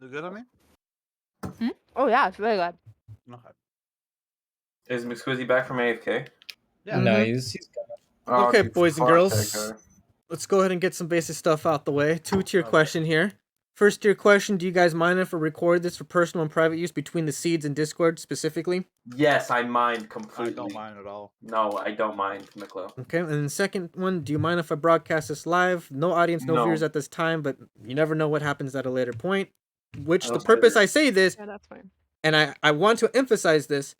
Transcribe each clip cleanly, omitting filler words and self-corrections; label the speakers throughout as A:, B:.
A: You good on me?
B: Hmm? Oh yeah, it's really good.
A: Okay.
C: Is McSquizzy back from AFK?
A: Yeah.
D: No,
E: Mhm.
D: he's gone.
C: Oh,
E: Okay,
C: dude,
E: boys and
C: fuck
E: girls.
C: that guy.
E: Let's go ahead and get some basic stuff out the way. Two-tier
A: Okay.
E: question here. First tier question, do you guys mind if I record this for personal and private use between the seeds and Discord specifically?
C: Yes, I mind
A: I
C: completely.
A: don't mind at all.
C: No, I don't mind, Miklo.
E: Okay, and then the second one, do you mind if I broadcast this live? No audience, no
C: No.
E: viewers at this time, but you never know what happens at a later point. Which the
C: Those
E: purpose
C: are-
E: I say this,
B: Yeah, that's fine.
E: and I want to emphasize this,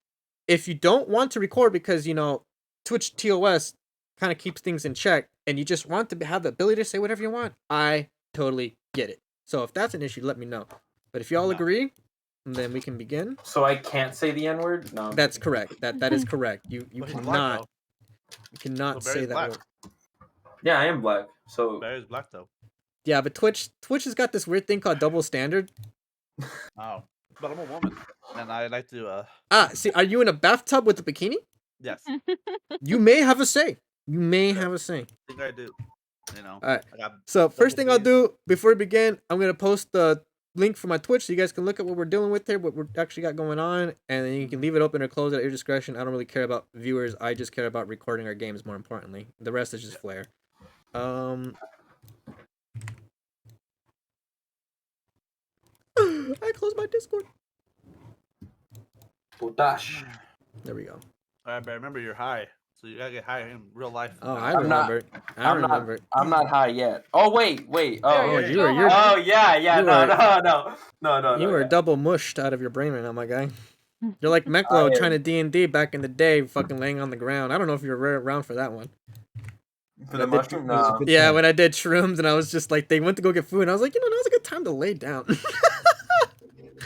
E: if you don't want to record because, you know, Twitch TOS kind of keeps things in check, and you just want to have the ability to say whatever you want, I totally get it. So if that's an issue, let me know. But if y'all
A: No.
E: agree, then we can begin.
C: So I can't say the N word? No. I'm
E: That's
C: kidding.
E: correct. That is correct. You
A: But he's black,
E: cannot
A: though.
E: you cannot
A: So
E: say
A: Barry's
E: that
A: black.
E: word.
C: Yeah, I am black. So
A: Barry's black though.
E: Yeah, but Twitch has got this weird thing called double standard.
A: Oh, but I'm a woman, and I like to.
E: See, are you in a bathtub with a bikini?
A: Yes,
E: You may have a say. You may have a say.
A: I think I do. You know.
E: Alright.
A: I got
E: So first thing
A: double
E: I'll
A: Bs.
E: do before we begin, I'm gonna post the link for my Twitch so you guys can look at what we're dealing with here, what we're actually got going on, and then you can leave it open or close it at your discretion. I don't really care about viewers. I just care about recording our games more importantly. The rest is just flair. I closed my Discord.
C: Putash.
E: There we go.
A: Alright, but remember you're high, so you gotta get high in real life.
E: Oh,
A: now.
E: I
C: I'm not-
E: remember. I remember.
C: I'm not high yet. Oh wait.
E: Oh,
A: yeah,
E: you're
C: Oh yeah.
E: you
C: No.
E: you were
C: yeah.
E: double mushed out of your brain right now, my guy. You're like Meklo
C: I
E: trying to
C: am.
E: D&D back in the day, fucking laying on the ground. I don't know if you were around for that one.
C: For the
E: I did-
C: mushroom? No.
D: Good
E: Yeah,
D: time.
E: when I did shrooms and I was just like, they went to go get food, and I was like, you know, now's a good time to lay down.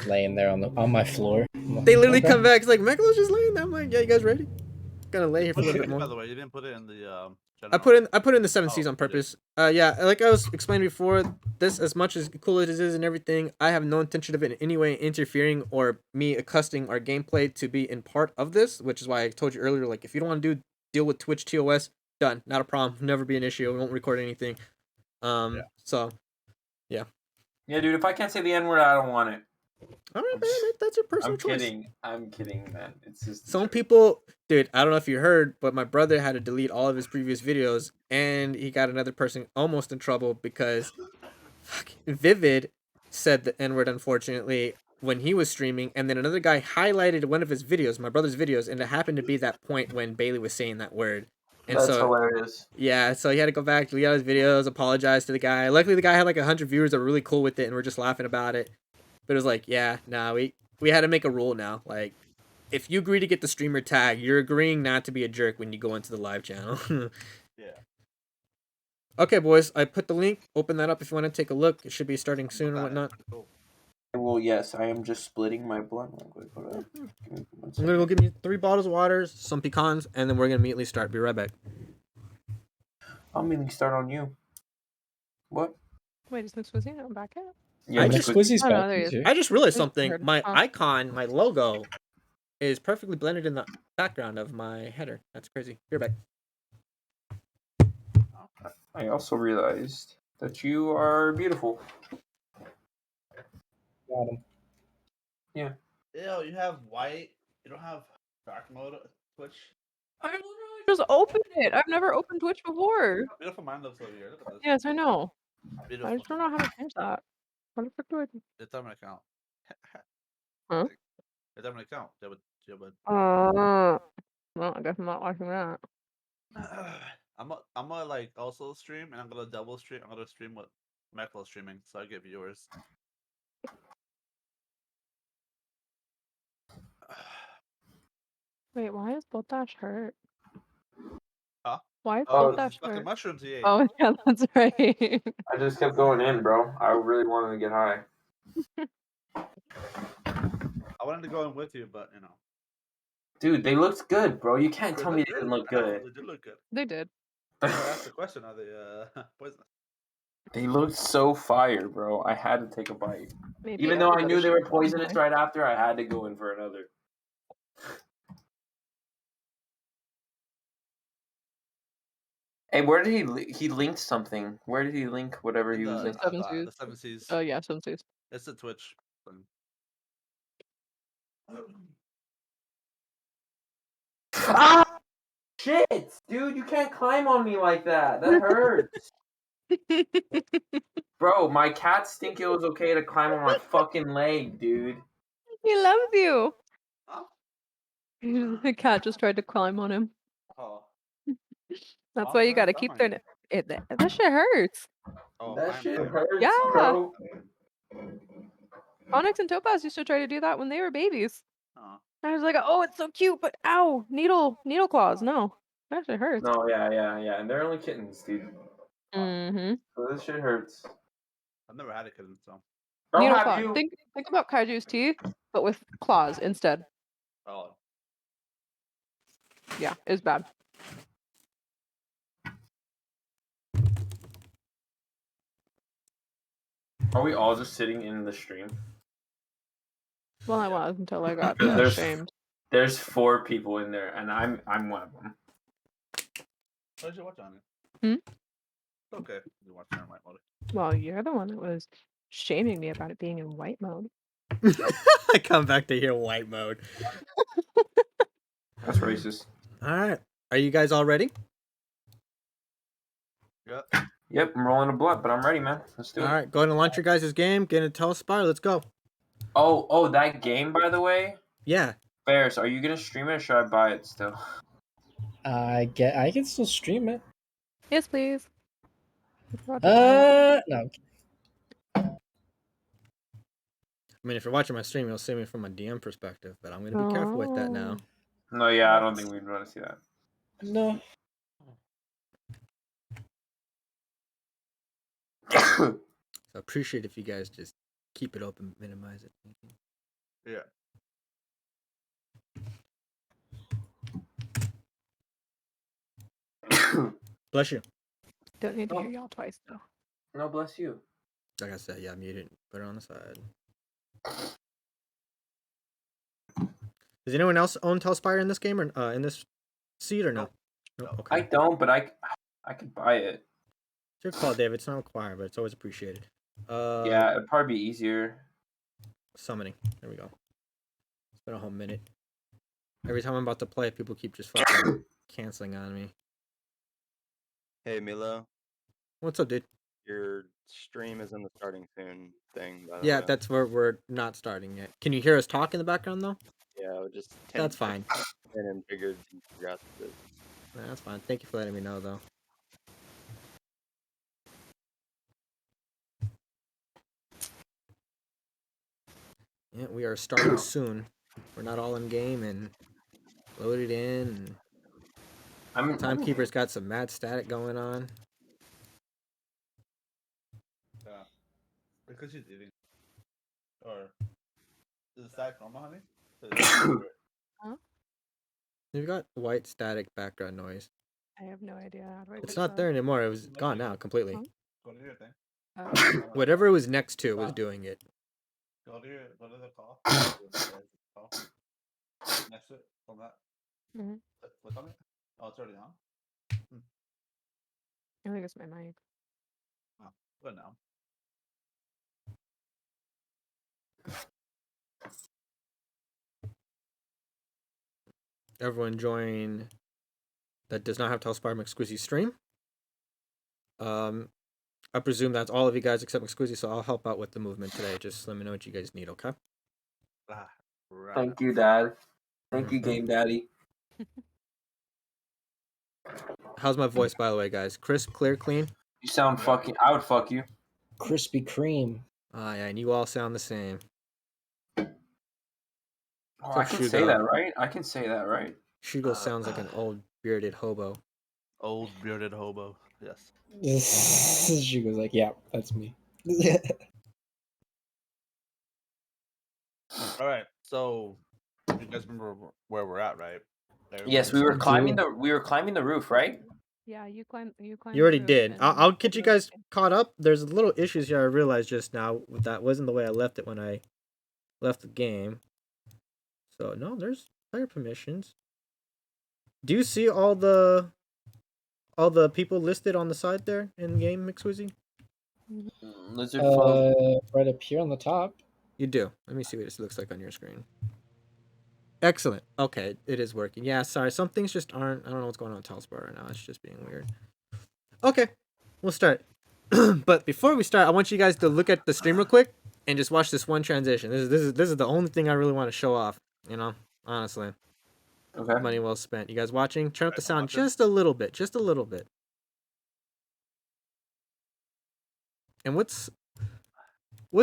D: Laying there on my floor.
E: They literally come back, it's like, Meklo's just laying there. I'm like, yeah, you guys ready? Gonna lay here for a
A: What's
E: little
A: your
E: bit
A: By
E: more.
A: the way, you didn't put it in the
E: I
A: general.
E: put in the 7c's
A: Oh,
E: on
A: you did.
E: purpose. Yeah, like I was explaining before, this as much as cool as it is and everything, I have no intention of it in any way interfering or me accustoming our gameplay to be in part of this, which is why I told you earlier, like if you don't want to deal with Twitch TOS, done, not a problem, never be an issue. We won't record anything.
A: Yeah.
E: So
C: Yeah, dude. If I can't say the N word, I don't want it.
E: all right, man, that's your personal
C: I'm
E: choice.
C: kidding. I'm kidding, man. It's just. a
E: Some
C: joke.
E: people, dude, I don't know if you heard, but my brother had to delete all of his previous videos, and he got another person almost in trouble because Vivid said the N-word, unfortunately, when he was streaming, and then another guy highlighted one of his videos, my brother's videos, and it happened to be that point when Bailey was saying that word. And
C: That's
E: so,
C: hilarious.
E: yeah, so he had to go back, delete all his videos, apologize to the guy. Luckily, the guy had like 100 viewers that were really cool with it, and we're just laughing about it. But it was like, yeah, nah, we had to make a rule now. Like, if you agree to get the streamer tag, you're agreeing not to be a jerk when you go into the live channel.
A: Yeah.
E: Okay, boys, I put the link. Open that up if you want to take a look. It should be starting soon or
A: Got it.
E: whatnot.
A: Cool.
C: Well, yes, I am just splitting my blunt real quick. Hold on. Give me 1
E: I'm
C: second.
E: gonna go get me 3 bottles of water, some pecans, and then we're gonna immediately start. Be right back.
C: I'll immediately start on you. What?
B: Wait, is McSwizzy not back yet?
C: Yeah,
E: I
C: Mr.
E: just-
D: Squizzy's
B: Oh, no,
D: back
B: there he is.
D: too.
E: I just realized
B: I
E: something.
B: heard.
E: My
B: Oh.
E: icon, my logo, is perfectly blended in the background of my header. That's crazy. Be right back.
C: I also realized that you are beautiful.
D: Got him.
A: Ew, you have white. You don't have dark mode Twitch.
B: I literally just opened it. I've never opened Twitch before.
A: Beautiful mind looks over here. Look at this.
B: Yes, I know.
A: Beautiful.
B: I just don't know how to change that. What the frick do I do?
A: It's on my account.
B: Huh?
A: It's on my account. Yeah, but
B: Well, I guess I'm not watching that.
A: I'm gonna like also stream, and I'm gonna double stream. I'm gonna stream with Meklo streaming, so I get viewers.
B: Wait, why is Botash hurt?
A: Huh?
B: Why is
C: Oh,
B: Botash
A: Fucking
B: hurt?
A: mushrooms he ate.
B: Oh, yeah, that's right.
C: I just kept going in, bro. I really wanted to get high.
A: I wanted to go in with you, but you know.
C: Dude, they looked good, bro. You can't
A: They
C: tell me
A: look
C: they
A: good.
C: didn't look
A: I know,
C: good.
A: They did look good.
B: They did.
A: I asked the question: are they poisonous?
C: They looked so fire, bro. I had to take a bite.
B: Maybe
C: Even though I
B: everybody
C: knew they
B: should
C: were
B: have gone
C: poisonous
B: high.
C: right after, I had to go in for another. Hey, where did he linked something? Where did he link whatever he was
A: The
C: linking?
B: 7c's.
A: the 7c's.
B: Oh, yeah, 7c's.
A: It's the Twitch. thing.
C: Ah! Shit! Dude, you can't climb on me like that. That hurts. Bro, my cats think it was okay to climb on my fucking leg, dude.
B: He loves you.
A: Oh.
B: The cat just tried to climb on him.
A: Oh.
B: That's
A: Oh,
B: why you
A: yeah,
B: gotta
A: that
B: keep
A: might-
B: doing it. That shit hurts.
A: Oh,
C: That
A: I'm
C: shit
A: sorry.
C: hurts,
B: Yeah.
C: bro.
B: Onyx and Topaz used to try to do that when they were babies.
A: Oh.
B: I was like, oh, it's so cute, but ow, needle claws. No, that shit hurts.
C: No, yeah. And they're only kittens, dude.
B: Mm-hmm.
C: So this shit hurts.
A: I've never had a kitten, so.
C: Bro,
B: Needle
C: have
B: claws.
C: you?
B: Think about Kaiju's teeth, but with claws instead.
A: Oh.
B: Yeah, it's bad.
C: Are we all just sitting in the stream?
B: Well, I was until I got
C: There's
B: shamed.
C: there's 4 people in there, and I'm one of them.
A: What did you watch on it?
B: Hmm?
A: It's okay. You watch it in white mode.
B: Well, you're the one that was shaming me about it being in white mode.
E: I come back to hear white mode.
C: That's racist.
E: All right. Are you guys all ready?
A: Yep.
C: Yep, I'm rolling a blunt, but I'm ready, man. Let's do
E: All
C: it.
E: right. Go ahead and launch your guys' game. Get into Talespire. Let's go.
C: Oh, that game, by the way.
E: Yeah.
C: Ferris, are you gonna stream it or should I buy it still?
D: I can still stream it.
B: Yes, please.
D: No.
E: I mean, if you're watching my stream, you'll see me from a DM perspective, but I'm going to be careful with that now.
C: No, yeah, I don't think we'd want to see that.
D: No.
E: So I appreciate if you guys just keep it open, minimize it.
A: Yeah.
E: Bless you.
B: Don't need to hear y'all twice though.
C: No, bless you.
E: Like I said, yeah, mute it. Put it on the side. Does anyone else own Talespire in this game or in this seed or no? No. Okay.
C: I don't, but I could buy it.
E: It's your call, David. It's not required, but it's always appreciated.
C: Yeah, it'd probably be easier.
E: Summoning. There we go. It's been a whole minute. Every time I'm about to play, people keep just fucking canceling on me.
F: Hey Milo,
E: What's up, dude?
F: your stream is in the starting soon thing. By the
E: Yeah,
F: way.
E: that's where we're not starting yet. Can you hear us talk in the background though?
F: Yeah, I just
E: That's fine.
F: and figured you forgot this.
E: Nah, that's fine. Thank you for letting me know though. Yeah, we are starting soon. We're not all in game and loaded in. And Timekeeper's got some mad static going on.
A: Yeah. Because she's eating. Or is it static normal, honey?
E: We've got white static background noise.
B: I have no idea how to.
E: It's not there anymore. It was gone now completely.
A: Go to your thing.
E: Whatever it was next to was doing it.
A: Go to the call. Next to it. On that.
B: Mhm.
A: Click on it. Oh, it's already on.
B: I think it's my mic.
A: Oh, good now.
E: Everyone join that does not have Talespire McSquizzy stream. I presume that's all of you guys except McSquizzy, so I'll help out with the movement today. Just let me know what you guys need, okay?
A: Right.
C: Thank you, Dad. Thank you, Game Daddy.
E: How's my voice, by the way, guys? Crisp, clear, clean?
C: You sound fucking. I would fuck you.
D: Krispy Kreme.
E: Ah, yeah, and you all sound the same.
C: Oh, I can say that, right? I can say that, right?
E: Shugo sounds like an old bearded hobo.
A: Old bearded hobo. Yes.
D: She goes like, yeah, that's me.
A: All right. So you guys remember where we're at, right?
C: Yes, we were
D: climbing
C: climbing the roof, right?
B: Yeah, you climb. You climb.
E: You already did. I'll get you guys caught up. There's little issues here I realized just now. That wasn't the way I left it when I left the game. So, no, there's player permissions. Do you see all the people listed on the side there in game, McSwizzy?
C: Lizard folk.
D: Right up here on the top.
E: You do. Let me see what this looks like on your screen. Excellent. Okay, it is working. Yeah, sorry. Some things just aren't. I don't know what's going on with Talespire right now. It's just being weird. Okay, we'll start. But before we start, I want you guys to look at the stream real quick and just watch this one transition. This is the only thing I really want to show off. You know, honestly,
C: Okay.
E: money well spent. You guys watching? Turn up the
A: I'm
E: sound
A: watching.
E: just a little bit. Just a little bit. And what's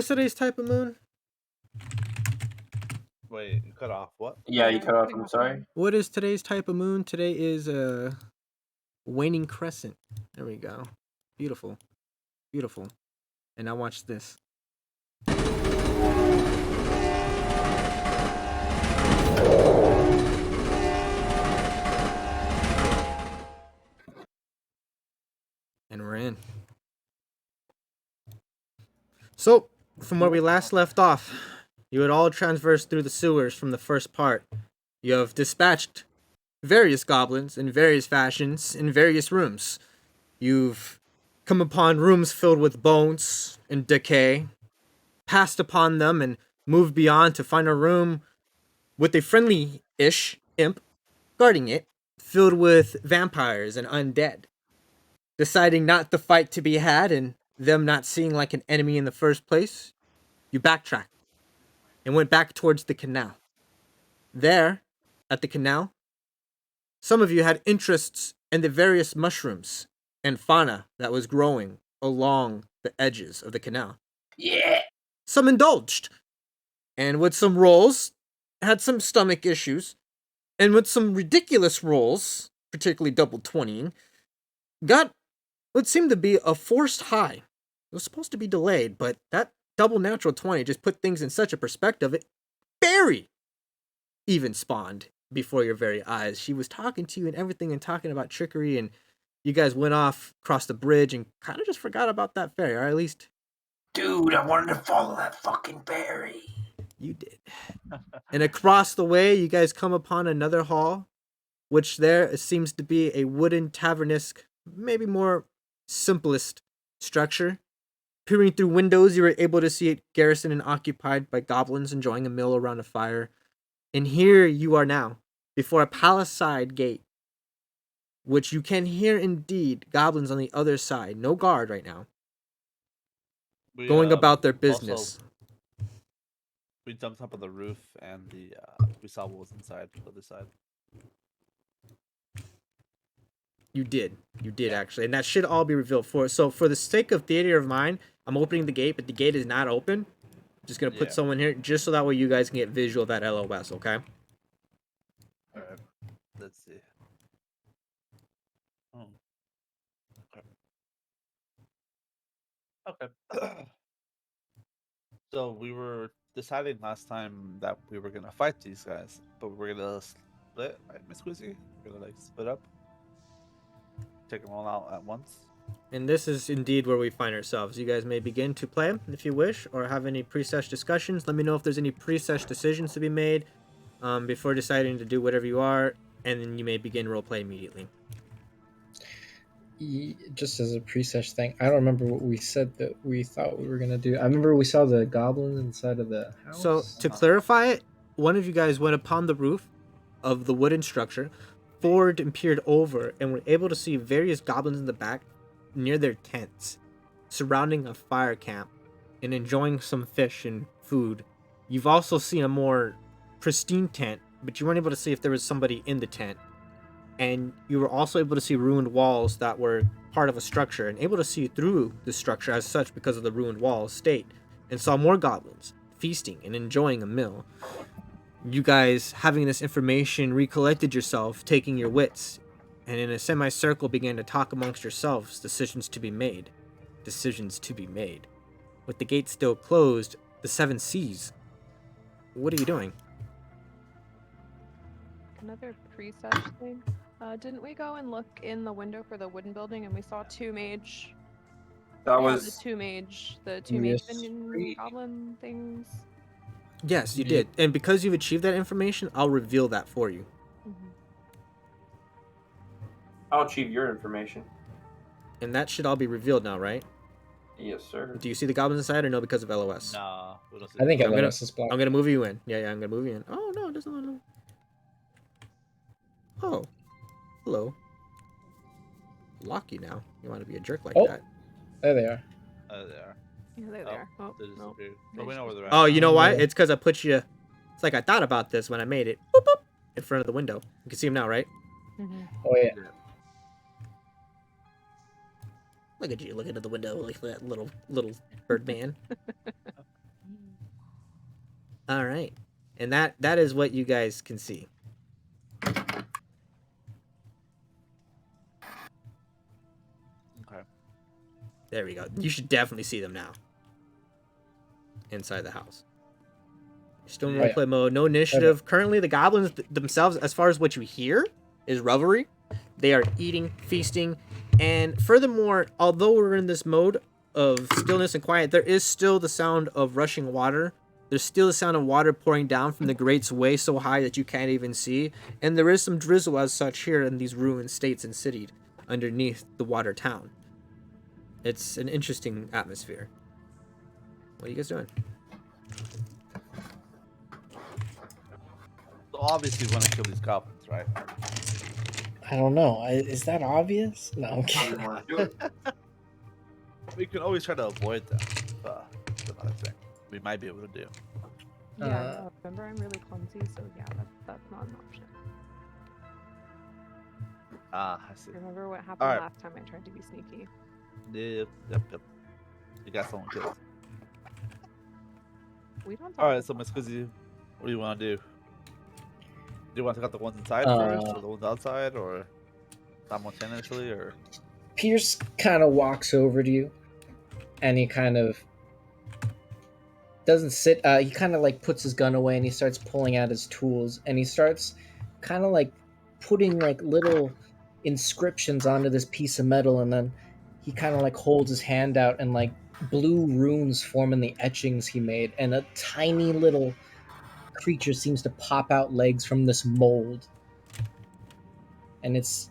E: today's type of moon?
A: Wait, you cut off what?
C: Yeah, you
B: Yeah,
C: cut off.
B: cutting
C: I'm
B: off
C: sorry.
B: again.
E: What is today's type of moon? Today is waning crescent. There we go. Beautiful. Beautiful. And now watch this. And we're in. So, from where we last left off, you had all traversed through the sewers from the first part. You have dispatched various goblins in various fashions in various rooms. You've come upon rooms filled with bones and decay, passed upon them and moved beyond to find a room with a friendly-ish imp guarding it, filled with vampires and undead. Deciding not to fight to be had and them not seeing like an enemy in the first place, you backtracked and went back towards the canal. There, at the canal, some of you had interests in the various mushrooms and fauna that was growing along the edges of the canal.
C: Yeah.
E: Some indulged, and with some rolls, had some stomach issues, and with some ridiculous rolls, particularly double 20ing, got what seemed to be a forced high. It was supposed to be delayed, but that double natural 20 just put things in such a perspective. Barry even spawned before your very eyes. She was talking to you and everything and talking about trickery, and you guys went off across the bridge and kind of just forgot about that ferry, or at least
C: Dude, I wanted to follow that fucking berry.
E: you did. And across the way, you guys come upon another hall, which there seems to be a wooden tavernesque, maybe more simplest structure. Peering through windows, you were able to see it garrisoned and occupied by goblins enjoying a meal around a fire. And here you are now, before a palisade gate, which you can hear indeed goblins on the other side. No guard right now,
A: We,
E: going about their
A: also,
E: business.
A: we jumped up on the roof and we saw what was inside the other side.
E: You did actually, and that should all be revealed for. So for the sake of theater of mind, I'm opening the gate, but the gate is not open. I'm just gonna put
A: Yeah.
E: someone here, just so that way you guys can get visual of that LOS. Okay.
A: Alright. Let's see. Oh. Okay. So we were deciding last time that we were gonna fight these guys, but we're gonna split, right, Miss Quizzy? We're gonna like split up, take them all out at once.
E: And this is indeed where we find ourselves. You guys may begin to play if you wish, or have any pre-sesh discussions. Let me know if there's any pre-sesh decisions to be made before deciding to do whatever you are, and then you may begin roleplay immediately.
D: Just as a pre-sesh thing, I don't remember what we said that we thought we were gonna do. I remember we saw the goblins inside of the house.
E: So to clarify it, one of you guys went upon the roof of the wooden structure, forward and peered over, and were able to see various goblins in the back near their tents, surrounding a fire camp and enjoying some fish and food. You've also seen a more pristine tent, but you weren't able to see if there was somebody in the tent. And you were also able to see ruined walls that were part of a structure, and able to see through the structure as such because of the ruined walls state, and saw more goblins feasting and enjoying a meal. You guys, having this information, recollected yourself, taking your wits, and in a semicircle began to talk amongst yourselves. Decisions to be made. With the gate still closed, the 7c's. What are you doing?
B: Another pre-sesh thing. Didn't we go and look in the window for the wooden building and we saw two mage?
C: That
B: the
C: was
B: two mage
D: Yes.
B: minion goblin things.
E: Yes, you
D: Yeah.
E: did. And because you've achieved that information, I'll reveal that for you.
C: I'll achieve your information.
E: And that should all be revealed now, right?
C: Yes, sir.
E: Do you see the goblins inside or no because of LOS?
A: Nah, we don't see
D: I think
A: that.
E: I'm gonna-
D: LOS is blocked.
E: I'm gonna move you in. Yeah, I'm gonna move you in. Oh no, it doesn't want to. Oh, hello. Lock you now. You want to be a jerk like
D: Oh.
E: that?
D: There they are.
A: There.
B: Yeah, there they are. Oh,
A: They
B: no.
A: disappeared.
B: They
A: But we know where
B: just-
A: they're at.
E: Oh, you know why?
D: Yeah.
E: It's because I put you. It's like I thought about this when I made it. Boop, boop, in front of the window. You can see him now, right?
B: Mhm.
D: Oh yeah.
E: Look at you looking at the window like that little bird man. All right, and that is what you guys can see.
A: Okay.
E: There we go. You should definitely see them now. Inside the house. Still in
A: Yeah.
E: roleplay mode. No initiative. Currently, the goblins themselves, as far as what you hear, is revelry. They are eating, feasting, and furthermore, although we're in this mode of stillness and quiet, there is still the sound of rushing water. There's still the sound of water pouring down from the grates way so high that you can't even see. And there is some drizzle as such here in these ruined states and city underneath the water town. It's an interesting atmosphere. What are you guys doing?
A: So obviously, we want to kill these goblins, right?
D: I don't know. Is that obvious? No, I'm
C: I
D: kidding.
C: didn't want to do it.
A: We can always try to avoid them. That's another thing we might be able to do.
B: Yeah,
D: Uh,
B: no, remember I'm really clumsy, so yeah, that's not an option.
A: Ah, I see.
B: Remember what happened
A: Alright.
B: last time I tried to be sneaky?
A: Yep. You got someone killed.
B: We don't talk
A: All right, so
B: about
A: Miss
B: that.
A: Quizzy, what do you want to do? Do you want to take out the ones inside
D: Uh,
A: first, or the ones outside, or simultaneously, or?
D: Pierce kind of walks over to you, and he kind of doesn't sit. He kind of like puts his gun away, and he starts pulling out his tools, and he starts kind of like putting like little inscriptions onto this piece of metal, and then he kind of like holds his hand out, and like blue runes form in the etchings he made, and a tiny little creature seems to pop out legs from this mold, and it's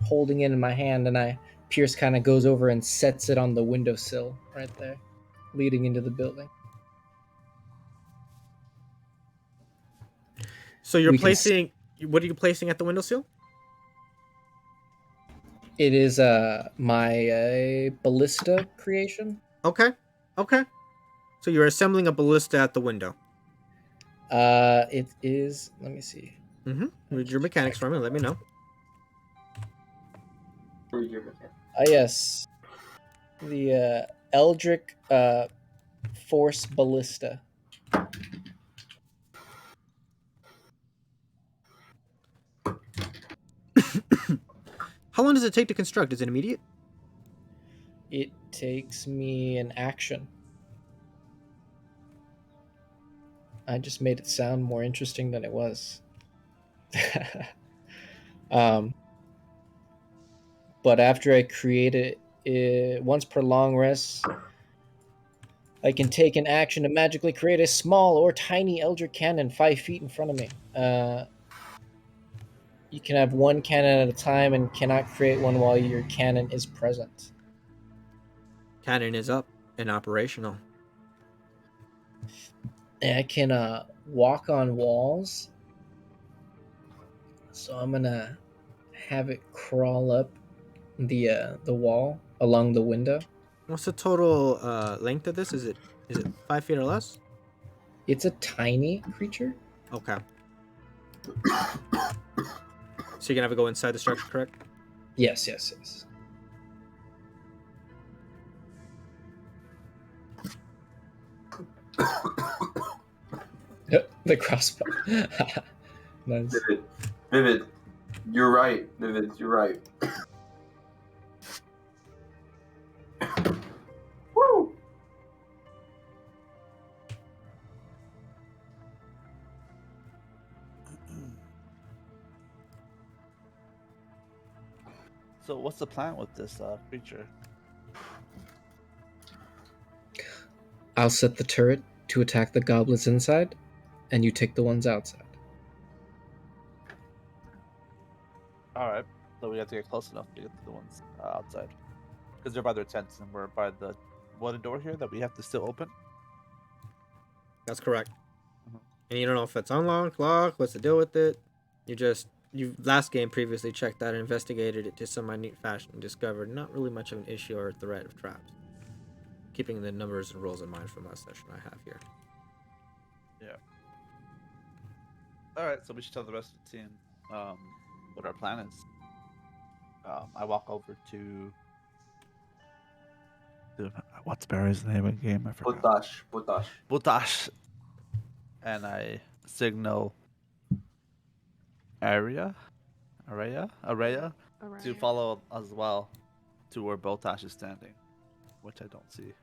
D: holding it in my hand, and Pierce kind of goes over and sets it on the windowsill right there, leading into the building.
E: So you're
D: We can
E: placing. What are you placing at the windowsill?
D: It is my ballista creation.
E: Okay. So you're assembling a ballista at the window.
D: It is. Let me see.
E: Mm-hmm. Read your mechanics for me. Let me know.
C: Read your mechanic.
D: Yes, the Eldritch Force Ballista.
E: How long does it take to construct? Is it immediate?
D: It takes me an action. I just made it sound more interesting than it was. But after I create it, once per long rest, I can take an action to magically create a small or tiny Eldritch cannon 5 feet in front of me. You can have one cannon at a time and cannot create one while your cannon is present.
E: Cannon is up and operational.
D: And I can walk on walls. So I'm gonna have it crawl up the wall along the window.
E: What's the total length of this? Is it 5 feet or less?
D: It's a tiny creature.
E: Okay. So you're gonna have to go inside the structure, correct?
D: Yes. Yep, the crossbow. Nice.
C: Vivid. You're right. Vivid, you're right. Woo!
A: So what's the plan with this creature?
D: I'll set the turret to attack the goblins inside, and you take the ones outside.
A: All right, so we have to get close enough to get to the ones outside, because they're by their tents and we're by the one door here that we have to still open.
E: That's correct.
A: Mhm.
E: And you don't know if it's unlocked, locked, what's the deal with it. You last game previously checked out and investigated it to some minute fashion and discovered not really much of an issue or threat of traps. Keeping the numbers and rules in mind from last session I have here.
A: Yeah. All right, so we should tell the rest of the team what our plan is. I walk over to what's Barry's name again? I forgot. Butash. And I signal Araya to
B: Alright.
A: follow as well to where Botash is standing, which I don't see.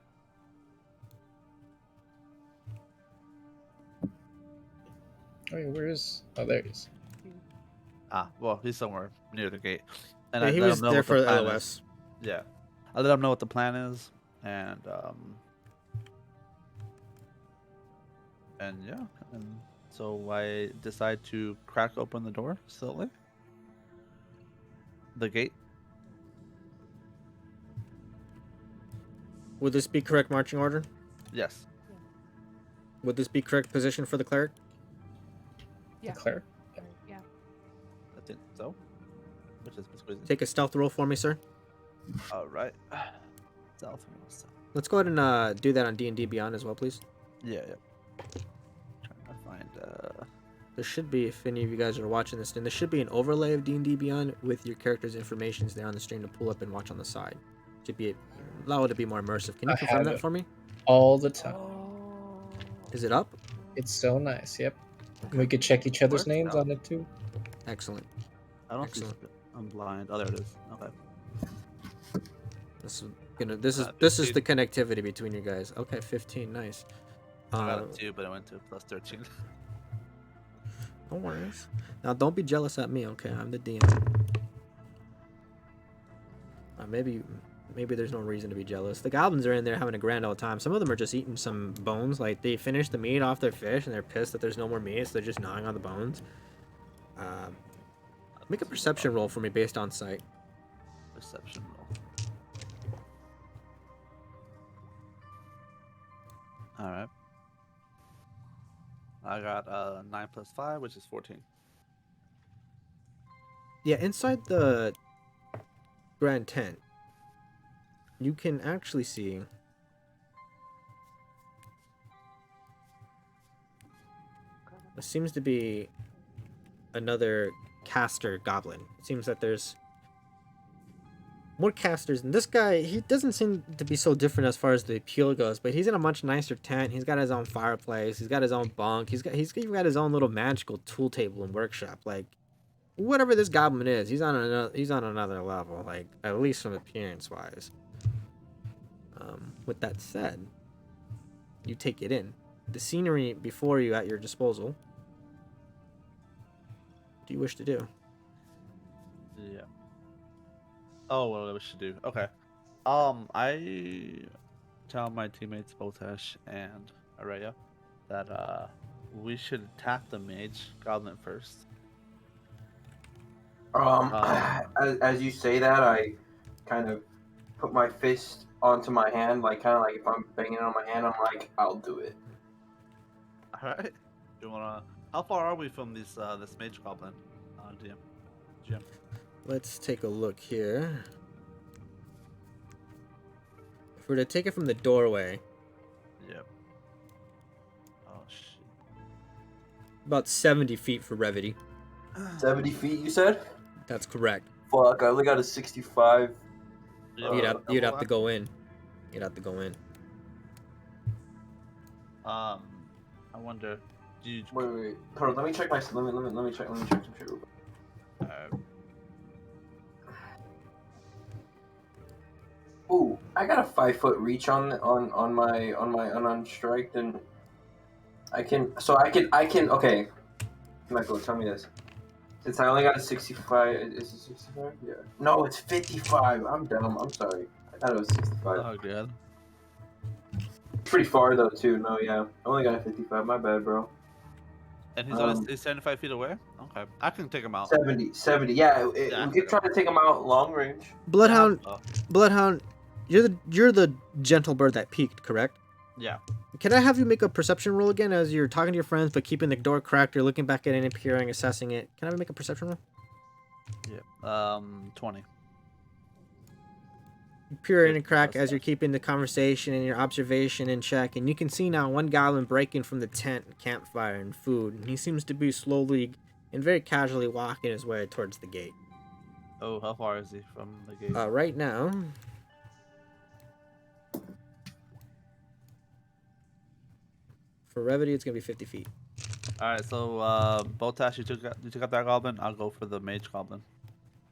D: Wait, where is? Oh, there he is.
A: Well, he's somewhere near the gate. And
E: Yeah,
A: I
E: he
A: let
E: was
A: him know
E: there
A: what
E: for
A: the plan
E: LOS.
A: is. Yeah. I let him know what the plan is, and yeah, and so I decide to crack open the door slowly. The gate.
E: Would this be correct marching order?
A: Yes.
E: Would this be correct position for the cleric?
B: Yeah.
D: The cleric.
B: Yeah.
A: I think so. Which is Miss
E: Take a stealth roll for me, sir.
A: All right. Stealth.
E: Let's go ahead and do that on D&D Beyond as well, please.
A: Yeah. Trying to find.
E: There should be, if any of you guys are watching this, then there should be an overlay of D&D Beyond with your character's information there on the screen to pull up and watch on the side. Should be allow it to be more immersive. Can you
D: I
E: confirm
D: have
E: that
D: it.
E: for me?
D: All the time.
B: Oh.
E: Is it up?
D: It's so nice. Yep.
E: Okay.
D: We could check each other's
A: Where's
D: names
A: that?
D: on it too.
E: Excellent.
A: I don't
E: Excellent.
A: see. I'm blind. Oh, there it is. Okay.
E: This is
A: 15.
E: the connectivity between you guys. Okay, 15, nice.
A: I got a 2, but I went to plus 13.
E: No worries. Now don't be jealous at me, okay? I'm the DM. Maybe there's no reason to be jealous. The goblins are in there having a grand old time. Some of them are just eating some bones. Like they finished the meat off their fish and they're pissed that there's no more meat, so they're just gnawing on the bones. Make a perception roll for me based on sight.
A: Perception roll. All right. I got 9 plus 5, which is 14.
E: Yeah, inside the grand tent, you can actually see what seems to be another caster goblin. It seems that there's more casters, and this guy, he doesn't seem to be so different as far as the appeal goes, but he's in a much nicer tent. He's got his own fireplace, he's got his own bunk, he's got his own little magical tool table and workshop. Like whatever this goblin is, he's on another level, like at least from appearance wise. With that said, you take it in. The scenery before you at your disposal. What do you wish to do?
A: Yeah. Oh, what we should do? Okay. I tell my teammates Botesh and Araya that we should attack the mage goblin first.
C: As you say that, I kind of put my fist onto my hand, like kind of like if I'm banging it on my hand, I'm like, I'll do it.
A: All right. You wanna? How far are we from this mage goblin? GM.
E: Let's take a look here. If we're to take it from the doorway,
A: Yep. Oh shit.
E: about 70 feet for brevity.
C: 70 feet, you said?
E: That's correct.
C: Fuck, I only got a 65.
E: You'd have to go in. You'd have to go in.
A: I wonder.
C: Wait. Hold on, let me check my. Let me check some shit real quick. Ooh, I got a 5-foot reach on my unarmed strike, and I can. Okay, Michael, tell me this. Since I only got a 65, is it 65? Yeah. No, it's 55. I'm dumb. I'm sorry. I thought it was 65.
A: Oh god.
C: Pretty far though too. No, yeah. I only got a 55. My bad, bro.
A: And he's 75 feet away. Okay, I can take him out.
C: 70. Yeah, we could try to take him out long range.
E: Bloodhound,
A: Oh.
E: Bloodhound, you're the gentle bird that peeked, correct?
A: Yeah.
E: Can I have you make a perception roll again as you're talking to your friends, but keeping the door cracked? You're looking back at it, peering, assessing it. Can I have you make a perception roll?
A: Yeah. 20.
E: You peer in
A: Good
E: a crack as
A: process.
E: you're keeping the conversation and your observation in check, and you can see now one goblin breaking from the tent, campfire, and food. And he seems to be slowly and very casually walking his way towards the gate.
A: Oh, how far is he from the gate?
E: Right now, for Revity, it's gonna be 50 feet.
A: All right. So, Botash, you took out that goblin. I'll go for the mage goblin.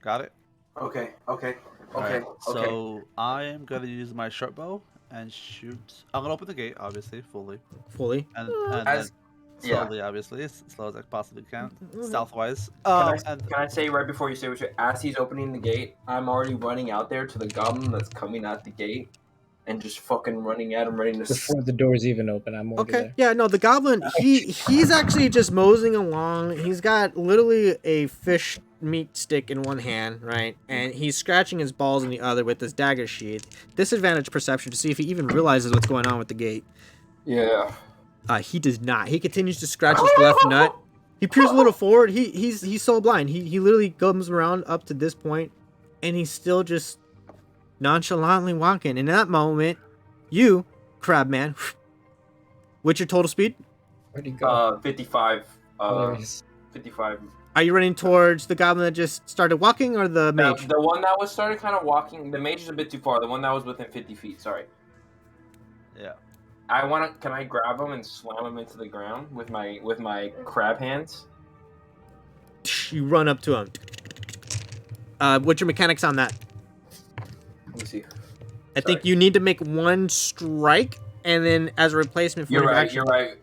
A: Got it.
C: Okay. Okay.
A: Alright,
C: Okay.
A: So I am gonna use my short bow and shoot. I'm gonna open the gate, obviously, fully,
E: Fully.
A: and
C: As-
A: then
C: yeah.
A: slowly, obviously, as slow as I possibly can, stealth-wise.
C: Can
A: And
C: I say right before you say what you as he's opening the gate, I'm already running out there to the goblin that's coming out the gate, and just fucking running at him, ready to.
D: Before the door's even open, I'm over
E: Okay.
D: there.
E: Yeah. No, the goblin. He's actually just moseying along. He's got literally a fish meat stick in one hand, right, and he's scratching his balls in the other with this dagger sheath. Disadvantage perception to see if he even realizes what's going on with the gate.
C: Yeah.
E: He does not. He continues to scratch his left nut. He peers a little forward. He's so blind. He literally comes around up to this point, and he's still just nonchalantly walking. And in that moment, you, Crabman, what's your total speed?
D: Where'd he go?
C: 55.
D: Oh, there he is.
C: 55.
E: Are you running towards the goblin that just started walking, or the mage?
C: The one that was started kind of walking. The mage is a bit too far. The one that was within 50 feet. Sorry.
A: yeah,
C: I want to. Can I grab him and slam him into the ground with my crab hands?
E: You run up to him. What's your mechanics on that?
C: Let me see.
E: I think you need to make one strike, and then as a replacement for
C: You're
E: your
C: right.
E: action.
C: You're right.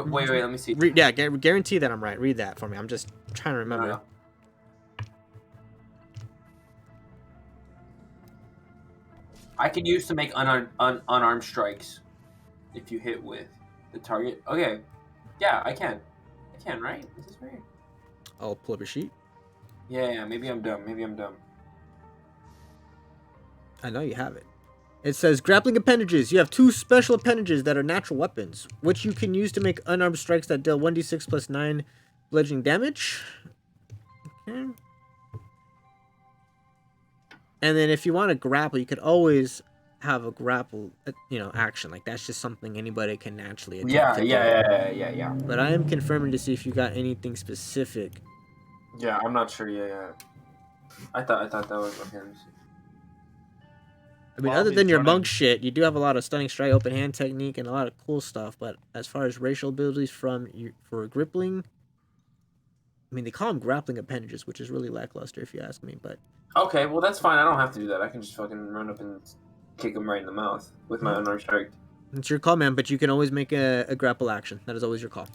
C: Wait. Let me see.
E: Guarantee that I'm right. Read that for me. I'm just trying to remember.
C: No. I can use to make unarmed strikes if you hit with the target. Okay. Yeah, I can. I can, right? This is weird.
E: I'll pull up your sheet.
C: Yeah, maybe I'm dumb.
E: I know you have it. It says grappling appendages. You have 2 special appendages that are natural weapons, which you can use to make unarmed strikes that deal 1d6 plus 9 bludgeoning damage. Okay. And then if you want to grapple, you could always have a grapple, action. Like, that's just something anybody can naturally attempt to do.
C: Yeah.
E: But I am confirming to see if you got anything specific.
C: Yeah, I'm not sure. Yeah. I thought that was okay. Let me see.
E: I mean,
A: While
E: other
A: he's
E: than your
A: running-
E: monk shit, you do have a lot of stunning strike, open hand technique, and a lot of cool stuff. But as far as racial abilities for grippling, I mean, they call them grappling appendages, which is really lackluster if you ask me. But
C: Okay, well that's fine. I don't have to do that. I can just fucking run up and kick him right in the mouth with my unarmed strike.
E: it's your call, man. But you can always make a grapple action. That is always your call.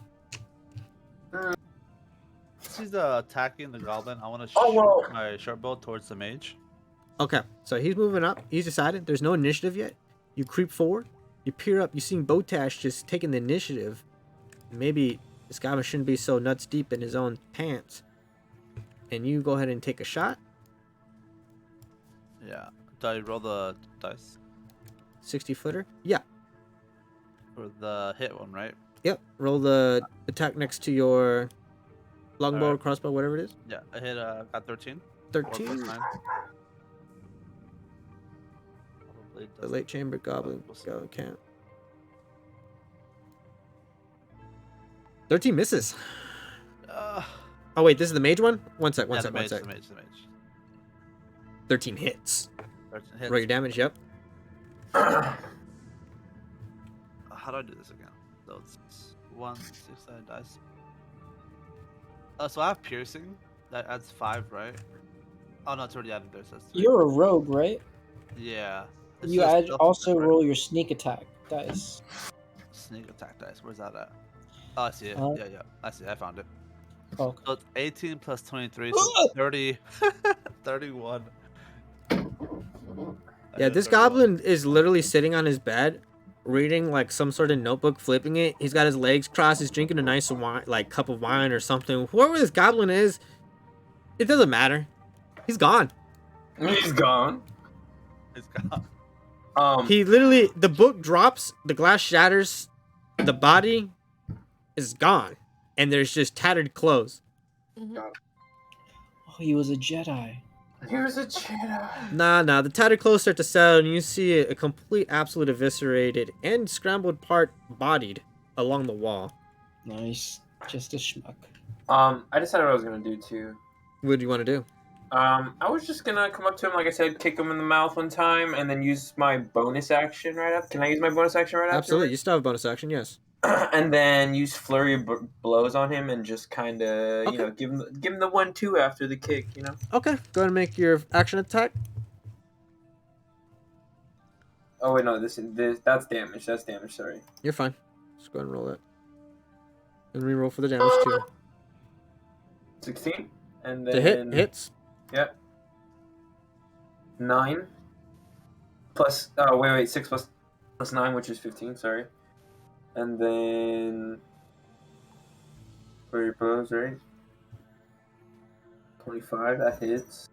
A: Since he's attacking the goblin, I want to shoot
C: Oh, well.
A: my short bow towards the mage.
E: Okay, so he's moving up. He's decided. There's no initiative yet. You creep forward. You peer up. You see Botash just taking the initiative. Maybe this guy shouldn't be so nuts deep in his own pants. And you go ahead and take a shot.
A: Yeah. Do I roll the dice
E: 60-footer. Yeah.
A: for the hit one, right?
E: Yep. Roll the attack next to your longbow or
A: Alright.
E: crossbow, whatever it is.
A: Yeah, I hit. Got 13. 4 plus
E: 13.
A: 9. Probably
E: The
A: doesn't-
E: late chamber goblin
A: We'll see.
E: go camp. 13 misses. Oh wait, this is the mage one? One sec.
A: The mage.
E: 13 hits.
A: 13 hits.
E: Roll your damage, yep.
A: How do I do this again? So it's 1, 6, 7 dice. So I have piercing. That adds 5, right? Oh no, it's already added there. So it's 3.
G: You're a rogue, right?
A: Yeah. It's
G: You
A: just
G: add,
A: stealth
G: also
A: attack, right?
G: roll your sneak attack dice.
A: Sneak attack dice. Where's that at? Oh, I see it.
G: Uh,
A: Yeah. I see. I found it.
G: Oh,
A: So it's 18 plus 23, so 30, 31. I
E: Yeah,
A: did
E: this
A: 31.
E: goblin is literally sitting on his bed, reading like some sort of notebook, flipping it. He's got his legs crossed. He's drinking a nice wine, like cup of wine or something. Whoever this goblin is, it doesn't matter. He's gone.
C: He's gone.
A: It's gone.
E: He literally, the book drops, the glass shatters, the body is gone, and there's just tattered clothes.
B: Mhm.
G: Oh, he was a Jedi.
C: Here's a Jedi.
E: Nah, the tattered clothes start to settle, and you see a complete, absolute eviscerated and scrambled part bodied along the wall.
G: Nice. Just a schmuck.
C: I decided what I was gonna do too.
E: What do you want to do?
C: I was just gonna come up to him, like I said, kick him in the mouth one time, and then use my bonus action right after. Can I use my bonus action right
E: Absolutely, you
C: after?
E: still have a bonus action, yes.
C: And then use flurry of blows on him, and just kind of,
E: Okay.
C: give him the 1-2 after the kick,
E: Okay, go ahead and make your action attack.
C: Oh wait, no, this that's damage. That's damage. Sorry.
E: You're fine. Just go ahead and roll it. And re-roll for the damage too.
C: 16, and
E: The
C: then
E: hits.
C: Yep. 9 plus. Oh wait, 6 plus 9, which is 15. Sorry. And then for your bows, right? 25. That hits.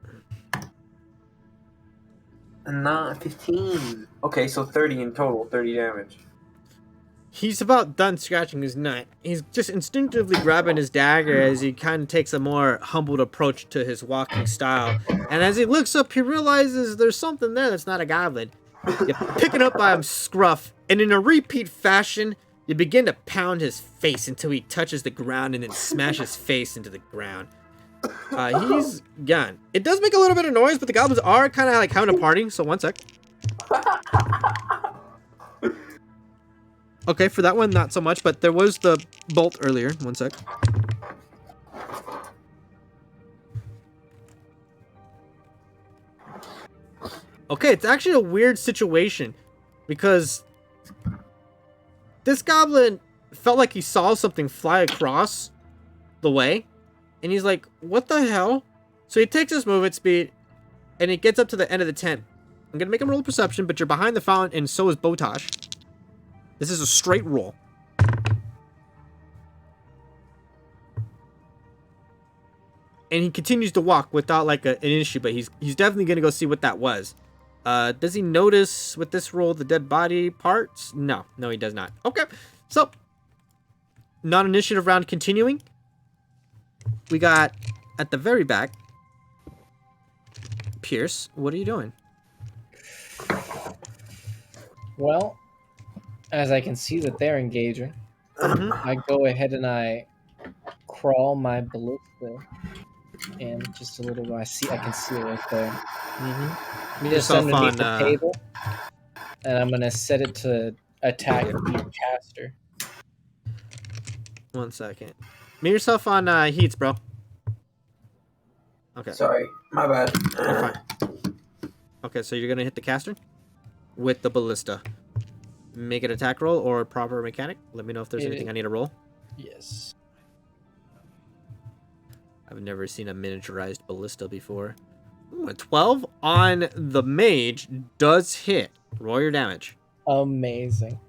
C: And not 15. Okay, so 30 in total. 30 damage.
E: He's about done scratching his nut. He's just instinctively grabbing his dagger as he kind of takes a more humbled approach to his walking style. And as he looks up, he realizes there's something there that's not a goblin. You pick it up by his scruff, and in a repeat fashion, you begin to pound his face until he touches the ground and then smash his face into the ground. He's gone. It does make a little bit of noise, but the goblins are kind of like having a party, so one sec. Okay, for that one, not so much, but there was the bolt earlier. One sec. Okay, it's actually a weird situation because this goblin felt like he saw something fly across the way, and he's like, what the hell? So he takes his movement speed, and he gets up to the end of the tent. I'm going to make him roll perception, but you're behind the fountain, and so is Botosh. This is a straight roll. And he continues to walk without like an issue, but he's definitely going to go see what that was. Does he notice with this roll the dead body parts? No, he does not. Okay, so non-initiative round continuing. We got at the very back, Pierce. What are you doing?
D: Well, as I can see that they're engaging, I go ahead and I crawl my ballista in just a little bit. I can see it right there.
E: Meet
D: Just
E: yourself
D: underneath
E: on.
D: the table, and I'm gonna set it to attack the caster.
E: 1 second. Meet yourself on heats, bro. Okay.
C: Sorry, my bad.
E: You're fine. Okay, so you're gonna hit the caster with the ballista. Make an attack roll or proper mechanic. Let me know if there's anything I need to roll.
G: Yes.
E: I've never seen a miniaturized ballista before. Ooh, a 12 on the mage does hit. Roll your damage.
D: Amazing.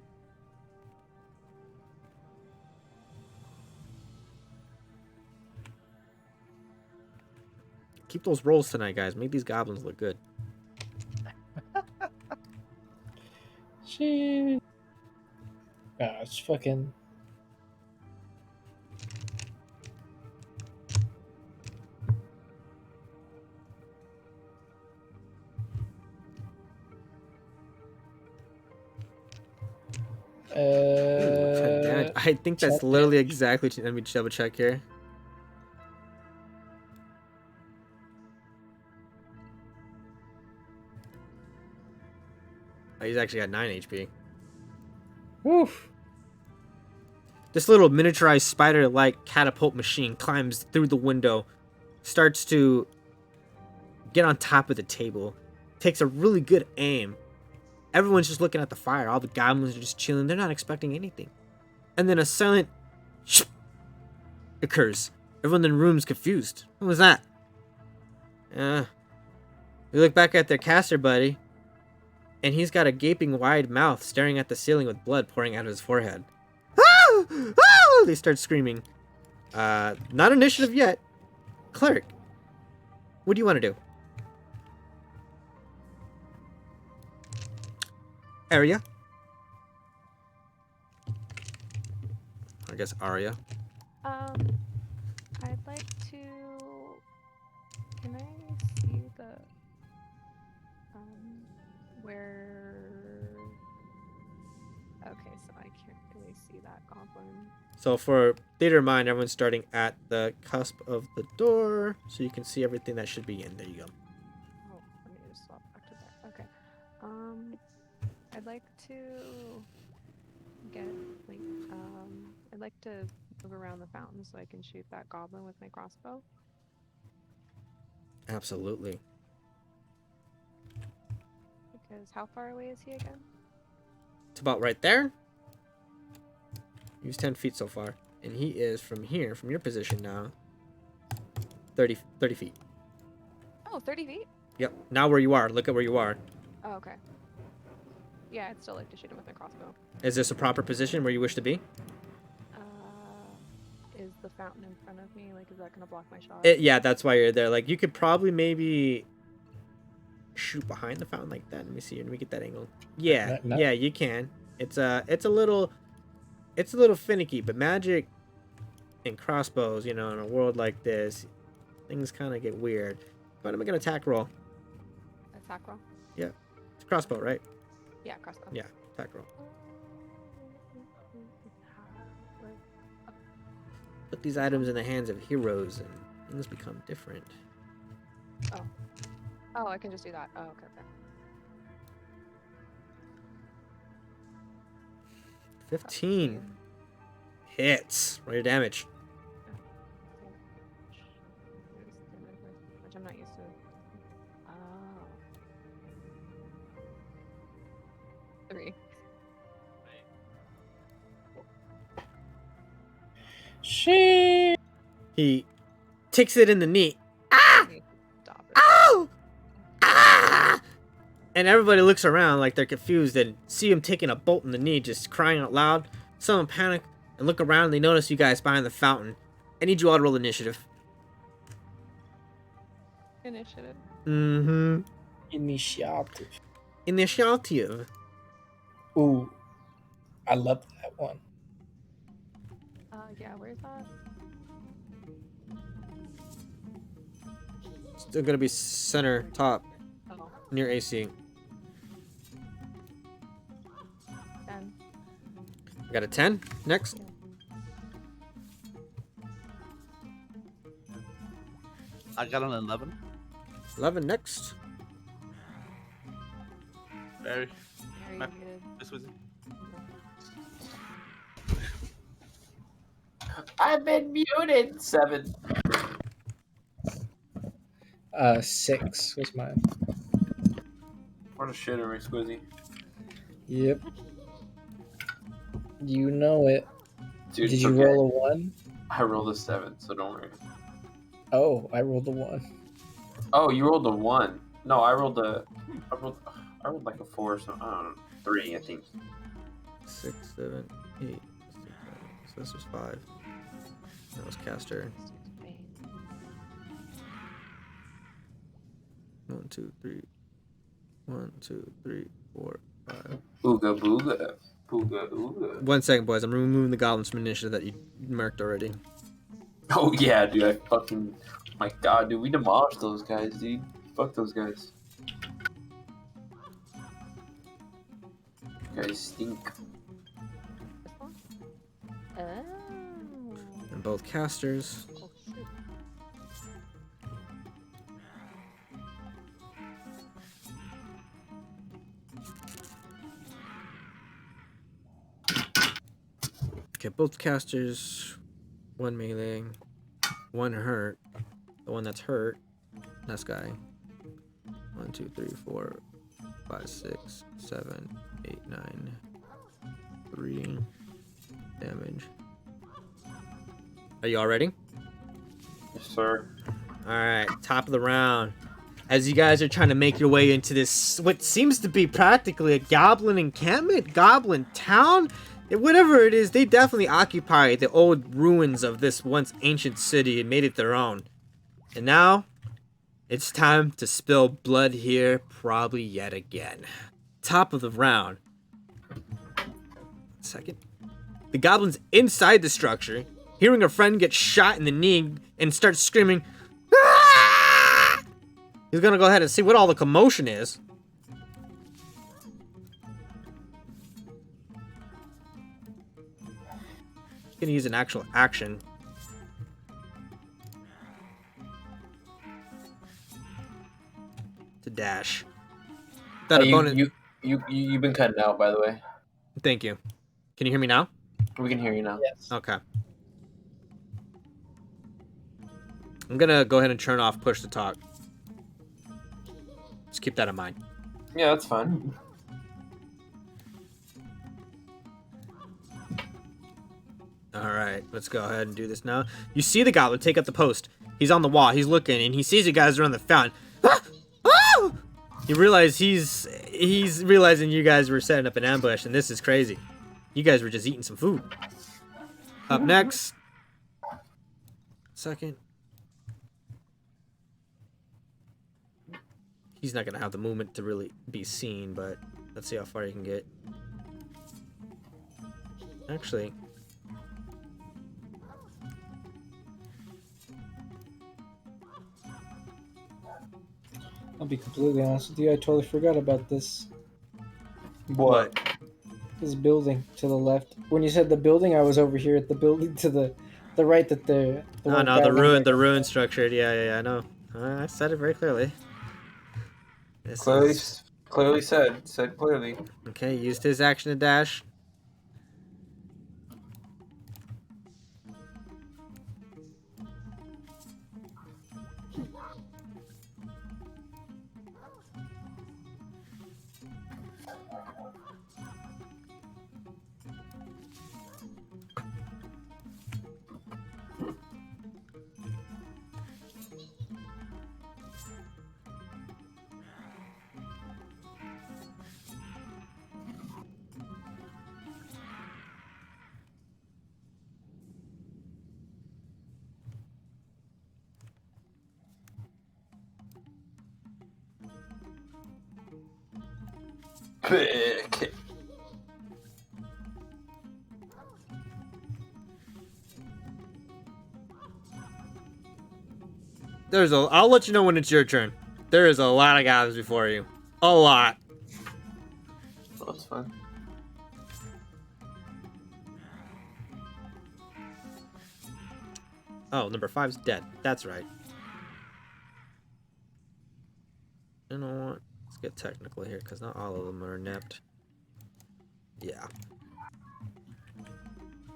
E: Keep those rolls tonight, guys. Make these goblins look good.
D: Shit. It's fucking.
E: I think that's
D: check
E: literally exactly. Let me double check here. Oh, he's actually got 9 HP.
D: Woof.
E: This little miniaturized spider-like catapult machine climbs through the window, starts to get on top of the table, takes a really good aim. Everyone's just looking at the fire. All the goblins are just chilling. They're not expecting anything. And then a silent occurs. Everyone in the room's confused. What was that? You look back at their caster buddy, and he's got a gaping wide mouth staring at the ceiling with blood pouring out of his forehead. Ah! Ah! They start screaming. Not initiative yet. Cleric, what do you want to do? area. I guess Arya.
B: I'd like to. Can I see the where? Okay, so I can't really see that goblin.
E: So for theater in mind, everyone's starting at the cusp of the door, so you can see everything that should be in. There you go.
B: Oh, let me just swap back to there. Okay. I'd like to get like I'd like to move around the fountain so I can shoot that goblin with my crossbow.
E: Absolutely.
B: Because how far away is he again?
E: It's about right there. He's 10 feet so far. And he is from here, from your position now, 30 feet.
B: Oh, 30 feet?
E: Yep. Now where you are. Look at where you are.
B: Oh, okay. Yeah, I'd still like to shoot him with my crossbow.
E: Is this a proper position where you wish to be?
B: Is the fountain in front of me? Like, is that gonna block my shot?
E: Yeah, that's why you're there. Like, you could probably maybe shoot behind the fountain like that. Let me see. Let me get that angle. Yeah,
D: No.
E: yeah, you can. It's a little finicky, but magic and crossbows, you know, in a world like this, things kind of get weird. But I'm gonna attack roll.
B: Attack roll?
E: It's crossbow, right?
B: Yeah, crossbow.
E: Yeah, attack roll. Put these items in the hands of heroes and things become different.
B: Oh, I can just do that. Oh, okay, okay.
E: 15 hits. Roll your damage.
B: Which I'm not used to. Oh. 3.
G: Shit.
E: He ticks it in the knee.
B: Stop it.
E: Ow! Ah! And everybody looks around like they're confused and see him taking a bolt in the knee, just crying out loud. Some of them panic and look around and they notice you guys behind the fountain. I need you all to roll initiative.
B: Initiative.
E: Mm-hmm.
G: Initiative.
E: Initiative.
G: Ooh, I love that one.
B: Yeah, where's that?
E: Still gonna be center top
B: Oh,
E: near AC.
B: 10.
E: I got a 10. Next.
A: I got an 11.
E: 11 next.
A: Very.
B: Very
A: My-
B: muted.
A: This was
C: I've been muted. 7.
D: 6 was mine.
C: What a shitter, Squizzy.
D: Yep. You know it.
C: Dude,
D: Did
C: it's
D: you
C: okay.
D: roll a 1?
C: I rolled a 7, so don't worry.
D: Oh, I rolled a 1.
C: Oh, you rolled a 1. No, I rolled like a 4 or something. I don't know. 3, I think.
E: 6, 7, 8. 6, 7. So this was 5. That was caster. 1, 2, 3. 1, 2, 3, 4, 5.
C: Ooga booga. Booga ooga.
E: 1 second, boys. I'm removing the goblins from initiative that you marked already.
C: Oh yeah, dude, I fucking... My god, dude, we demolished those guys, dude. Fuck those guys. You guys stink.
B: This one? Oh.
E: And both casters.
B: Oh, shoot.
E: Okay, both casters. 1 melee. 1 hurt. The one that's hurt. This guy. 1, 2, 3, 4, 5, 6, 7, 8, 9. 3 damage. Are you all ready?
C: Yes, sir.
E: Alright, top of the round. As you guys are trying to make your way into this, what seems to be practically a goblin encampment, goblin town, whatever it is, they definitely occupy the old ruins of this once ancient city and made it their own. And now, it's time to spill blood here, probably yet again. Top of the round. Second. The goblin's inside the structure, hearing a friend get shot in the knee and starts screaming, "Ah!" He's gonna go ahead and see what all the commotion is. He's gonna use an actual action. To dash. That opponent.
C: You've been cutting out, by the way.
E: Thank you. Can you hear me now?
C: We can hear you now.
D: Yes.
E: Okay. I'm gonna go ahead and turn off push to talk. Just keep that in mind.
C: Yeah, that's fine.
E: Alright, let's go ahead and do this now. You see the goblin take up the post. He's on the wall, he's looking, and he sees you guys around the fountain. Ah! Ah! You realize he's realizing you guys were setting up an ambush, and this is crazy. You guys were just eating some food. Up next. Second. He's not gonna have the movement to really be seen, but let's see how far he can get. Actually.
G: I'll be completely honest with you. I totally forgot about this.
E: What?
G: This building to the left. When you said the building, I was over here at the building to the right. That the
E: No,
G: one
E: no,
G: guy
E: the ruin structure. Yeah, I know. I said it very clearly. This
C: Clearly said clearly.
E: Okay, used his action to dash. I'll let you know when it's your turn. There is a lot of goblins before you. A lot.
C: That's fine.
E: Oh, number 5's dead. That's right. You know what? Let's get technical here, because not all of them are inept. Yeah.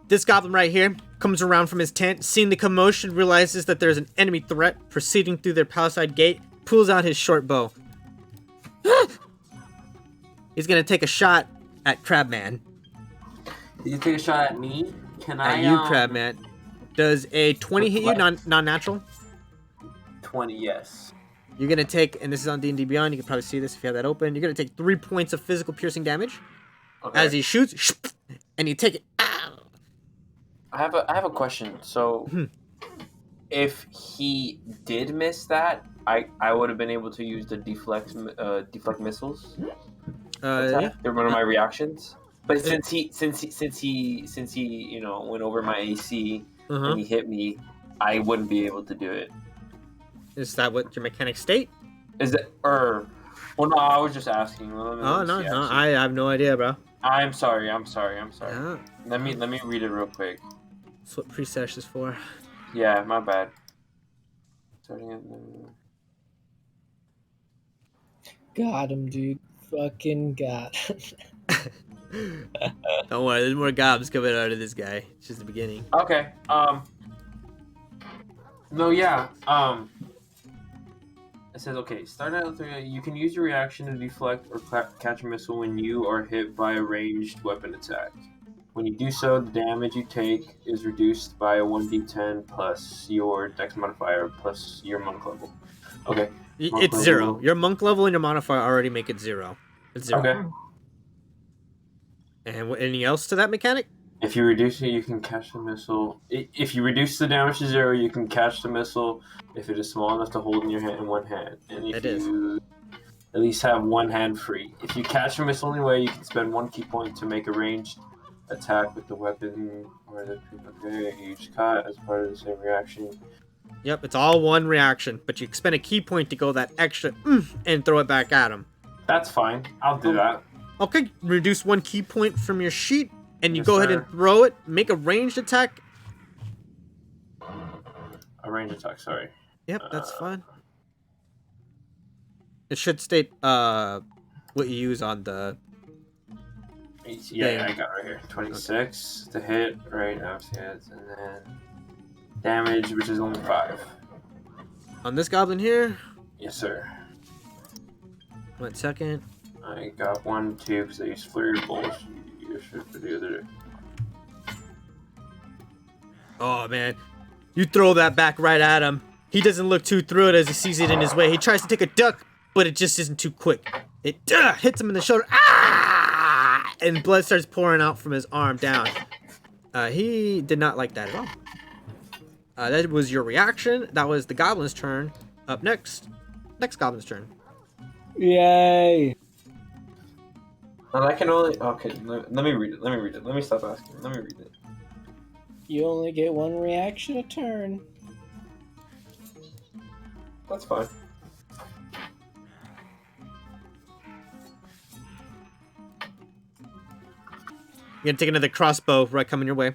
E: This goblin right here comes around from his tent, seeing the commotion, realizes that there's an enemy threat proceeding through their palisade gate, pulls out his short bow. He's gonna take a shot at Crabman.
C: Did you take a shot at me? Can I?
E: At you, Crabman. Does a 20 hit you, non-natural?
C: 20, yes.
E: You're gonna take, and this is on D&D Beyond, you can probably see this if you have that open, you're gonna take 3 points of physical piercing damage.
C: Okay.
E: As he shoots, and you take it. Ow!
C: I have a question. So, if he did miss that, I would have been able to use the deflect missiles.
E: Yeah.
C: They're one of my reactions. But since he went over my AC and he hit me, I wouldn't be able to do it.
E: Is that what your mechanics state?
C: Is it well, no, I was just asking.
E: No, I have no idea, bro.
C: I'm sorry.
E: Yeah.
C: Let me read it real quick.
E: That's what pre-sesh is for.
C: Yeah, my bad. Starting at
G: Got him, dude. Fucking got him.
E: Don't worry, there's more gobs coming out of this guy. It's just the beginning.
C: Okay. No, yeah. It says, okay, start out with you can use your reaction to deflect or catch a missile when you are hit by a ranged weapon attack. When you do so, the damage you take is reduced by a 1d10 plus your dex modifier plus your monk level. Okay.
E: It's 0. Your monk level and your modifier already make it 0. It's 0.
C: Okay.
E: And anything else to that mechanic?
C: If you reduce it, you can catch the missile. If you reduce the damage to 0, you can catch the missile if it is small enough to hold in your hand in one hand. And if you at least have one hand free. If you catch the missile anyway, you can spend 1 key point to make a ranged attack with the weapon or the okay, each caught as part of the same reaction.
E: Yep, it's all one reaction, but you spend a key point to go that extra and throw it back at him.
C: That's fine. I'll do that.
E: Okay, reduce 1 key point from your sheet, and you
C: Yes,
E: go ahead
C: sir.
E: and throw it. Make a ranged attack.
C: A range attack, sorry.
E: Yep, that's fine. It should state what you use on the...
C: Yeah, I got it right here. 26 to hit, right? Hits, and then damage, which is only 5.
E: On this goblin here.
C: Yes, sir.
E: 1 second.
C: I got 1, 2, because I used flurry of blows. You should for the other.
E: Oh, man. You throw that back right at him. He doesn't look too thrilled as he sees it in his way. He tries to take a duck, but it just isn't too quick. It hits him in the shoulder. Ah! And blood starts pouring out from his arm down. He did not like that at all. That was your reaction. That was the goblin's turn. Up next. Next goblin's turn.
G: Yay!
C: And I can only... Okay, let me read it. Let me stop asking. Let me read it.
G: You only get 1 reaction a turn.
C: That's fine.
E: You're gonna take another crossbow right coming your way.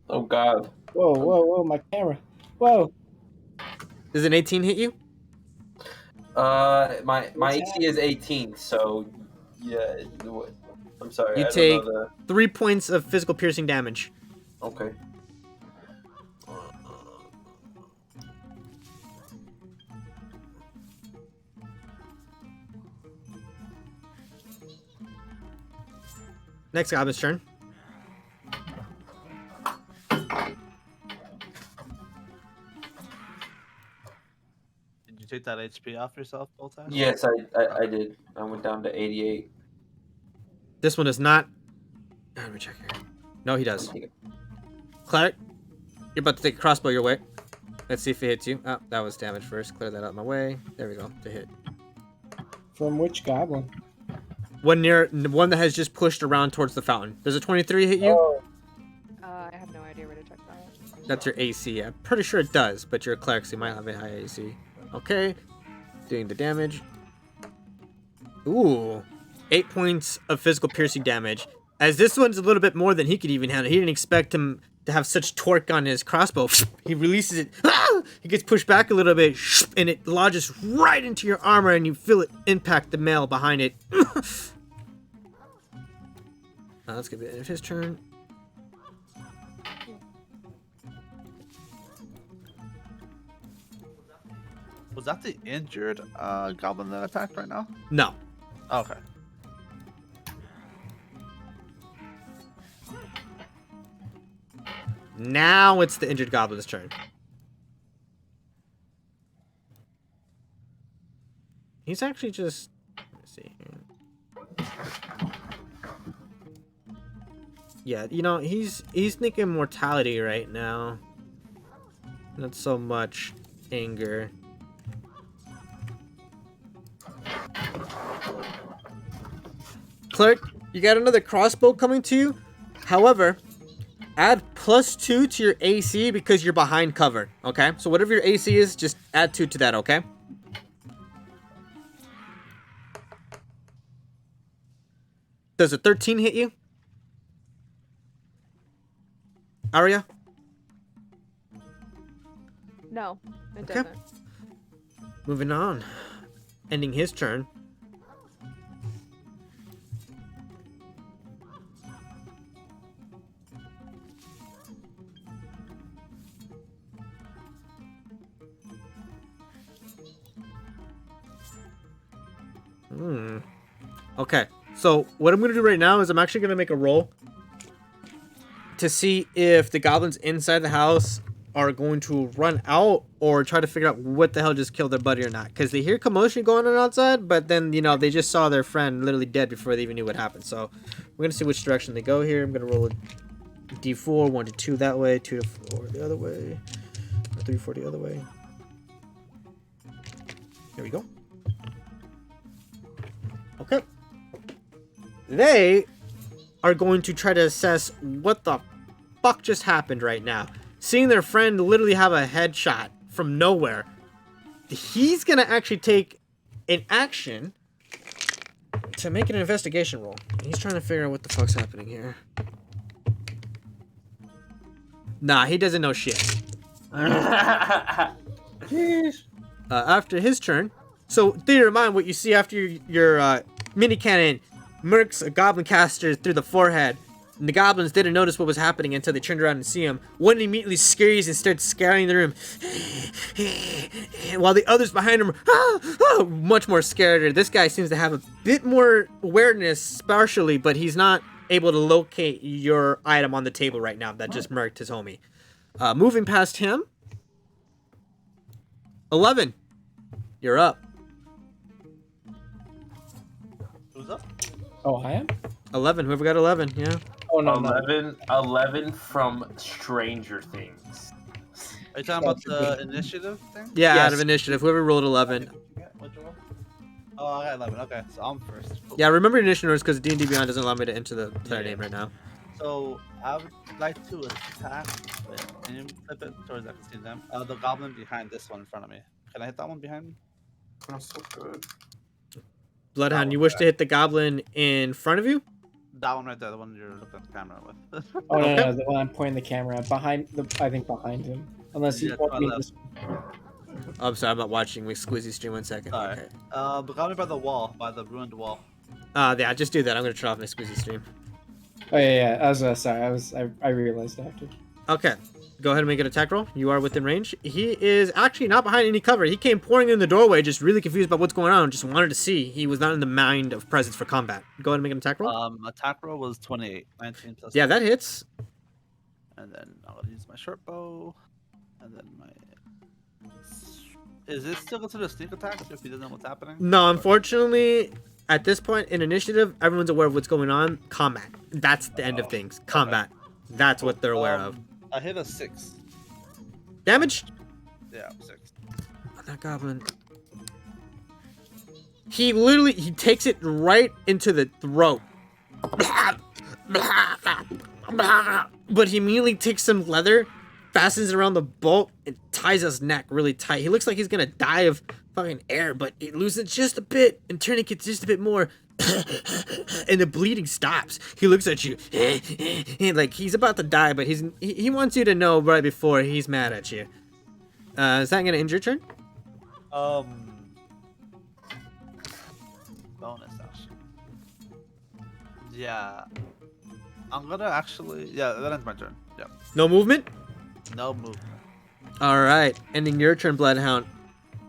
C: Oh, God.
G: Whoa, whoa, whoa, my camera. Whoa.
E: Does an 18 hit you?
C: My
G: What's
C: AC is 18, so... Yeah, I'm sorry.
E: You
C: I don't
E: take
C: know
E: 3 points of physical piercing damage.
C: Okay.
E: Next goblin's turn.
A: Did you take that HP off yourself, Boltash?
C: Yes, I did. I went down to 88.
E: This one does not. Let me check here. No, he does. Cleric, you're about to take a crossbow your way. Let's see if it hits you. Oh, that was damage first. Clear that out of my way. There we go. To hit.
G: From which goblin?
E: One that has just pushed around towards the fountain. Does a 23 hit you?
G: Oh,
B: I have no idea where to check that.
E: That's your AC. I'm pretty sure it does, but you're a cleric, so you might have a high AC. Okay. Doing the damage. Ooh. 8 points of physical piercing damage. As this one's a little bit more than he could even handle. He didn't expect him to have such torque on his crossbow. He releases it. He gets pushed back a little bit, and it lodges right into your armor, and you feel it impact the mail behind it. Let's give it his turn.
A: Was that the injured goblin that attacked right now?
E: No.
A: Okay.
E: Now it's the injured goblin's turn. He's actually just... Let's see here. Yeah, you know, he's thinking mortality right now. Not so much anger. Cleric, you got another crossbow coming to you. However, add +2 to your AC because you're behind cover. Okay? So whatever your AC is, just add 2 to that, okay? Does a 13 hit you? Aria?
B: No, it
E: Okay.
B: doesn't.
E: Moving on. Ending his turn. Okay, so what I'm going to do right now is I'm actually going to make a roll to see if the goblins inside the house are going to run out or try to figure out what the hell just killed their buddy or not. Because they hear commotion going on outside, but then, you know, they just saw their friend literally dead before they even knew what happened. So we're going to see which direction they go here. I'm going to roll a d4, 1 to 2 that way, 2 to 4 the other way, 3 to 4 the other way. There we go. Okay. They are going to try to assess what the fuck just happened right now. Seeing their friend literally have a headshot from nowhere, he's gonna actually take an action to make an investigation roll. He's trying to figure out what the fuck's happening here. Nah, he doesn't know shit. After his turn, so theater of mind, what you see after your mini cannon mercs a goblin caster through the forehead. And the goblins didn't notice what was happening until they turned around and see him. One immediately scurries and starts scaring the room, while the others behind him are much more scared. This guy seems to have a bit more awareness, partially, but he's not able to locate your item on the table right now that just murked his homie. Moving past him, 11. You're up.
A: Who's up?
G: Oh, I am.
E: 11. Whoever got 11, yeah.
G: Oh no, no.
C: 11 from Stranger Things.
A: Are you talking about the initiative thing?
E: Yeah,
G: Yes.
E: out of initiative. Whoever rolled 11.
A: What'd you roll? Oh, I got 11. Okay, so I'm first. Cool.
E: Yeah, remember initiative because D&D Beyond doesn't allow me to enter the player name right now.
A: So I would like to attack. Wait, can you flip it towards I can see them? The goblin behind this one in front of me. Can I hit that one behind me?
C: Oh, so good.
E: Bloodhound, you wish to hit the goblin in front of you?
A: That one right there, the one you're looking at the camera with.
G: Oh no, no, the one I'm pointing the camera at. Behind the, I think behind him. Unless
A: Yeah,
G: you want
A: to
G: me
A: my
G: this.
E: Oh, I'm sorry, I'm not watching Squeezy stream 1 second.
A: Alright.
E: Okay.
A: The goblin by the wall, by the ruined wall.
E: Yeah, just do that. I'm gonna turn off my Squeezy stream.
G: Oh yeah, yeah. I was sorry. I realized after.
E: Okay. Go ahead and make an attack roll. You are within range. He is actually not behind any cover. He came pouring in the doorway, just really confused about what's going on. Just wanted to see. He was not in the mind of presence for combat. Go ahead and make an attack roll.
A: Attack roll was 28. 19 plus.
E: Yeah, that hits.
A: And then I'll use my short bow. And then my. Is this still considered a sneak attack if he doesn't know what's happening?
E: No, unfortunately, at this point in initiative, everyone's aware of what's going on. Combat. That's the end of things. Combat. That's what they're aware of.
A: I hit a 6.
E: Damage?
A: Yeah, 6.
E: That goblin. He takes it right into the throat. But he immediately takes some leather, fastens it around the bolt, and ties his neck really tight. He looks like he's gonna die of fucking air, but it loosens just a bit and tourniquets just a bit more. And the bleeding stops. He looks at you like he's about to die, but he wants you to know right before he's mad at you. Is that gonna end your turn?
A: Bonus action. Yeah. I'm gonna actually. Yeah, that ends my turn. Yeah.
E: No movement?
A: No movement.
E: Alright, ending your turn, Bloodhound.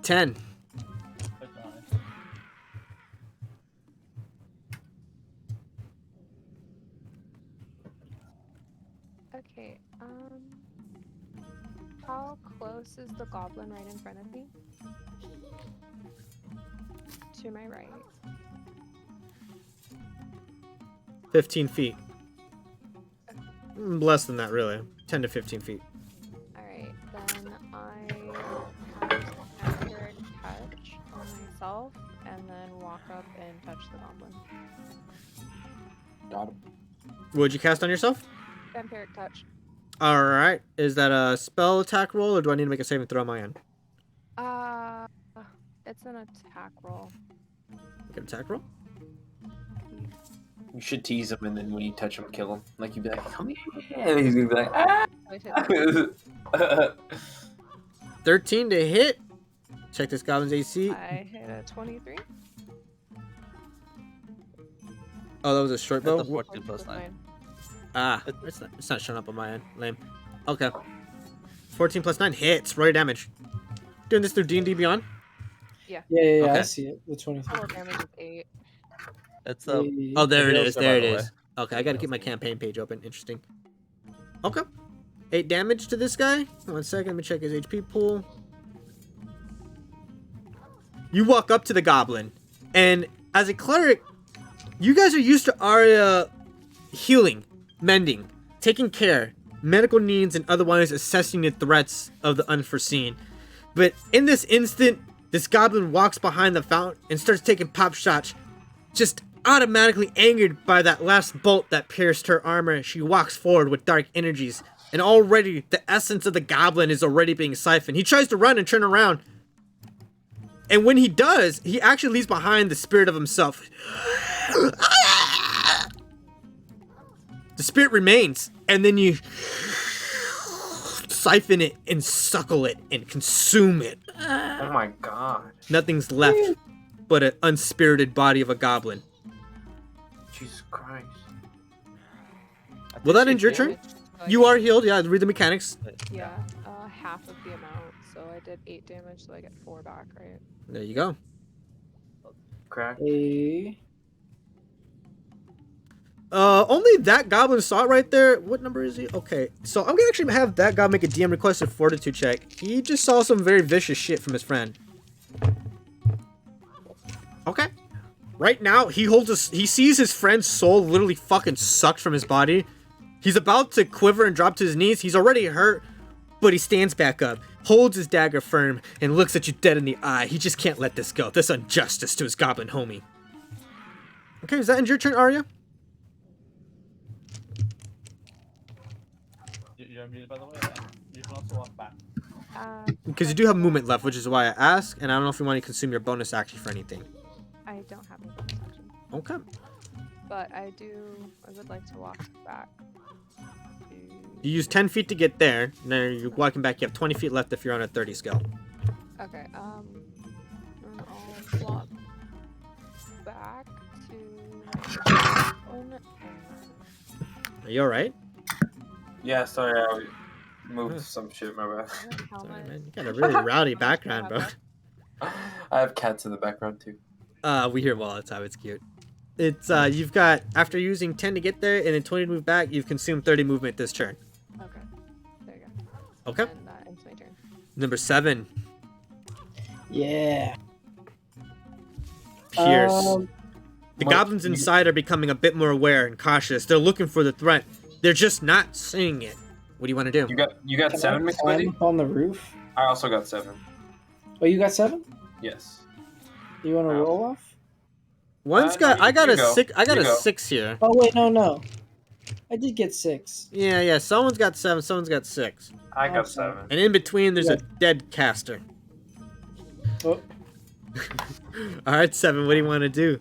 E: 10.
B: Okay, how close is the goblin right in front of me? To my right.
E: 15 feet. Less than that, really. 10 to 15 feet.
B: Alright, then I cast Vampiric Touch on myself and then walk up and touch the goblin.
C: Got him.
E: What'd you cast on yourself?
B: Vampiric Touch.
E: Alright. Is that a spell attack roll, or do I need to make a saving throw on my end?
B: It's an attack roll.
E: Make an attack roll?
C: You should tease him, and then when you touch him, kill him. Like you'd be like, "Come here," and he's gonna be like, "Ah."
B: I hit
E: 13 to hit. Check this goblin's AC.
B: I hit a 23.
E: Oh, that was a short
A: That's
E: bow?
A: a 14 plus 9.
E: Ah, it's not showing up on my end. Lame. Okay. 14 plus 9 hits. Roll your damage. Doing this through D&D Beyond?
G: Yeah, I
E: Okay.
G: see it. The 23.
B: Total damage is 8.
A: It's
E: Oh, there it
A: Heals
E: is.
A: are,
E: There
A: by
E: it
A: the
E: is. Okay, I gotta keep my campaign page open. Interesting. Okay. 8 damage to this guy. 1 second, let me check his HP pool. You walk up to the goblin, and as a cleric, you guys are used to Arya healing, mending, taking care, medical needs, and otherwise assessing the threats of the unforeseen. But in this instant, this goblin walks behind the fountain and starts taking pop shots, just Automatically angered by that last bolt that pierced her armor, she walks forward with dark energies, and already the essence of the goblin is already being siphoned. He tries to run and turn around, and when he does, he actually leaves behind the spirit of himself. The spirit remains, and then you siphon it and suckle it and consume it.
C: Oh my god.
E: Nothing's left but an unspirited body of a goblin.
C: Jesus Christ.
E: Will that end your turn?
B: Damage, so I
E: You
B: get-
E: are healed, yeah, read the mechanics.
B: Yeah, half of the amount. So I did 8 damage, so I get 4 back, right?
E: There you go.
C: Crack.
G: Hey.
E: Only that goblin saw it right there. What number is he? Okay, so I'm gonna actually have that guy make a DM requested fortitude check. He just saw some very vicious shit from his friend. Okay. Right now, he sees his friend's soul literally fucking sucked from his body. He's about to quiver and drop to his knees. He's already hurt, but he stands back up, holds his dagger firm, and looks at you dead in the eye. He just can't let this go. This injustice to his goblin homie. Okay, is that end your turn, Arya?
A: You're muted, by the way. And you can also walk back.
E: Because you do have movement left, which is why I ask, and I don't know if you want to consume your bonus action for anything.
B: I don't have any bonus action.
E: Okay.
B: But I would like to walk back.
E: You use 10 feet to get there, and then you're walking back. You have 20 feet left if you're on a 30 scale.
B: Okay, and I'll walk back to
E: Are you alright?
C: Yeah, sorry, I moved some shit, my bad.
B: how
E: Sorry,
B: much.
E: man. You got a really rowdy background, bro.
C: I have cats in the background too.
E: We hear them all the time. It's cute. It's, you've got, after using 10 to get there and then 20 to move back, you've consumed 30 movement this turn.
B: Okay, there you go.
E: Okay.
B: And that ends my turn.
E: Number 7.
G: Yeah.
E: Pierce.
G: Um,
E: The
C: What-
E: goblins inside are becoming a bit more aware and cautious. They're looking for the threat. They're just not seeing it. What do you want to do?
C: You got
G: can
C: 7,
G: I climb
C: McSquizzy?
G: up on the roof?
C: I also got 7.
G: Oh, you got 7?
C: Yes.
G: You want to
C: Oh.
G: roll off?
E: One's
C: no,
E: got. I got
C: you
E: a
C: go.
E: 6. I got
C: You
E: a
C: go.
E: 6 here.
G: Oh wait, no. I did get 6.
E: Yeah. Someone's got 7. Someone's got 6.
C: I got
G: Awesome.
C: 7.
E: And in between, there's a dead caster.
G: Oh,
E: All right, 7. What do you want to do?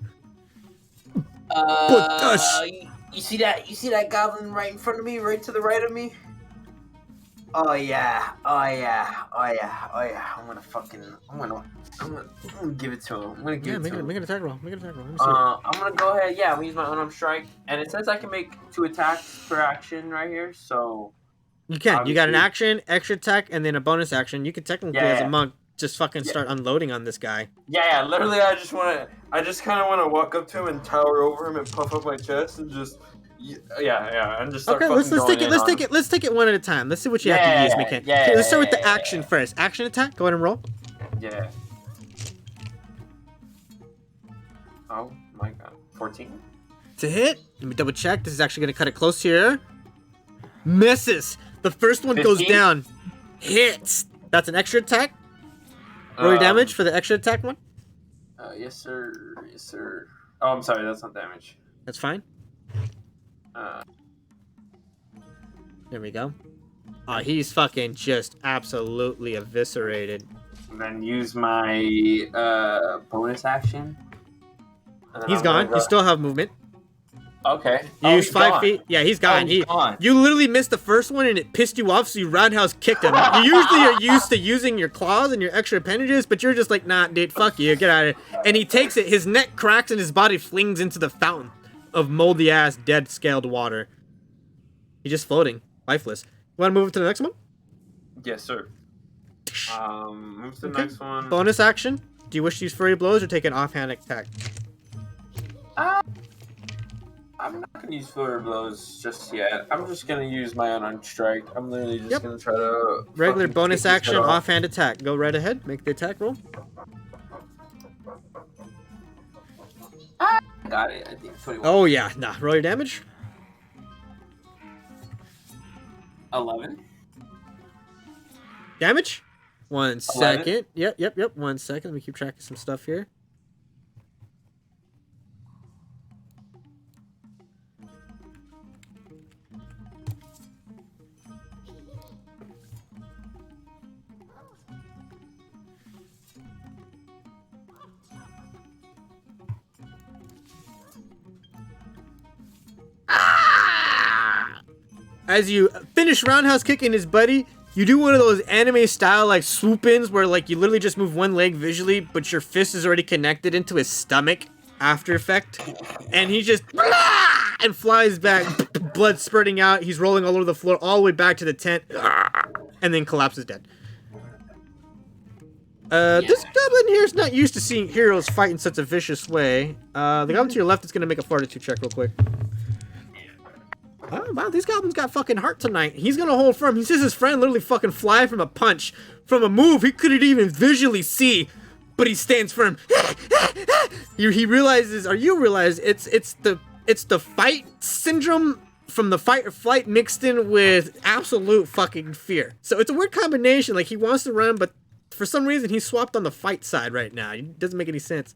C: You see that goblin right in front of me, right to the right of me? Oh yeah. I'm gonna give it to him. I'm gonna give
E: Yeah,
C: it
E: make
C: to him.
E: an attack roll. Make an attack roll. Let me see.
C: I'm gonna go ahead. Yeah, I'm gonna use my unarmed strike, and it says I can make 2 attacks per action right here. So
E: You can. You got an
C: obviously-
E: action, extra attack, and then a bonus action. You could technically, as a
C: Yeah.
E: monk, just fucking start unloading on this guy.
C: yeah. Literally, I just kind of want to walk up to him and tower over him and puff up my chest and just and just start
E: Okay, let's
C: fucking
E: take
C: going
E: it. Let's
C: in
E: take
C: on
E: it. Let's take it one at a time. Let's see what you have
C: Yeah,
E: to use, mechanic.
C: yeah,
E: Okay, let's start with the
C: yeah,
E: action first. Action attack. Go ahead and roll.
C: him. Yeah. Oh my god. 14?
E: To hit. Let me double check. This is actually gonna cut it close here. Misses. The first one goes
C: 15?
E: down. Hits. That's an extra attack. Roll your damage for the extra attack one.
C: Yes, sir. Yes, sir. Oh, I'm sorry. That's not damage.
E: That's fine.
C: Uh,
E: There we go. Oh, he's fucking just absolutely eviscerated.
C: then use my bonus action. And then
E: He's
C: I'm gonna
E: gone. You still have movement.
C: Okay.
E: You use
C: he's
E: 5
C: gone.
E: feet. Yeah, he's gone.
C: He's gone.
E: You literally missed the first one and it pissed you off, so you roundhouse kicked him. You usually are used to using your claws and your extra appendages, but you're just like, nah, dude, fuck you, get out of here. And he takes it, his neck cracks and his body flings into the fountain of moldy ass, dead scaled water. He's just floating, lifeless. You want to move to the next one?
C: Yes, sir. Move to the
E: Okay.
C: next one.
E: Bonus action. Do you wish to use Flurry of Blows or take an offhand attack?
C: I'm not gonna use flurry blows just yet. I'm just gonna use my unarmed strike. I'm literally just
E: Yep.
C: gonna try to
E: Regular
C: fucking
E: bonus
C: kick his
E: action,
C: head off.
E: offhand attack. Go right ahead, make the attack roll.
C: Got it. I think 21.
E: Oh yeah, nah, roll your damage.
C: 11.
E: Damage? 1 second. Yep. 1 second. Let me keep track of some stuff here. as you finish roundhouse kicking his buddy, you do one of those anime style like swoop ins where like you literally just move one leg visually, but your fist is already connected into his stomach after effect, and he just and flies back, blood spurting out. He's rolling all over the floor, all the way back to the tent, and then collapses dead. This goblin here is not used to seeing heroes fight in such a vicious way. The goblin to your left is gonna make a fortitude check real quick. Oh, wow, these goblins got fucking heart tonight. He's gonna hold firm. He sees his friend literally fucking fly from a punch, from a move he couldn't even visually see, but he stands firm. He realizes, or you realize, it's the fight syndrome from the fight or flight mixed in with absolute fucking fear. So it's a weird combination. Like, he wants to run, but for some reason he's swapped on the fight side right now. It doesn't make any sense.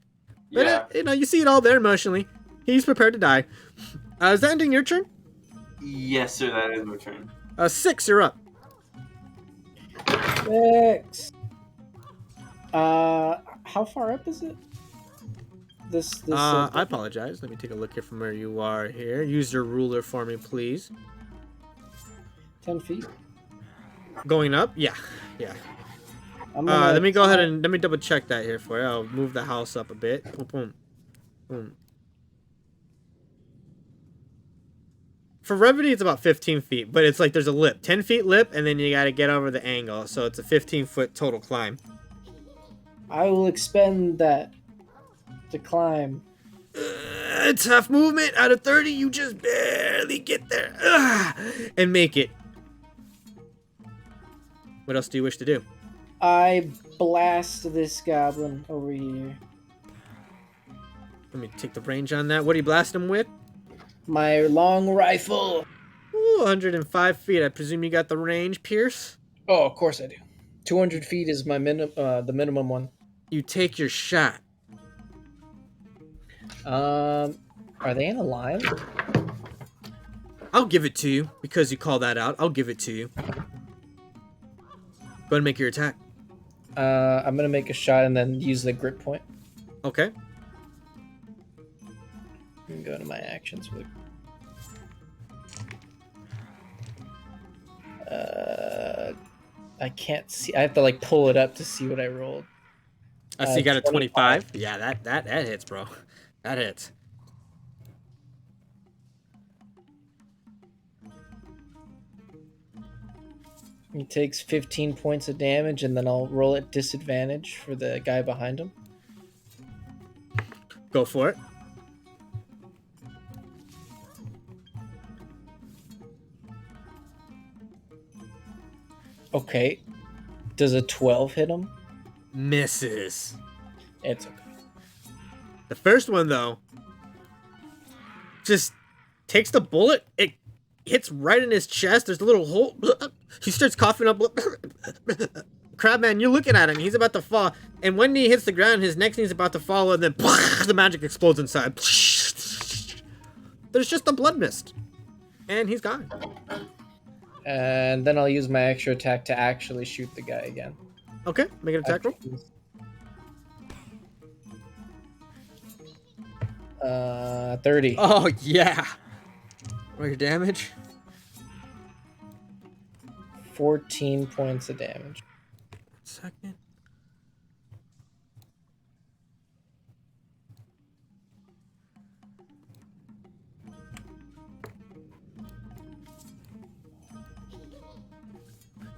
E: But
C: Yeah.
E: you know, you see it all there emotionally. He's prepared to die. Is that ending your turn?
C: Yes, sir. That is my turn.
E: 6, you're up.
G: 6. How far up is it? This.
E: I apologize. Let me take a look here from where you are here. Use your ruler for me, please.
G: 10 feet.
E: Going up? Yeah.
G: I'm gonna
E: Let me go ahead and let me double check that here for you. I'll move the house up a bit. Boom, boom, boom. For brevity, it's about 15 feet, but it's like there's a lip. 10 feet lip, and then you gotta get over the angle, so it's a 15-foot total climb.
G: I will expend that to climb.
E: Tough movement. Out of 30, you just barely get there. And make it. What else do you wish to do?
G: I blast this goblin over here.
E: Let me take the range on that. What do you blast him with?
G: My long rifle.
E: Ooh, 105 feet. I presume you got the range, Pierce?
G: Oh, of course I do. 200 feet is my the minimum one.
E: You take your shot.
G: Are they in a line?
E: I'll give it to you because you call that out. I'll give it to you. Go ahead and make your attack.
G: I'm gonna make a shot and then use the grip point.
E: Okay.
G: And go to my actions. I can't see. I have to like pull it up to see what I rolled.
E: I see you got a 25. Yeah, that hits, bro. That hits.
G: He takes 15 points of damage, and then I'll roll at disadvantage for the guy behind him.
E: Go for it.
G: Okay. Does a 12 hit him?
E: Misses.
G: It's okay.
E: The first one, though, just takes the bullet. It hits right in his chest. There's a little hole. He starts coughing up. Crabman, you're looking at him. He's about to fall. And when he hits the ground, his next knee's about to fall, and then the magic explodes inside. There's just a blood mist. And he's gone.
G: And then I'll use my extra attack to actually shoot the guy again.
E: Okay, make an attack roll.
G: 30.
E: Oh, yeah. Roll your damage.
G: 14 points of damage.
E: Second.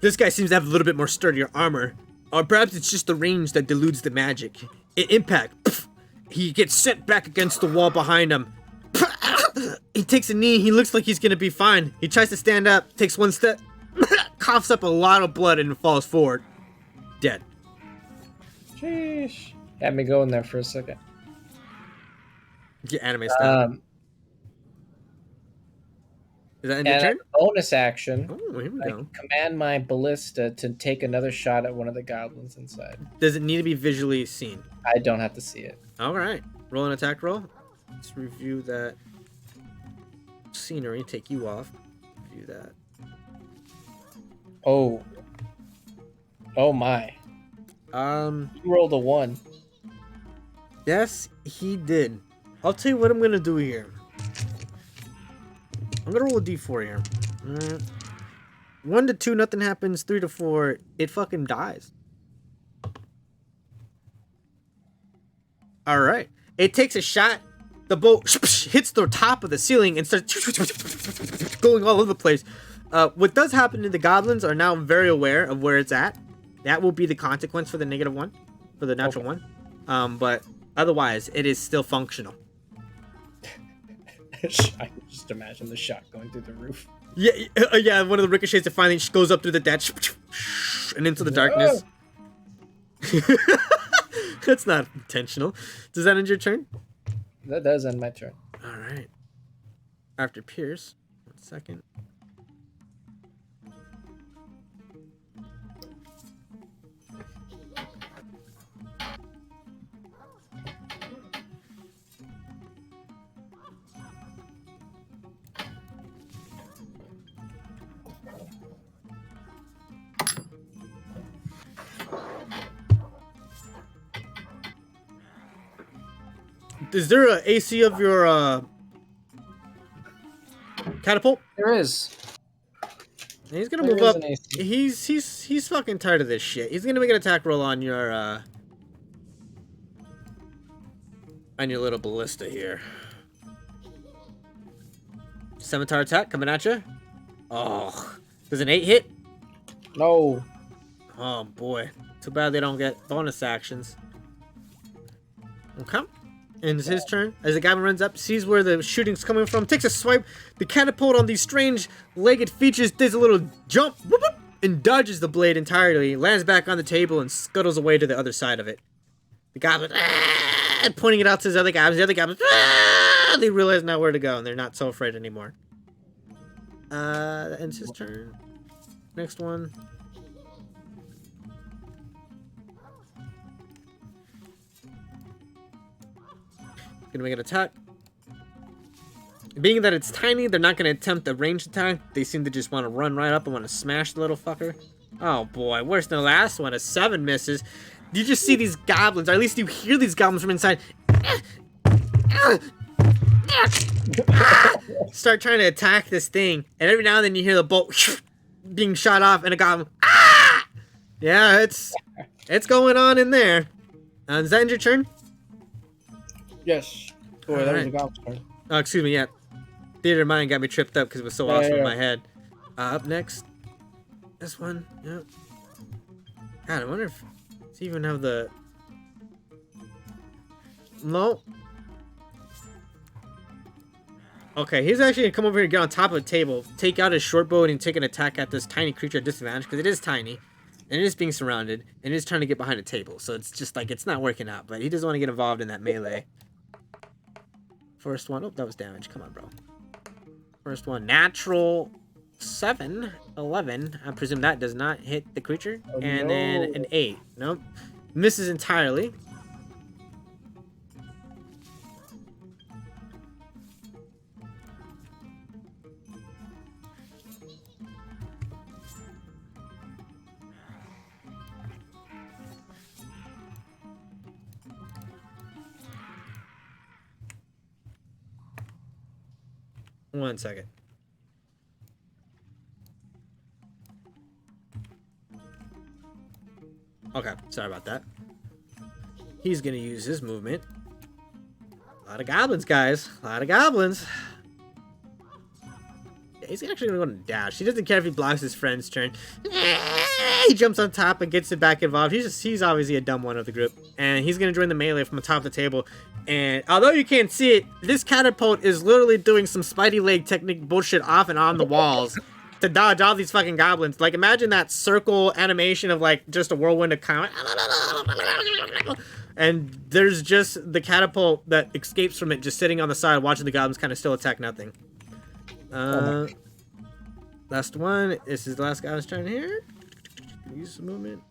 E: This guy seems to have a little bit more sturdier armor. Or perhaps it's just the range that deludes the magic. Impact. Pff, he gets sent back against the wall behind him. He takes a knee. He looks like he's going to be fine. He tries to stand up, takes one step, coughs up a lot of blood, and falls forward. Dead.
G: Sheesh. Had me going there for a second.
E: Get anime style. Is that in your
G: And
E: turn?
G: as a bonus action,
E: Oh, here we
G: I
E: go.
G: command my ballista to take another shot at one of the goblins inside.
E: Does it need to be visually seen?
G: I don't have to see it.
E: All right. Roll an attack roll. Let's review that scenery. Take you off. Review that.
G: Oh. Oh my. You rolled a 1.
E: Yes, he did. I'll tell you what I'm gonna do here. I'm gonna roll a d4 here. Mm. 1 to 2, nothing happens. 3 to 4, it fucking dies. All right. It takes a shot. The bolt hits the top of the ceiling and starts going all over the place. What does happen to the goblins are now very aware of where it's at. That will be the consequence for the -1, for the natural 1. But otherwise, it is still functional.
G: I can just imagine the shot going through the roof.
E: Yeah. One of the ricochets that finally goes up through the dash and into the darkness. That's not intentional. Does that end your turn?
G: That does end my turn.
E: All right. After Pierce, 1 second. Is there a AC of your catapult?
G: There is.
E: He's gonna
G: There
E: move
G: is
E: up.
G: an AC.
E: He's fucking tired of this shit. He's gonna make an attack roll on your little ballista here. Scimitar attack coming at you. Oh, does an 8 hit?
G: No.
E: Oh boy, too bad they don't get bonus actions. Okay. And it's his turn. As the goblin runs up, sees where the shooting's coming from, takes a swipe. The catapult on these strange legged features does a little jump, whoop, whoop, and dodges the blade entirely, lands back on the table, and scuttles away to the other side of it. The goblin, pointing it out to his other goblins. The other goblins, they realize now where to go, and they're not so afraid anymore. That ends his turn. Next one. Gonna make an attack. Being that it's tiny, they're not gonna attempt a ranged attack. They seem to just want to run right up and want to smash the little fucker. Oh boy, worse than the last one. A 7 misses. You just see these goblins, or at least you hear these goblins from inside. Start trying to attack this thing, and every now and then you hear the bolt being shot off, and a goblin. Yeah, it's going on in there. Is that end your turn?
G: Yes. Boy, that was a goblin's turn.
E: Oh, excuse me, yeah. Theater of Mind got me tripped up because it was so awesome in my head. Up next. This one, yep. God, I wonder if does he even have the... No. Okay, he's actually going to come over here, get on top of the table, take out his short bow, and take an attack at this tiny creature at disadvantage, because it is tiny, and it is being surrounded, and it is trying to get behind a table, so it's just like, it's not working out, but he doesn't want to get involved in that melee. First one, oh, that was damage, come on, bro. First one, natural 7, 11, I presume that does not hit the creature, and then an 8, nope, misses entirely. One second. Okay, sorry about that. He's gonna use his movement. A lot of goblins, guys. A lot of goblins. Yeah, he's actually gonna go and dash. He doesn't care if he blocks his friend's turn. He jumps on top and gets it back involved. He's obviously a dumb one of the group. And he's gonna join the melee from the top of the table. And although you can't see it, this catapult is literally doing some Spidey leg technique bullshit off and on the walls to dodge all these fucking goblins. Like, imagine that circle animation of, like, just a whirlwind of comment. And there's just the catapult that escapes from it just sitting on the side watching the goblins kind of still attack nothing. Last one. This is the last guy's turn here. Use the movement.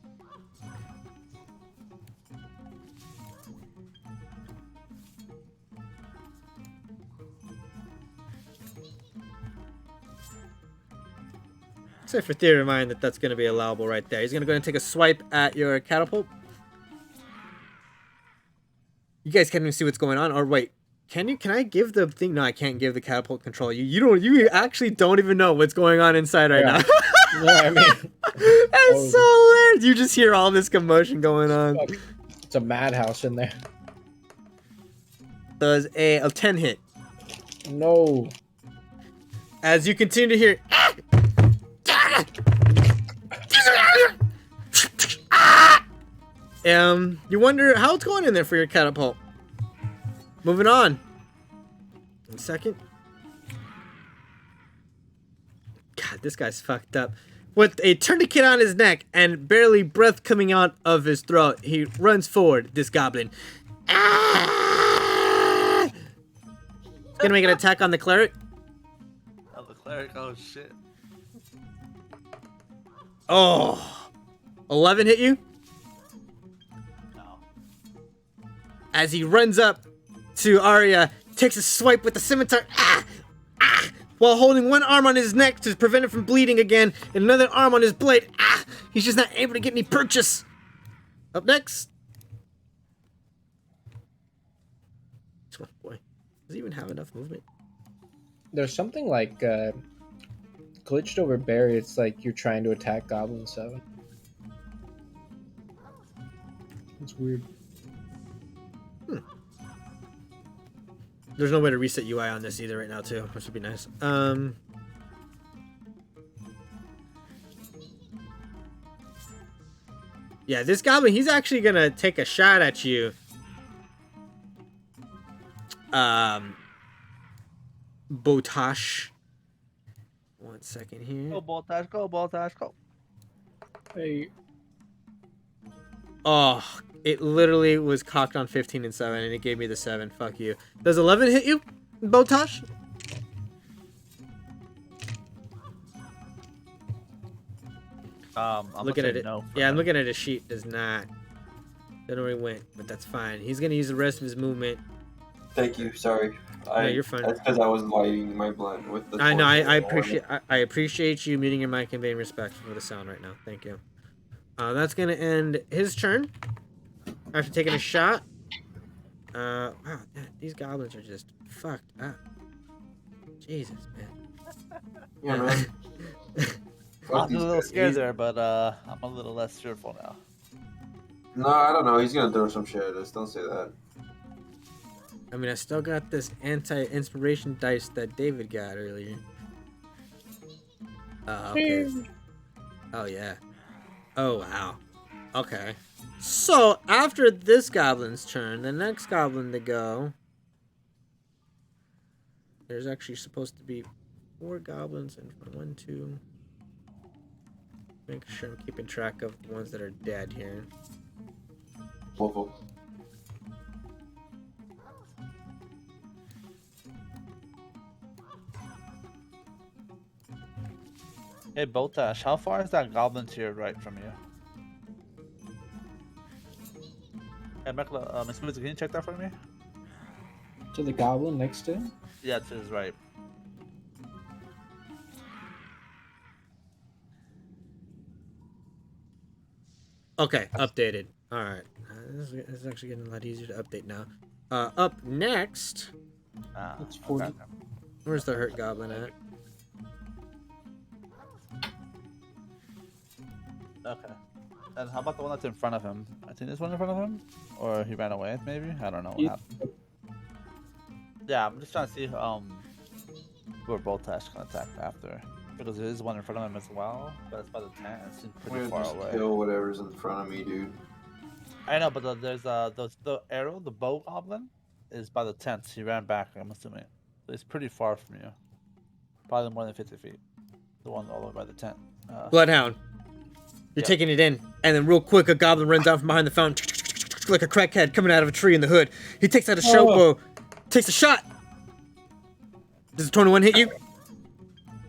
E: Except for theory of mind that's going to be allowable right there. He's going to go and take a swipe at your catapult. You guys can't even see what's going on. Or wait, Can I give the thing? No, I can't give the catapult control. You actually don't even know what's going on inside right
G: Yeah.
E: now.
G: No, I mean,
E: That's so weird. You just hear all this commotion going on.
G: it's a madhouse in there.
E: Does a 10 hit.
G: No.
E: As you continue to hear. You wonder how it's going in there for your catapult. Moving on. 1 second. God, this guy's fucked up. With a tourniquet on his neck and barely breath coming out of his throat, he runs forward, this goblin. Ah! He's gonna make an attack on the cleric.
A: Oh, the cleric. Oh shit.
E: Oh. 11 hit you?
A: No.
E: As he runs up to Arya, takes a swipe with the scimitar, while holding one arm on his neck to prevent it from bleeding again, and another arm on his blade. He's just not able to get any purchase. Up next. Oh boy. Does he even have enough movement?
G: There's something like glitched over Barry. It's like you're trying to attack Goblin 7. It's weird.
E: There's no way to reset UI on this either right now too, which would be nice. Yeah, this goblin, he's actually gonna take a shot at you. Botash. 1 second here.
A: Go Boltash, go Boltash, go.
G: Hey,
E: Oh, it literally was cocked on 15 and 7, and it gave me the 7. Fuck you. Does 11 hit you, Botash?
A: I'm
E: Looking
A: gonna
E: at
A: say
E: it.
A: no for
E: Yeah, I'm
A: him.
E: looking at his sheet. Does not. Don't know where he went, but that's fine. He's gonna use the rest of his movement.
C: Thank you. Sorry.
E: No, you're fine.
C: That's because I was lighting my blunt with the.
E: I know.
C: torch.
E: I appreciate you muting your mic and being respectful for the sound right now. Thank you. That's gonna end his turn. After taking a shot. Wow, these goblins are just fucked up. Jesus, man.
C: Yeah, man.
A: I
C: Fuck
A: was a
C: these
A: little
C: guys.
A: scared there, but I'm a little less fearful now.
C: No, I don't know. He's gonna throw some shit at us. Don't say that.
E: I mean, I still got this anti-inspiration dice that David got earlier. Okay. Oh, yeah. Oh, wow. Okay. So, after this goblin's turn, the next goblin to go... There's actually supposed to be 4 goblins in front. 1, 2... Make sure I'm keeping track of the ones that are dead here.
C: Vovo.
A: Hey Boltash, how far is that goblin to your right from you? Hey Mekla, Miss Music, can you check that for me?
G: to the goblin next to him?
A: Yeah, to his right.
E: Okay, updated. Alright. This is actually getting a lot easier to update now. Up next...
G: That's 40.
A: Okay.
E: Where's the hurt goblin at?
A: Okay. And how about the one that's in front of him? I think there's one in front of him? Or he ran away, maybe? I don't know what
G: Yeah.
A: happened. Yeah, I'm just trying to see where Boltash can attack after. Because there is one in front of him as well, but it's by the tent. It seems
C: I'm
A: pretty
C: gonna
A: far
C: just
A: away.
C: kill whatever's in front of me, dude.
A: I know, but there's the arrow, the bow goblin, is by the tent. He ran back, I'm assuming. So it's pretty far from you. Probably more than 50 feet. The one all the way by the tent.
E: Bloodhound. You're
A: Yep.
E: taking it in, and then real quick, a goblin runs out from behind the fountain, like a crackhead coming out of a tree in the hood. He takes out a short bow, takes a shot. Does a 21 hit you?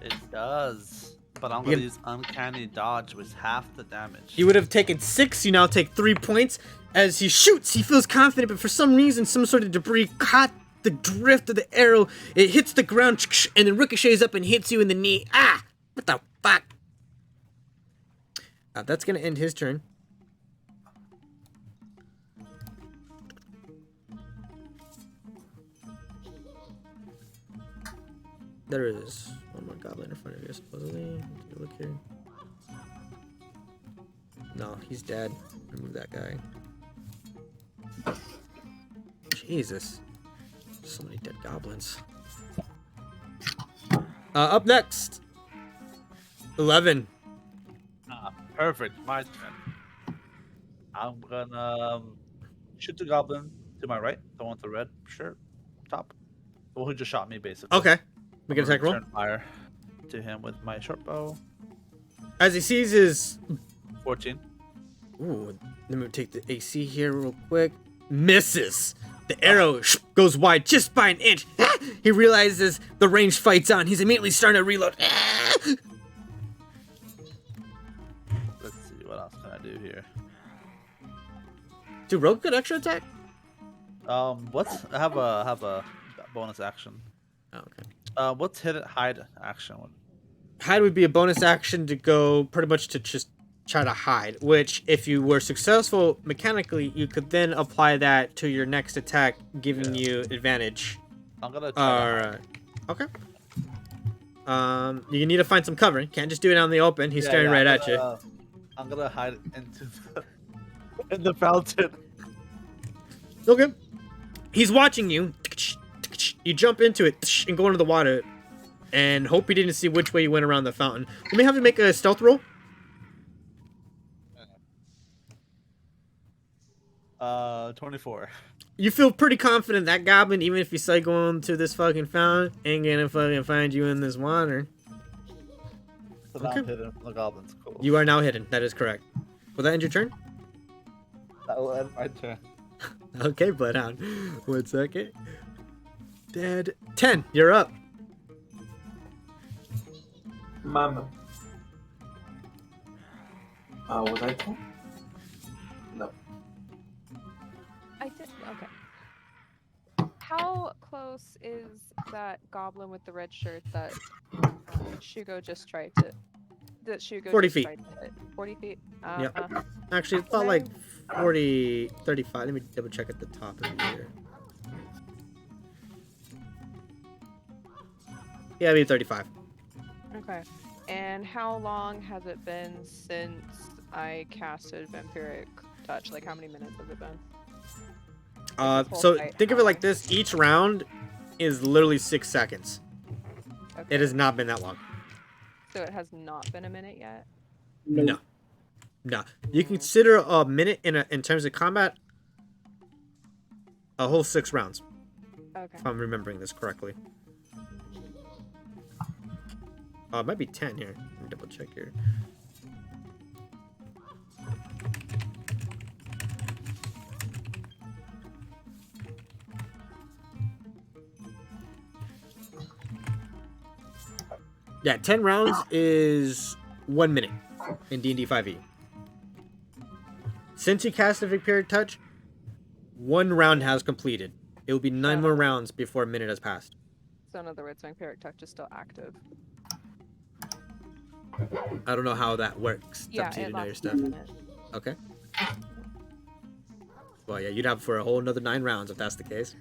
A: It does. But I'm
E: You
A: going to
E: can-
A: use Uncanny Dodge with half the damage.
E: You would have taken 6. You now take 3 points. As he shoots, he feels confident, but for some reason, some sort of debris caught the drift of the arrow. It hits the ground, and then ricochets up and hits you in the knee. Ah! What the fuck? That's gonna end his turn. There is one more goblin in front of you, supposedly. Take a look here. No, he's dead. Remove that guy. Jesus. So many dead goblins. Up next. 11.
A: Perfect. My turn. I'm gonna shoot the goblin to my right, the one with the red shirt top. The one who just shot me, basically.
E: Okay.
A: I'm
E: Make an
A: gonna
E: attack roll.
A: return fire to him with my short bow.
E: As he sees his...
A: 14.
E: Ooh, let me take the AC here real quick. Misses. The arrow goes wide just by an inch. He realizes the range fight's on. He's immediately starting to reload.
A: Let's see what else can I do here.
E: Do rogue get extra attack?
A: What's I have a bonus action.
E: Oh, okay.
A: What's hide action?
E: Hide would be a bonus action to go pretty much to just try to hide, which if you were successful mechanically, you could then apply that to your next attack, giving you advantage.
A: I'm gonna try.
E: Okay. You need to find some cover. You can't just do it out in the open. He's staring right at you.
A: I'm gonna hide into in the fountain.
E: Okay. He's watching you. You jump into it and go into the water and hope he didn't see which way you went around the fountain. Let me have you make a stealth roll.
A: 24.
E: You feel pretty confident that goblin, even if you say going to this fucking fountain, ain't gonna fucking find you in this water.
A: So now I'm hidden from the goblins. Cool.
E: You are now hidden. That is correct. Will that end your turn?
A: That will end my turn.
E: Okay, Bloodhound. 1 second. Dead. 10. You're up.
C: Mama. Was I 10? No.
B: I did. Okay. How close is that goblin with the red shirt that Shugo just tried to? That Shugo
E: 40
B: just
E: feet.
B: tried to hit? 40 feet.
E: Yep. Actually, it's about like 40, 35. Let me double check at the top of here. Yeah, maybe 35.
B: Okay. And how long has it been since I casted Vampiric Touch? Like, how many minutes has it been?
E: So think of it like this. Each round is literally 6 seconds.
B: Okay.
E: It has not been that long.
B: So it has not been a minute yet?
E: No. No. You consider a minute in terms of combat a whole 6 rounds.
B: Okay.
E: If I'm remembering this correctly. It might be 10 here. Let me double check here. Yeah, 10 rounds is 1 minute in D&D 5e. Since you cast the Vampiric Touch, 1 round has completed. It will be 9 more rounds before a minute has passed.
B: So in other words, Vampiric Touch is still active.
E: I don't know how that works. It's up to you to know your stuff. Okay. Well, yeah, you'd have for a whole another 9 rounds if that's the case.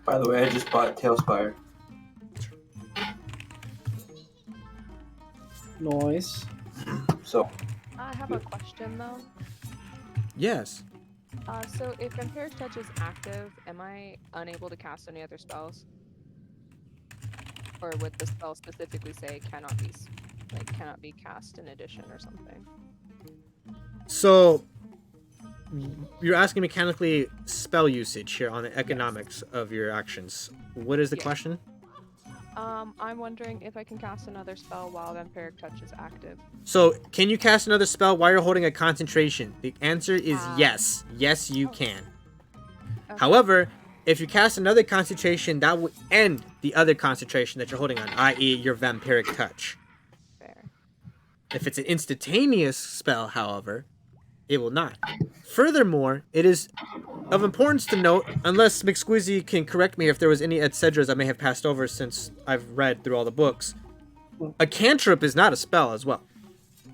C: By the way, I just bought Talespire.
G: Nice.
C: So.
B: I have a question though.
E: Yes.
B: So if Vampiric Touch is active, am I unable to cast any other spells? Or would the spell specifically say cannot be cast in addition or something?
E: So you're asking mechanically spell usage here on the economics of your actions. What is the question?
B: I'm wondering if I can cast another spell while Vampiric Touch is active.
E: So, can you cast another spell while you're holding a concentration? The answer is yes. Yes, you can.
B: Okay.
E: However, if you cast another concentration, that would end the other concentration that you're holding on, i.e. your Vampiric Touch.
B: Fair.
E: If it's an instantaneous spell, however, it will not. Furthermore, it is of importance to note, unless McSqueezy can correct me if there was any etcetras I may have passed over since I've read through all the books, a cantrip is not a spell as well.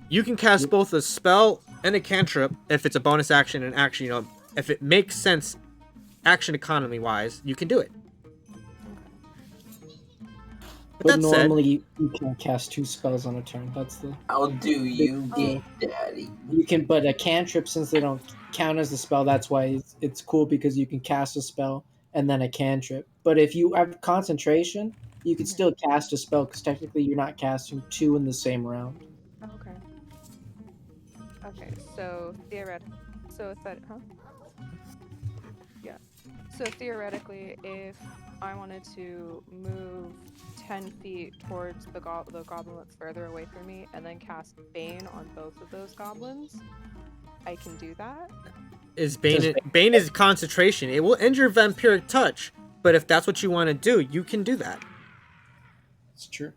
E: You can cast both a spell and a cantrip if it's a bonus action and action, if it makes sense action economy wise, you can do it. But
G: But
E: that said,
G: normally you can cast 2 spells on a turn. That's the
C: How do you
G: deal.
C: get daddy?
G: You can, but a cantrip, since they don't count as a spell, that's why it's cool, because you can cast a spell and then a cantrip. But if you have concentration, you can still cast a spell, because technically you're not casting 2 in the same round.
B: Okay. Okay, so theoretically, if I wanted to move 10 feet towards the goblin that's further away from me, and then cast Bane on both of those goblins, I can do that.
E: Bane is concentration. It will end your vampiric touch, but if that's what you want to do, you can do that.
G: It's true.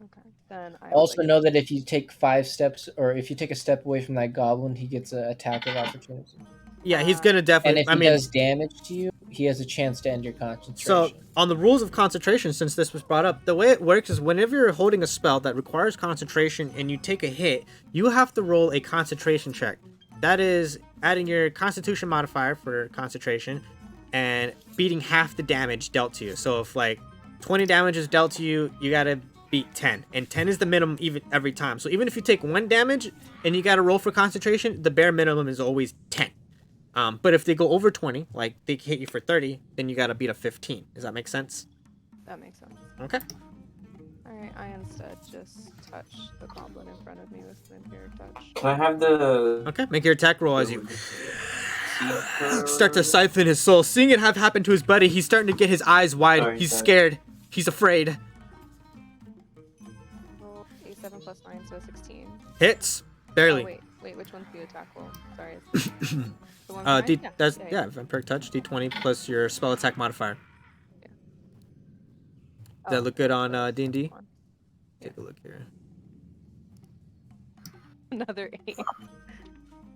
B: Okay, then I would
D: Also
B: like
D: know that if you take 5 steps, or if you take a step away from that goblin, he gets an attack of opportunity.
E: Yeah, he's gonna
D: And
E: definitely.
D: if he does damage to you, he has a chance to end your concentration.
E: So on the rules of concentration, since this was brought up, the way it works is whenever you're holding a spell that requires concentration and you take a hit, you have to roll a concentration check. That is adding your constitution modifier for concentration and beating half the damage dealt to you. So if like 20 damage is dealt to you, you gotta beat 10, and 10 is the minimum every time. So even if you take 1 damage and you gotta roll for concentration, the bare minimum is always 10. But if they go over 20, like they hit you for 30, then you gotta beat a 15. Does that make sense?
B: That makes sense.
E: Okay.
B: Alright, I instead just touch the goblin in front of me with vampiric touch.
C: Can I have the?
E: Okay, make your attack roll as you start to siphon his soul. Seeing it have happened to his buddy, he's starting to get his eyes wide.
C: Sorry,
E: He's
C: sorry.
E: scared. He's afraid.
B: Roll a 7 plus 9, so 16.
E: Hits. Barely.
B: Oh, wait, which one's the attack roll? Sorry. It's the one behind?
E: Yeah, vampiric touch, D20 plus your spell attack modifier. Does that look good on D&D? Take a look here.
B: Another 8.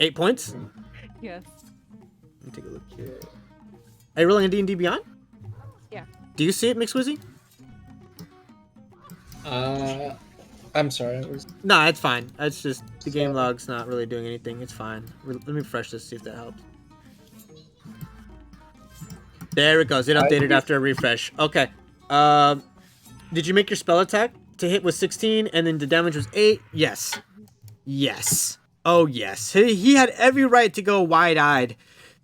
E: 8 points?
B: Yes.
E: Let me take a look here. Are you rolling a D&D Beyond?
B: Yeah.
E: Do you see it, McSquizzy?
G: I'm sorry.
E: Nah, it's fine. It's just the game log's not really doing anything. It's fine. Let me refresh this, see if that helps. There it goes. It updated after a refresh. Okay. Did you make your spell attack to hit with 16 and then the damage was 8? Yes. Yes. Oh, yes. He had every right to go wide-eyed,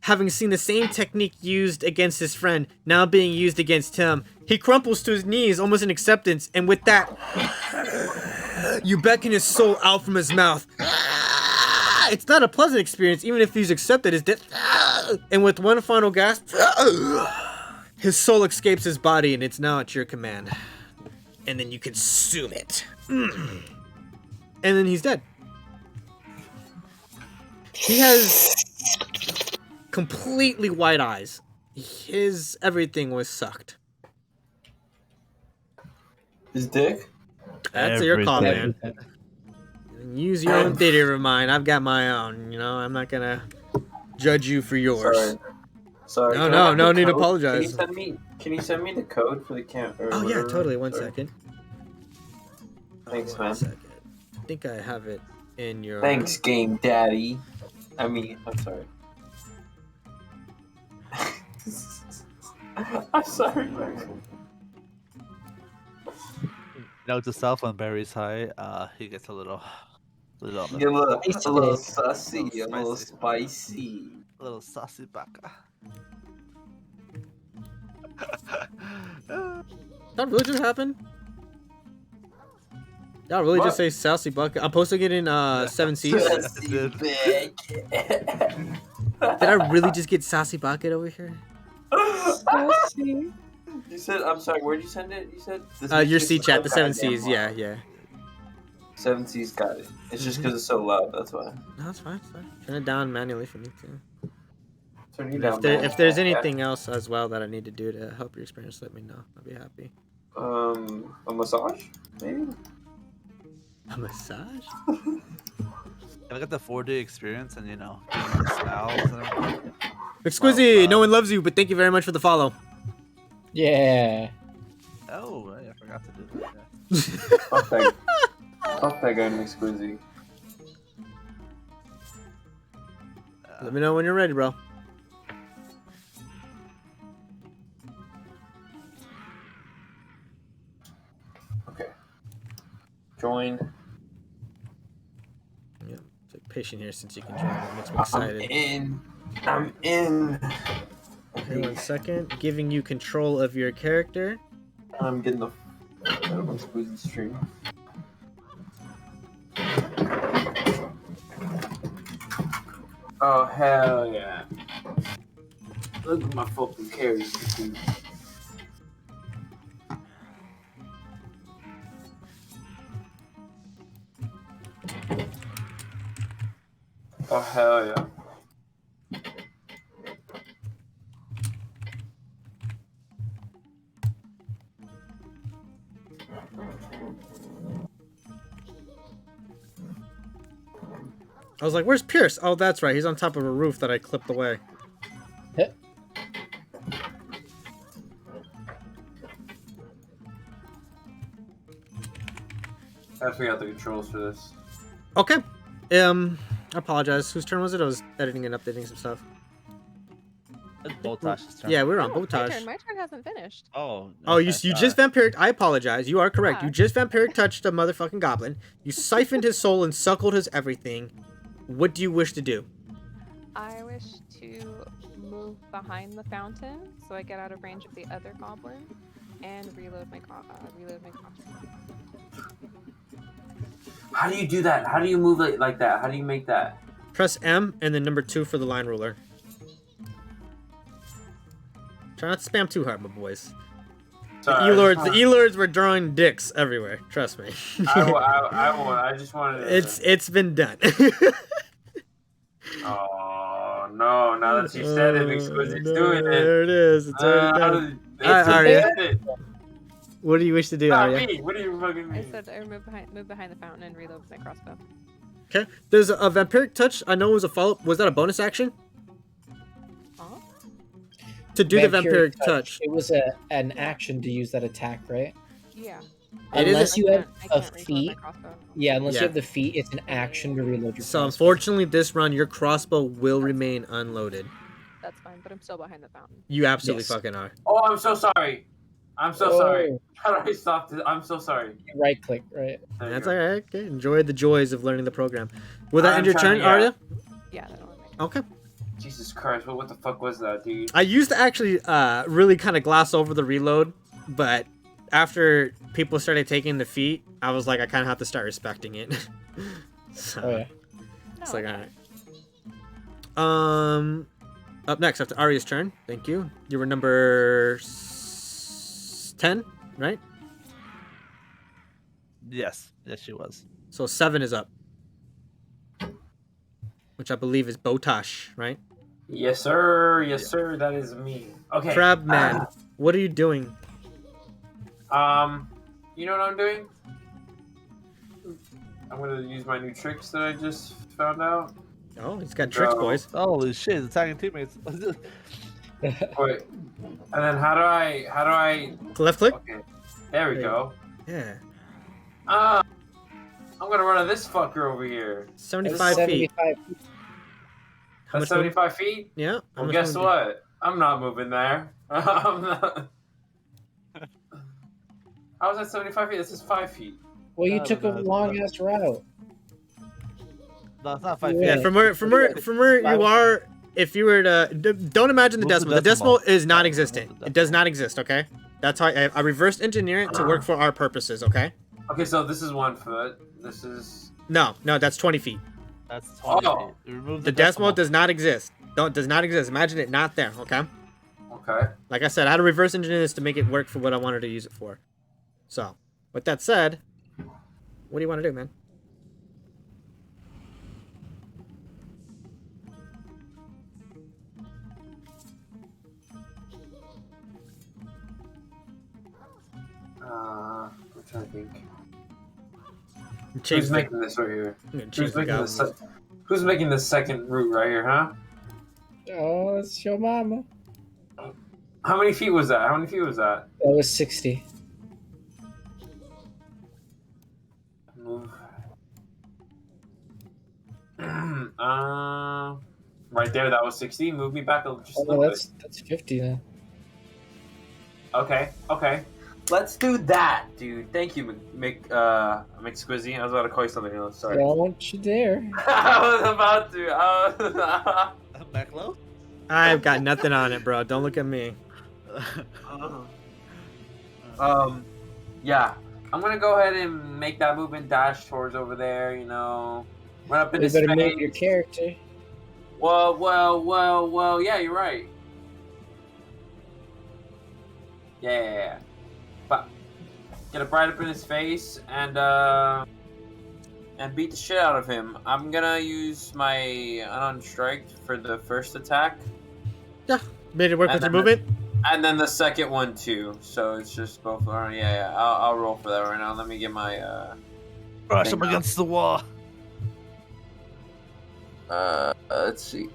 E: having seen the same technique used against his friend now being used against him. He crumples to his knees, almost in acceptance, and with that, you beckon his soul out from his mouth. It's not a pleasant experience, even if he's accepted his death. And with one final gasp, his soul escapes his body, and it's now at your command. And then you consume it. And then he's dead. He has completely white eyes. His everything was sucked.
C: His dick?
E: That's your call, man.
A: Everything.
E: Use your own theater of mine. I've got my own. You know, I'm not gonna judge you for yours.
C: Sorry.
E: No,
C: Can I
E: no,
C: have
E: no
C: the
E: need to
C: code?
E: apologize.
C: Can you send me the code for the camp?
E: Oh yeah, totally. One second.
C: Thanks,
E: One
C: man.
E: second. I think I have it in your.
C: Thanks, Game Daddy. I'm sorry. I'm sorry, man.
A: You know, to self when Barry's high, he gets a little
C: You're a little
A: Spicy.
C: sussy, a little spicy.
A: a little saucy baka.
E: That really just happened? Y'all really just say Saucy Bucket? I'm posting it in 7c's.
C: Sassy bitch.
E: Did I really just get Saucy Bucket over here?
C: Sassy. You said, I'm sorry, where'd you send it? You said?
E: Your C chat, the 7c's, yeah.
C: 7c's got it. It's just because it's so loud, that's why.
E: No, it's fine, it's fine. Turn it down manually if you need to.
C: Turn you down.
E: If there's anything else as well that I need to do to help your experience, let me know. I'll be happy.
C: A massage? Maybe?
E: A massage?
A: Can I get the 4-day experience and, you know, give me the smiles and everything?
E: Exquisite, no one loves you, but thank you very much for the follow.
G: Yeah.
A: Oh, right, I forgot to do that. Yeah.
C: Fuck that guy, McSquizzy.
E: Let me know when you're ready, bro.
C: Join.
E: Yeah, so patient here since you can join. It makes me
C: I'm
E: excited.
C: in. I'm in.
E: Okay, 1 second. Giving you control of your character.
C: I'm getting the. I'm squeezing stream. Oh hell yeah! Look at my fucking character. Oh hell yeah!
E: I was like, "Where's Pierce?" Oh, that's right. He's on top of a roof that I clipped away.
C: I figured out the controls for this.
E: Okay. I apologize. Whose turn was it? I was editing and updating some stuff.
A: It's Boltash's turn.
E: Yeah, we were on
B: Oh, my
E: Botage.
B: turn. My turn hasn't finished.
A: Oh.
E: Oh, you
A: okay,
E: just vampiric. I apologize. You are correct.
B: Yeah.
E: You just vampiric touched a motherfucking goblin. You siphoned his soul and suckled his everything. What do you wish to do?
B: I wish to move behind the fountain so I get out of range of the other goblin and reload my crossbow.
C: How do you do that? How do you move it like that? How do you make that?
E: Press M and then number 2 for the line ruler. Try not to spam too hard, my boys.
C: Sorry,
E: The E-Lords were drawing dicks everywhere. Trust me.
C: I just wanted to...
E: It's been done.
C: Oh, no. Now that you said it, Exquisite's doing it.
E: There it is. It's already done.
C: It's
E: Arya. What do you wish to do,
C: Not
E: Arya?
C: me. What do you fucking
B: I
C: mean?
B: said I move behind the fountain and reload my crossbow.
E: Okay. There's a vampiric touch. I know it was a follow-up. Was that a bonus action?
B: Huh?
E: To do the vampiric touch.
D: It was an action to use that attack, right?
B: Yeah.
E: It is
D: Unless you have
B: I
D: a
B: can't reload my
D: feat.
B: crossbow.
D: Yeah, unless
E: Yeah.
D: you have the feat, it's an action to reload your
E: So
D: crossbow.
E: unfortunately, this run, your crossbow will remain unloaded.
B: That's fine, but I'm still behind the fountain.
E: You absolutely
D: Yes.
E: fucking are.
C: Oh, I'm so sorry. I'm so sorry. How do I stop this? I'm so sorry.
D: Right click, right?
C: There you
E: That's
C: go.
E: alright. Okay. Enjoy the joys of learning the program. Will that
C: I'm
E: end your
C: trying
E: turn,
C: to- yeah.
E: Arya?
B: Yeah, that'll make
E: Okay.
C: Jesus Christ, what the fuck was that, dude?
E: I used to actually really kind of gloss over the reload, but after people started taking the feat, I was like, I kind of have to start respecting it. So,
D: Oh yeah.
E: it's like, alright. Up next, after Arya's turn. Thank you. You were number 10, right?
A: Yes. Yes, she was.
E: So 7 is up. Which I believe is Botash, right?
C: Yes, sir. Yes, sir. That is me. Okay.
E: Crab Man, what are you doing?
C: You know what I'm doing? I'm gonna use my new tricks that I just found out.
E: Oh, he's got tricks,
C: Go.
E: boys.
A: Holy shit, he's attacking teammates.
C: Wait. And then how do I...
E: Left click?
C: Okay. There we go.
E: Yeah.
C: I'm gonna run to this fucker over here.
E: 75 feet.
D: 75.
E: How
C: That's
E: much movement?
C: 75 feet?
E: Yeah. How
C: Well,
E: much
C: guess
E: movement?
C: what? I'm not moving there. I'm not... I was at 75 feet. This is 5 feet.
D: Well, you
A: No,
D: took
A: no,
D: a
A: it's
D: long
A: not.
D: ass route.
A: No, it's not 5
D: Yeah.
E: Yeah,
A: feet.
E: from where you are, if you were to don't imagine the
A: Move the
E: decimal. The decimal
A: decimal.
E: is not
A: Move the
E: existent.
A: decimal.
E: It does not exist. Okay, that's how I reversed engineer it to work for our purposes. Okay.
C: Okay, so this is 1 foot. This is...
E: No, that's 20 feet.
A: That's 20
C: Oh.
A: feet. Remove
E: The decimal does not exist. Does not exist. Imagine it not there. Okay.
C: Okay.
E: Like I said, I had to reverse engineer this to make it work for what I wanted to use it for. So, with that said, what do you want to do, man?
C: I'm trying to think.
E: Change
C: Who's
E: the,
C: making this right here?
E: I'm gonna change
C: Who's
E: the
C: making
E: goblins.
C: this? Who's making this second route right here, huh?
D: Oh, it's your mama.
C: How many feet was that? How many feet was that?
D: That was 60.
C: Move. Right there. That was 60. Move me back just a
D: Oh,
C: little bit.
D: that's 50 then.
C: Okay. Okay. Let's do that, dude. Thank you, McSquizzy. I was about to call you something else. Sorry.
G: Don't you dare.
C: I was about to.
A: Maclo?
E: I've got nothing on it, bro. Don't look at me.
C: Yeah. I'm gonna go ahead and make that move and dash towards over there. You know, run up in
G: You
C: his
G: better
C: face.
G: move your character.
C: Well. Yeah, you're right. Yeah. But get right up in his face and beat the shit out of him. I'm gonna use my unarmed strike for the first attack.
E: Yeah, made it work
C: And
E: with your
C: then
E: movement.
C: And then the second one too. So it's just both. Yeah. I'll roll for that right now. Let me get my
A: Crush
C: thing
A: him
C: up.
A: against the wall.
C: Let's see.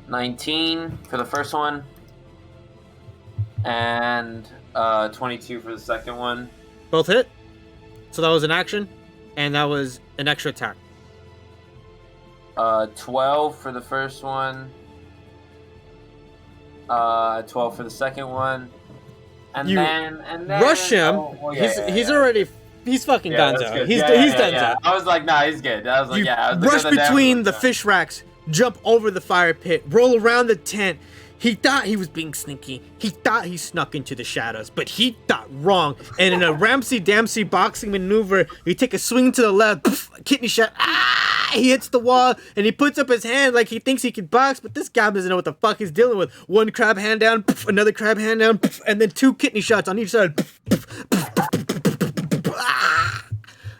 C: 19 for the first one, and 22 for the second one.
E: Both hit. So that was an action, and that was an extra attack.
C: 12 for the first one. 12 for the second one. And
E: You
C: then
E: Rush him. He's fucking done. He's done.
C: I was like, nah, he's good. I was like,
E: You
C: I was
E: rush
C: looking at the
E: between
C: damage,
E: the
C: like,
E: fish racks, jump over the fire pit, roll around the tent. He thought he was being sneaky. He thought he snuck into the shadows, but he thought wrong. And in a Ramsey-Dempsey boxing maneuver, you take a swing to the left, poof, kidney shot. He hits the wall, and he puts up his hand like he thinks he can box, but this guy doesn't know what the fuck he's dealing with. One crab hand down, poof, another crab hand down, poof, and then 2 kidney shots on each side. Poof, poof, poof, poof, poof, poof, poof,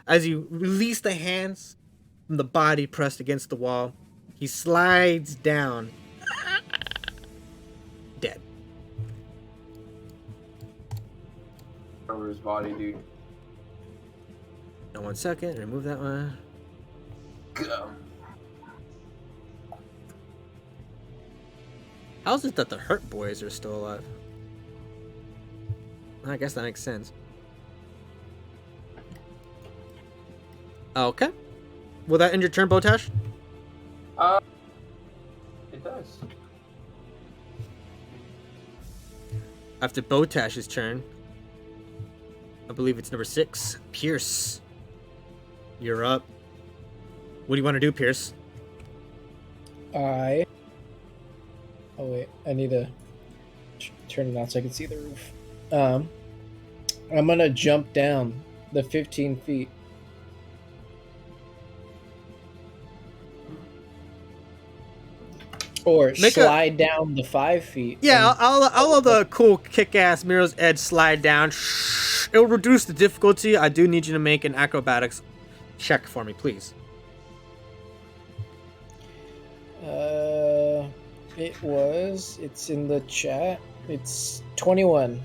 E: As you release the hands from the body pressed against the wall, he slides down. Dead.
C: over his body, dude.
E: Now 1 second, remove that one.
C: Go.
E: How's it that the Hurt Boys are still alive? I guess that makes sense. Okay. Will that end your turn, Botash?
C: It does.
E: After Botash's turn, I believe it's number 6, Pierce. You're up. What do you want to do, Pierce?
G: Oh wait, I need to turn it on so I can see the roof. I'm gonna jump down the 15 feet. Or slide down the 5 feet.
E: Yeah, I'll let the cool kick-ass Mirror's Edge slide down. It'll reduce the difficulty. I do need you to make an acrobatics check for me, please.
G: It's in the chat. It's 21.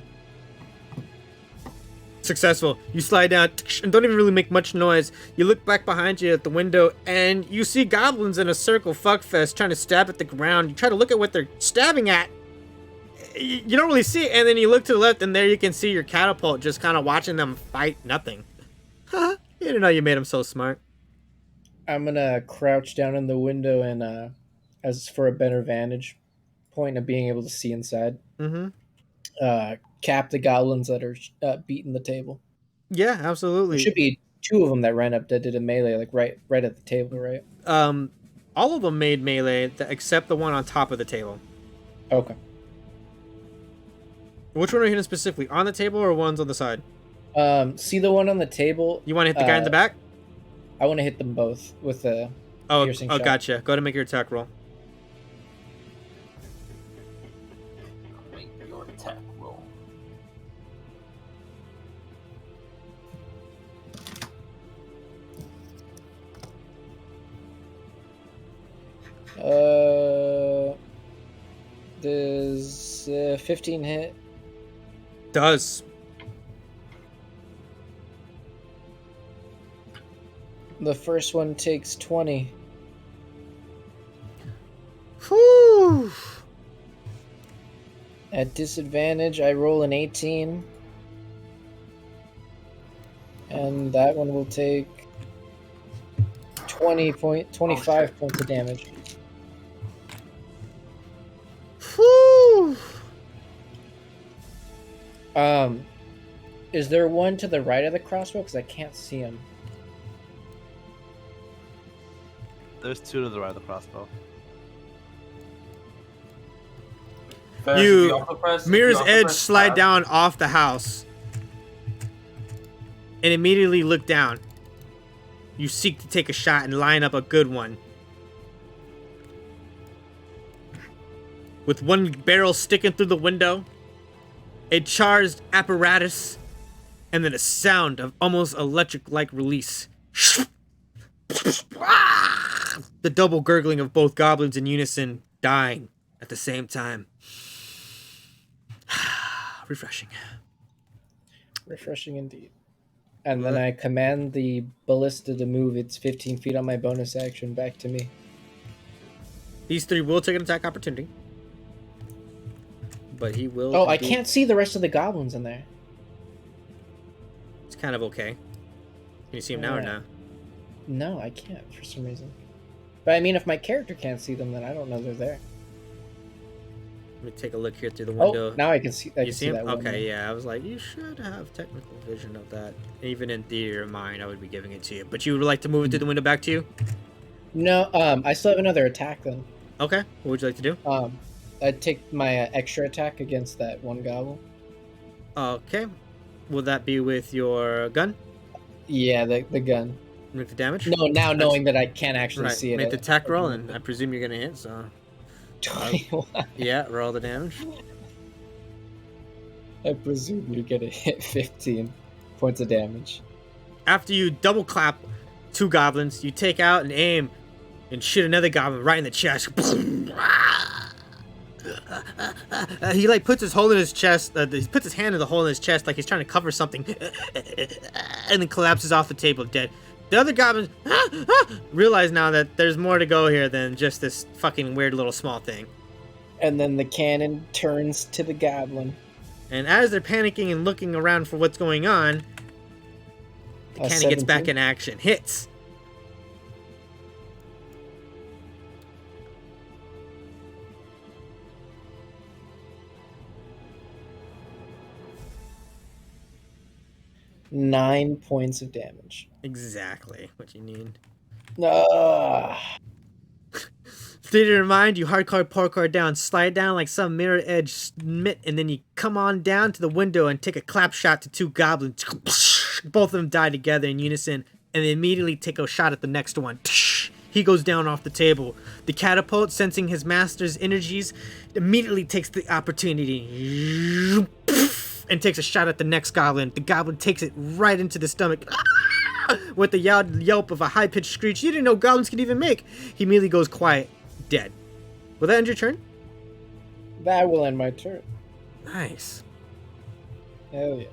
E: Successful. You slide down and don't even really make much noise. You look back behind you at the window and you see goblins in a circle fuckfest trying to stab at the ground. You try to look at what they're stabbing at. You don't really see it, and then you look to the left and there you can see your catapult just kind of watching them fight nothing. You didn't know you made them so smart.
G: I'm gonna crouch down in the window and as for a better vantage point of being able to see inside. Cap the goblins that are beating the table.
E: Yeah, absolutely.
G: There should be 2 of them that ran up that did a melee, like right at the table, right?
E: All of them made melee except the one on top of the table.
G: Okay.
E: Which one are you hitting specifically? On the table or ones on the side?
G: See the one on the table?
E: You want to hit the guy in the back?
G: I want to hit them both with a piercing shot.
E: Gotcha. Go ahead and make your attack roll.
C: Make your attack roll.
G: Does 15 hit?
E: Does.
G: The first one takes 20.
E: Whew.
G: At disadvantage, I roll an 18. And that one will take 25 points of damage.
E: Whew.
D: Is there one to the right of the crossbow? Because I can't see him.
A: There's 2 to the right of the crossbow.
C: Fast, if
E: You
C: also press- if
E: Mirror's
C: you also
E: Edge
C: press
E: slide
C: tab-
E: down off the house and immediately look down. You seek to take a shot and line up a good one. With one barrel sticking through the window, a charged apparatus, and then a sound of almost electric-like release. The double gurgling of both goblins in unison, dying at the same time. Refreshing.
D: Refreshing indeed. And then I command the ballista to move its 15 feet on my bonus action back to me.
E: These 3 will take an attack opportunity. But he will...
D: Oh, I can't see the rest of the goblins in there.
E: It's kind of okay. Can you see him now or
D: Yeah.
E: not?
D: No, I can't for some reason. But I mean, if my character can't see them, then I don't know they're there.
E: Let me take a look here through the window.
D: Oh, now I can see. I
E: You
D: can
E: see
D: see
E: him?
D: that window.
E: Okay, yeah. I was like, you should have technical vision of that. Even in theory of mine, I would be giving it to you. But you would like to move it through the window back to you?
D: No, I still have another attack then.
E: Okay. What would you like to do?
D: I'd take my extra attack against that one goblin.
E: Okay. Will that be with your gun?
D: Yeah, the gun.
E: Make the damage?
D: No, now knowing that I can't actually
E: Right.
D: see it.
E: Make the attack roll, and I presume you're going to hit, so...
D: 21.
E: Yeah, roll the damage.
D: I presume you're gonna hit 15 points of damage.
E: After you double clap 2 goblins, you take out and aim and shoot another goblin right in the chest. He like puts his hole in his chest. He puts his hand in the hole in his chest like he's trying to cover something, and then collapses off the table dead. The other goblins realize now that there's more to go here than just this fucking weird little small thing.
D: And then the cannon turns to the goblin.
E: And as they're panicking and looking around for what's going on, the cannon gets back
D: 17.
E: in action. Hits.
D: Nine points of damage.
E: Exactly what you need. Theater in your mind, you hardcore parkour down, slide down like some mirror edge mitt, and then you come on down to the window and take a clap shot to 2 goblins. Both of them die together in unison, and they immediately take a shot at the next one. He goes down off the table. The catapult, sensing his master's energies, immediately takes the opportunity and takes a shot at the next goblin. The goblin takes it right into the stomach. With the yelp of a high-pitched screech you didn't know goblins could even make. He immediately goes quiet, dead. Will that end your turn?
D: That will end my turn.
E: Nice.
D: Hell yeah.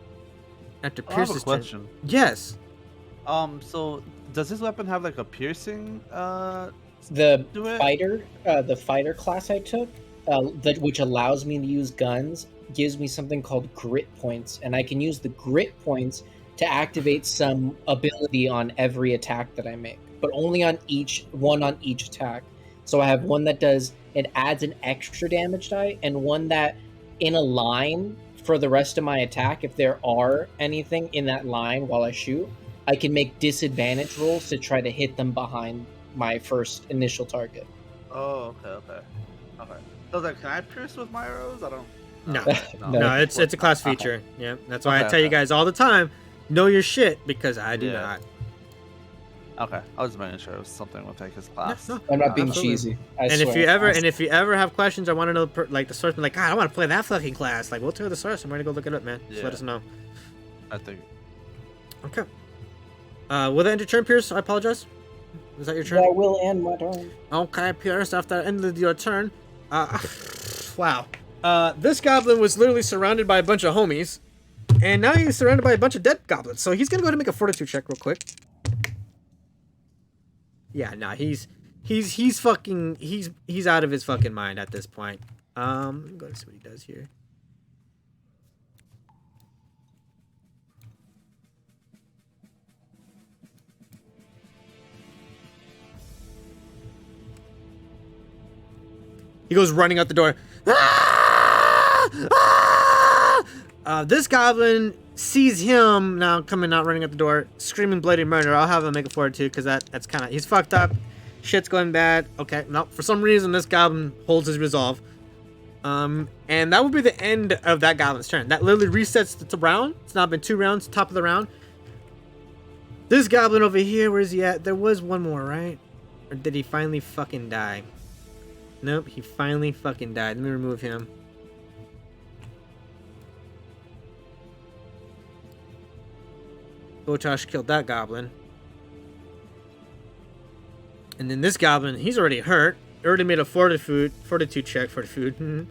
E: After
A: I have a
E: Pierce's
A: question.
E: turn. Yes.
A: So does this weapon have like a piercing?
D: The
A: Do it.
D: fighter class I took, which allows me to use guns, gives me something called grit points, and I can use the grit points to activate some ability on every attack that I make, but only on each attack. So I have one that adds an extra damage die, and one that in a line for the rest of my attack, if there are anything in that line while I shoot, I can make disadvantage rolls to try to hit them behind my first initial target.
A: Oh, okay. So like, can I pierce with my arrows? I don't.
E: No.
D: No.
E: No, it's a class
A: Okay.
E: feature. Yeah, that's why I
A: Okay,
E: tell you
A: okay.
E: guys all the time, know your shit, because I do
A: Yeah.
E: not.
A: Okay, I was making sure it was something with like his class.
E: No.
D: I'm not being
E: Absolutely.
D: cheesy. I
E: And
D: swear.
E: if you ever have questions, I want to know like the source. Like, God, I want to play that fucking class. Like, we'll tell you the source. I'm ready to go look it up, man. Just let
A: Yeah.
E: us know.
A: I think.
E: Okay. Will that end your turn, Pierce? I apologize. Is that your turn?
D: That will end my turn.
E: Okay, Pierce. After the end of your turn, wow. This goblin was literally surrounded by a bunch of homies, and now he's surrounded by a bunch of dead goblins. So he's gonna go ahead and make a fortitude check real quick. Yeah, nah, he's out of his fucking mind at this point. Let me go and see what he does here. He goes running out the door. This goblin sees him now coming out, running at the door, screaming bloody murder. I'll have him make a forward too, because that's kind of, he's fucked up. Shit's going bad. Okay, no, for some reason this goblin holds his resolve. And that will be the end of that goblin's turn. That literally resets the round. It's now been 2 rounds, top of the round. This goblin over here, where is he at? There was one more, right? Or did he finally fucking die? Nope, he finally fucking died. Let me remove him. Botosh killed that goblin. And then this goblin, he's already hurt. Already made a fortitude check for the food.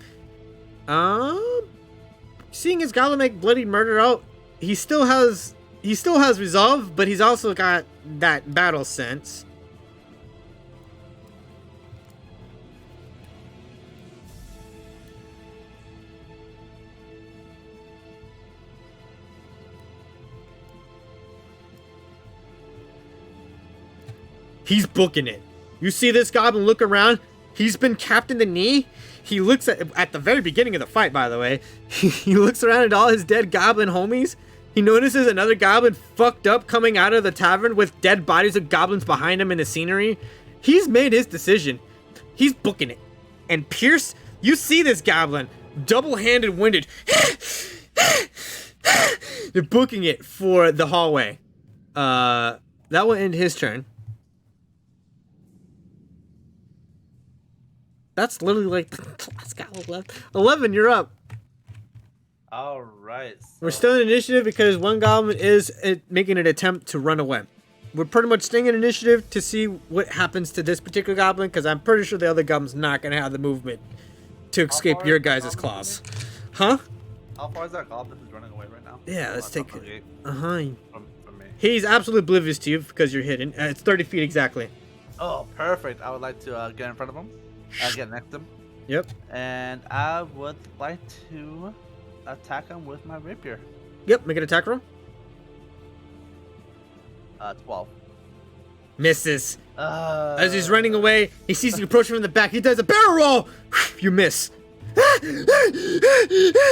E: Seeing his goblin make bloody murder out, he still has resolve, but he's also got that battle sense. He's booking it. You see this goblin look around? He's been capped in the knee. He looks at the very beginning of the fight, by the way. He looks around at all his dead goblin homies. He notices another goblin fucked up coming out of the tavern with dead bodies of goblins behind him in the scenery. He's made his decision. He's booking it. And Pierce, you see this goblin double-handed winded. They're booking it for the hallway. That will end his turn. That's literally like the last goblin left. 11, you're up.
A: All right. So
E: We're still in initiative because one goblin is making an attempt to run away. We're pretty much staying in initiative to see what happens to this particular goblin, because I'm pretty sure the other goblin's not going to have the movement to escape
A: far
E: your
A: is the
E: guys'
A: goblin
E: claws. Huh?
A: how far is that goblin who's running away right now?
E: Yeah, let's take
A: it.
E: it.
A: From me.
E: He's absolutely oblivious to you because you're hidden. It's 30 feet exactly.
A: Oh, perfect. I would like to get in front of him. Get next to him.
E: Yep.
A: And I would like to attack him with my rapier.
E: Yep, make an attack roll.
A: 12.
E: Misses. As he's running away, he sees you approaching from the back. He does a barrel roll. You miss.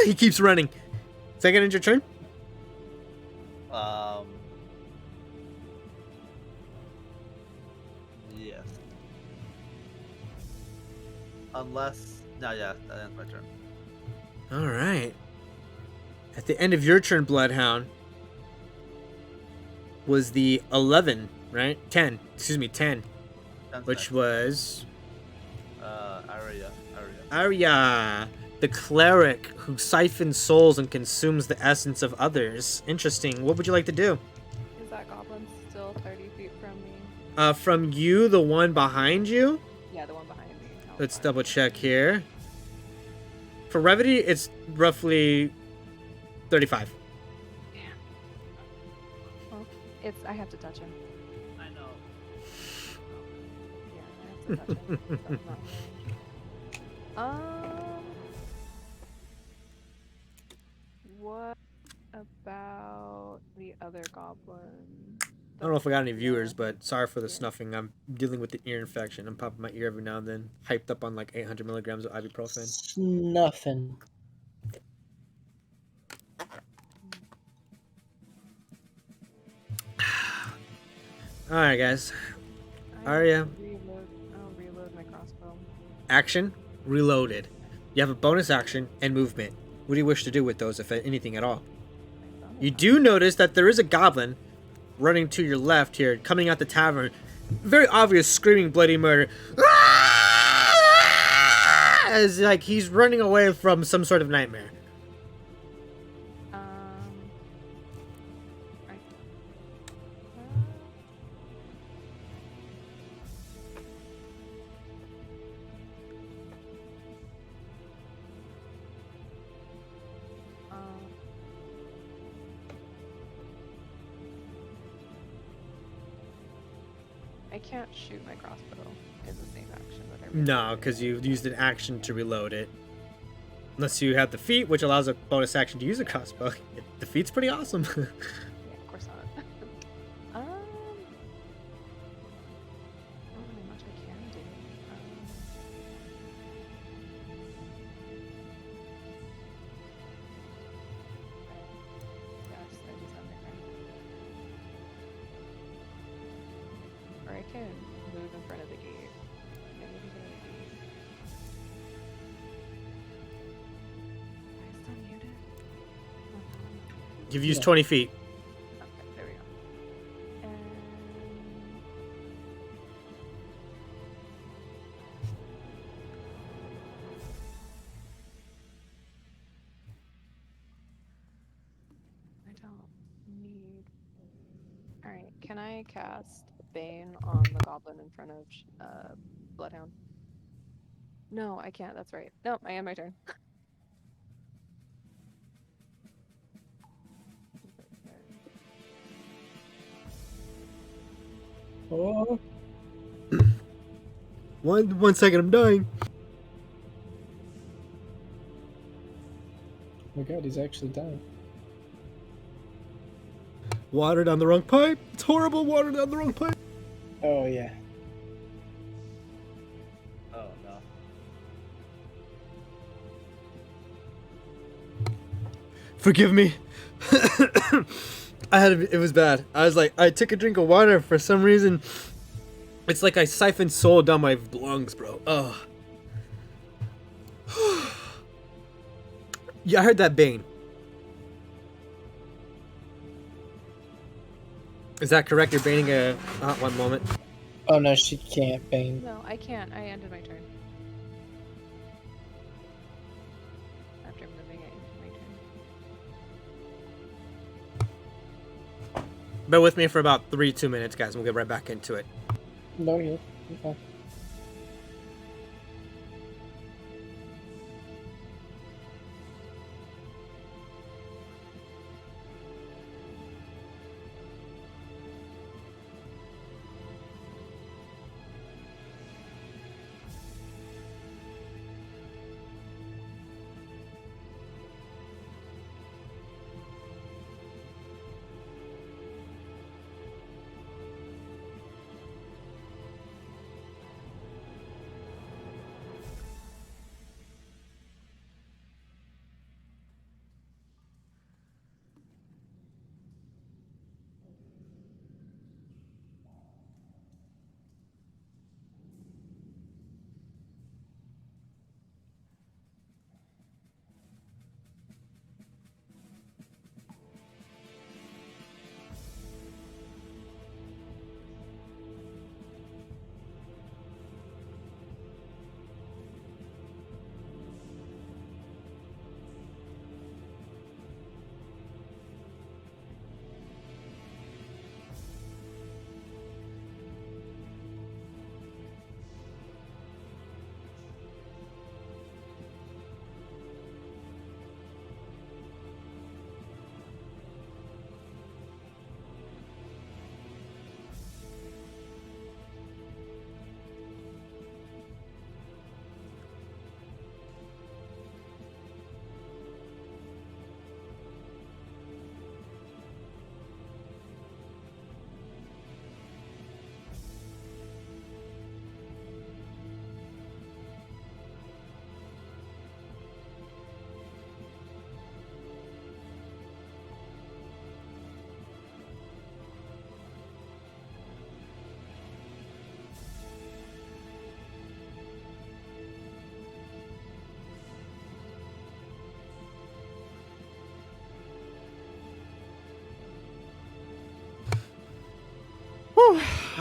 E: He keeps running. Second end your turn.
A: Yes. Unless, no, yeah, that ends my turn.
E: All right. At the end of your turn, Bloodhound, was the 11, right? 10. Excuse me, 10. Which was Arya, the cleric who siphons souls and consumes the essence of others. Interesting. What would you like to do?
B: Is that goblin still 30 feet from me?
E: From you, the one behind you?
B: Yeah, the one behind me. How
E: Let's
B: far?
E: double check here. For brevity, it's roughly 35.
B: Yeah. Well, I have to touch him.
A: I know.
B: Yeah, I have to touch him. So it's not range. What about the other goblin?
E: I don't know if I got any viewers, but sorry for the snuffing. I'm dealing with the ear infection. I'm popping my ear every now and then. Hyped up on like 800 milligrams of ibuprofen.
G: Snuffing.
E: Alright, guys. Arya.
B: I'll reload my crossbow.
E: Action. Reloaded. You have a bonus action and movement. What do you wish to do with those, if anything at all? You do notice that there is a goblin running to your left here, coming out the tavern. Very obvious screaming bloody murder. As like he's running away from some sort of nightmare.
B: I can't shoot my crossbow in the same action that I
E: No, because you used an action to reload it. Unless you have the feat, which allows a bonus action to use a crossbow. The feat's pretty awesome.
B: Yeah, of course not. Not really much I can do. I I can move in front of the gate. Yeah, move in front of the gate. Am I still muted? Oh, no, I'm not muted.
E: You've used
G: Yeah.
E: 20 feet.
B: Okay, there we go. And I don't need. All right, can I cast Bane on the goblin in front of Bloodhound? No, I can't. That's right. No, I am my turn.
G: Oh,
E: One second, I'm dying.
G: my god, he's actually dying.
E: Water down the wrong pipe. It's horrible. Water down the wrong pipe.
G: Oh yeah.
A: Oh no.
E: Forgive me. It was bad. I was like, I took a drink of water for some reason. It's like I siphoned soul down my lungs, bro. Oh. Yeah, I heard that Bane. Is that correct? You're baning a... one moment.
G: Oh no, she can't Bane.
B: No, I can't. I ended my turn. After moving, I ended my turn.
E: Bear with me for about 2 minutes, guys. We'll get right back into it.
G: No, you're fine.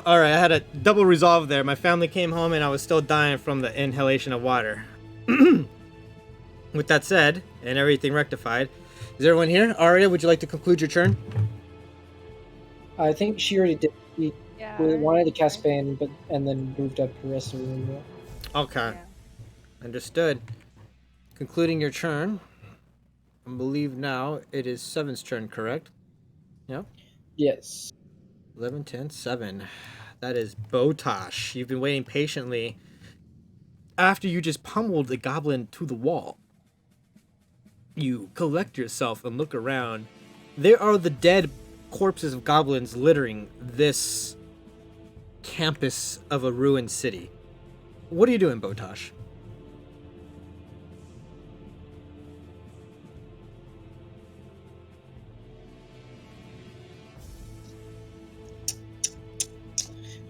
E: All right, I had a double resolve there. My family came home and I was still dying from the inhalation of water. With that said, and everything rectified, is everyone here? Aria, would you like to conclude your turn?
G: I think she already did.
B: Yeah.
G: We
B: I
G: wanted to
B: already
G: cast
B: tried.
G: Bane, but and then moved up the rest of the room.
E: Okay,
B: Yeah.
E: understood. Concluding your turn. I believe now it is 7's turn, correct? Yeah.
G: Yes.
E: 11, 10, 7. That is Botosh. You've been waiting patiently after you just pummeled the goblin to the wall. You collect yourself and look around. There are the dead corpses of goblins littering this campus of a ruined city. What are you doing, Botosh?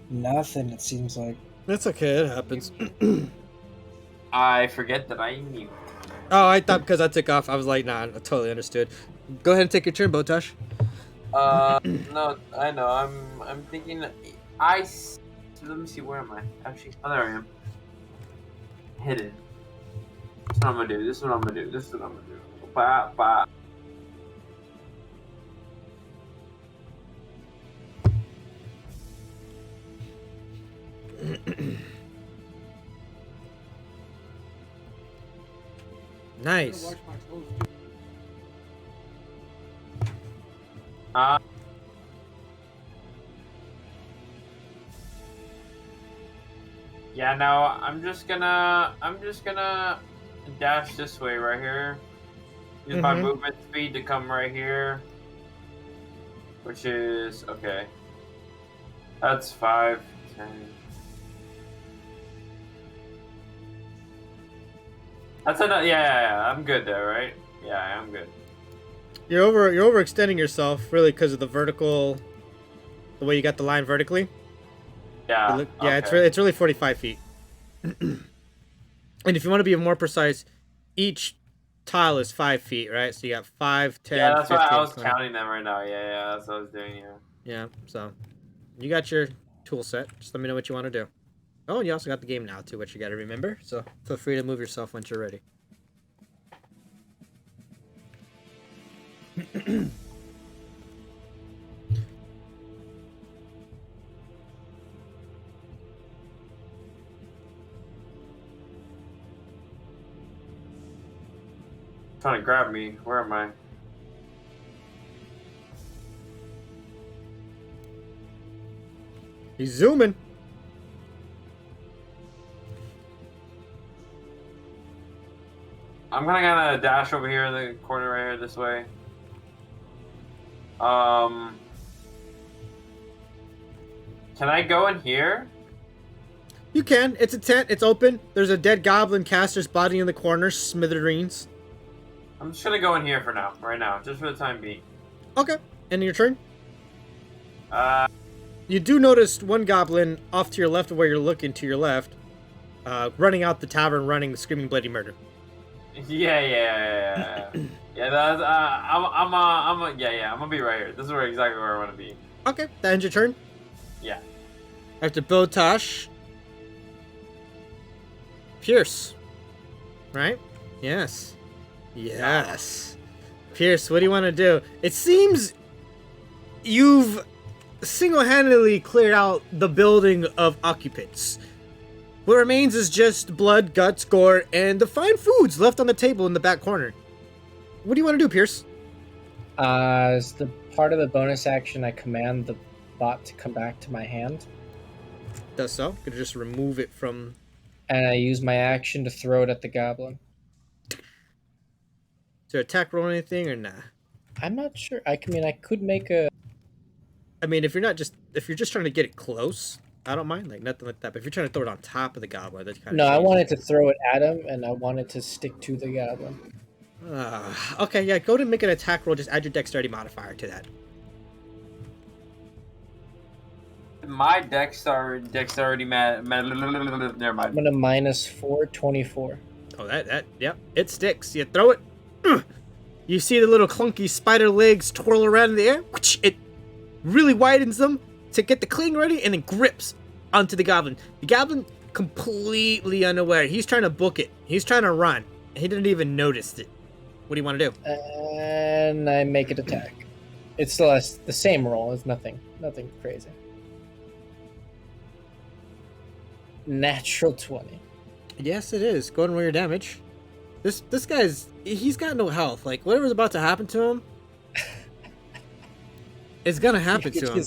G: Nothing. It seems like.
E: That's okay. It happens.
C: I forget that I mute.
E: Oh, I thought because I took off, I was like, nah, I totally understood. Go ahead and take your turn, Botosh.
C: No, I know. I'm thinking. Let me see. Where am I? Actually, oh, there I am. Hidden. This is what I'm gonna do. This is what I'm gonna do. This is what I'm gonna do. Ba ba.
E: Nice.
C: Yeah, no, I'm just gonna dash this way right here. Use my movement speed to come right here. Which is okay. That's 5, 10. That's enough. Yeah. I'm good there, right? Yeah, I'm good.
E: You're overextending yourself really because of the vertical, the way you got the line vertically.
C: Yeah.
E: It's really 45 feet. And if you want to be more precise, each tile is 5 feet, right? So you got 5, 10,
C: Yeah, that's
E: 15,
C: why I was
E: 20.
C: counting them right now. Yeah, that's what I was doing here.
E: Yeah, so you got your tool set. Just let me know what you want to do. Oh, and you also got the game now too, which you got to remember. So feel free to move yourself once you're ready.
C: Trying to grab me. Where am I?
E: He's zooming.
C: I'm gonna dash over here in the corner right here this way. Can I go in here?
E: You can. It's a tent. It's open. There's a dead goblin caster's body in the corner, smithereens.
C: I'm just gonna go in here for now, right now, just for the time being.
E: Okay. And your turn? You do notice one goblin off to your left of where you're looking, to your left, running out the tavern, running, screaming bloody murder.
C: Yeah. Yeah, that's I'm gonna be right here. This is exactly where I want to be.
E: Okay, that ends your turn.
C: Yeah.
E: After Botosh, Pierce. Right? Yes. Pierce, what do you want to do? It seems you've single-handedly cleared out the building of occupants. What remains is just blood, guts, gore, and the fine foods left on the table in the back corner. What do you want to do, Pierce?
D: As the part of the bonus action, I command the bot to come back to my hand.
E: Does so. Gonna just remove it from...
D: And I use my action to throw it at the goblin.
E: Is there attack roll or anything, or nah?
D: I'm not sure. I could make a...
E: I mean, if you're just trying to get it close, I don't mind, like nothing like that. But if you're trying to throw it on top of the goblin, that's kind of...
D: No, I wanted to throw it at him, and I wanted to stick to the goblin.
E: Okay, yeah, go to make an attack roll. Just add your dexterity modifier to that.
C: My dexterity never mind.
D: I'm gonna -4, 24.
E: Oh, yep, it sticks. You throw it. You see the little clunky spider legs twirl around in the air. It really widens them to get the cling ready, and then grips onto the goblin. The goblin completely unaware. He's trying to book it. He's trying to run. He didn't even notice it. What do you want to do?
D: And I make it attack. It's still the same roll. It's nothing crazy. Natural 20.
E: Yes, it is. Go ahead and roll your damage. This guy's... He's got no health. Like, whatever's about to happen to him... It's gonna happen to him.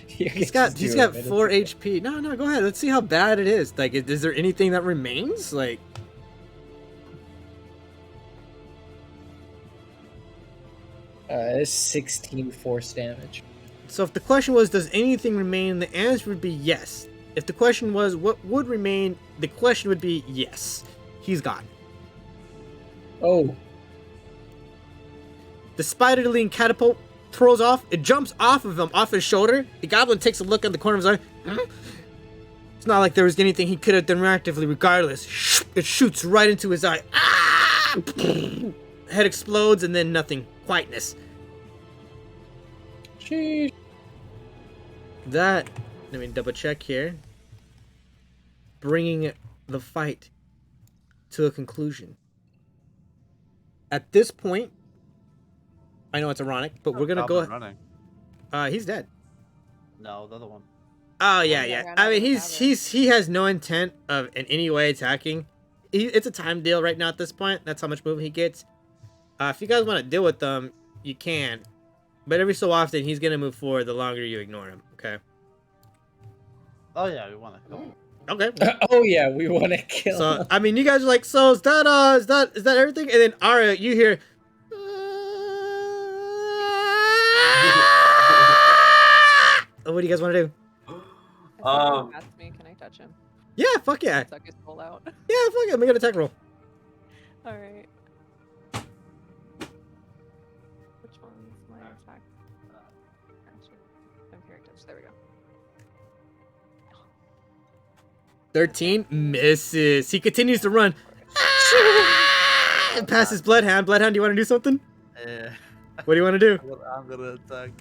E: He's got 4 HP. No, go ahead. Let's see how bad it is. Like, is there anything that remains? Like...
D: It's 16 force damage.
E: So if the question was, does anything remain? The answer would be yes. If the question was, what would remain? The question would be yes. He's gone.
D: Oh.
E: The spiderling catapult twirls off. It jumps off of him, off his shoulder. The goblin takes a look at the corner of his eye. It's not like there was anything he could have done reactively regardless. It shoots right into his eye. Ah! Head explodes and then nothing. Quietness.
G: Sheesh.
E: That, let me double check here. Bringing the fight to a conclusion. At this point, I know it's ironic, but we're gonna go.
A: Running.
E: He's dead.
A: No, the other one.
E: Oh
B: Yeah,
E: yeah.
B: ran
E: I
B: out
E: mean,
B: of the
E: he has no intent of in any way attacking. It's a time deal right now at this point. That's how much movement he gets. If you guys want to deal with them, you can. But every so often, he's gonna move forward the longer you ignore him. Okay.
A: Oh yeah, we want to kill him.
E: Okay.
D: Oh yeah, we want to kill
E: So
D: him.
E: I mean, you guys are like, so is that everything? And then Aria, you hear. What do you guys want to do?
B: Ask me, can I touch him?
E: Yeah, fuck yeah.
B: Suck his soul out.
E: Yeah, fuck yeah. Make an attack roll.
B: All right. Which one's my attack? Actually, I'm characters. There we go.
E: 13 misses. He continues to run. And passes Bloodhound. Bloodhound, do you want to do something?
A: Yeah.
E: What do you want to do?
A: I'm gonna attack.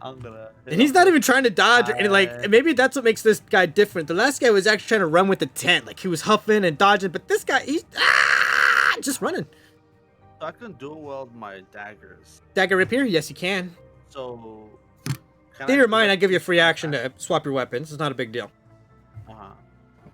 A: I'm gonna.
E: And he's not even trying to dodge or anything. Like, maybe that's what makes this guy different. The last guy was actually trying to run with the tent. Like, he was huffing and dodging. But this guy, he's just running.
A: So I can dual wield my daggers.
E: Dagger rapier? Yes, you can.
A: So. Can
E: In your mind, I
A: select-
E: give you a free action to swap your weapons. It's not a big deal.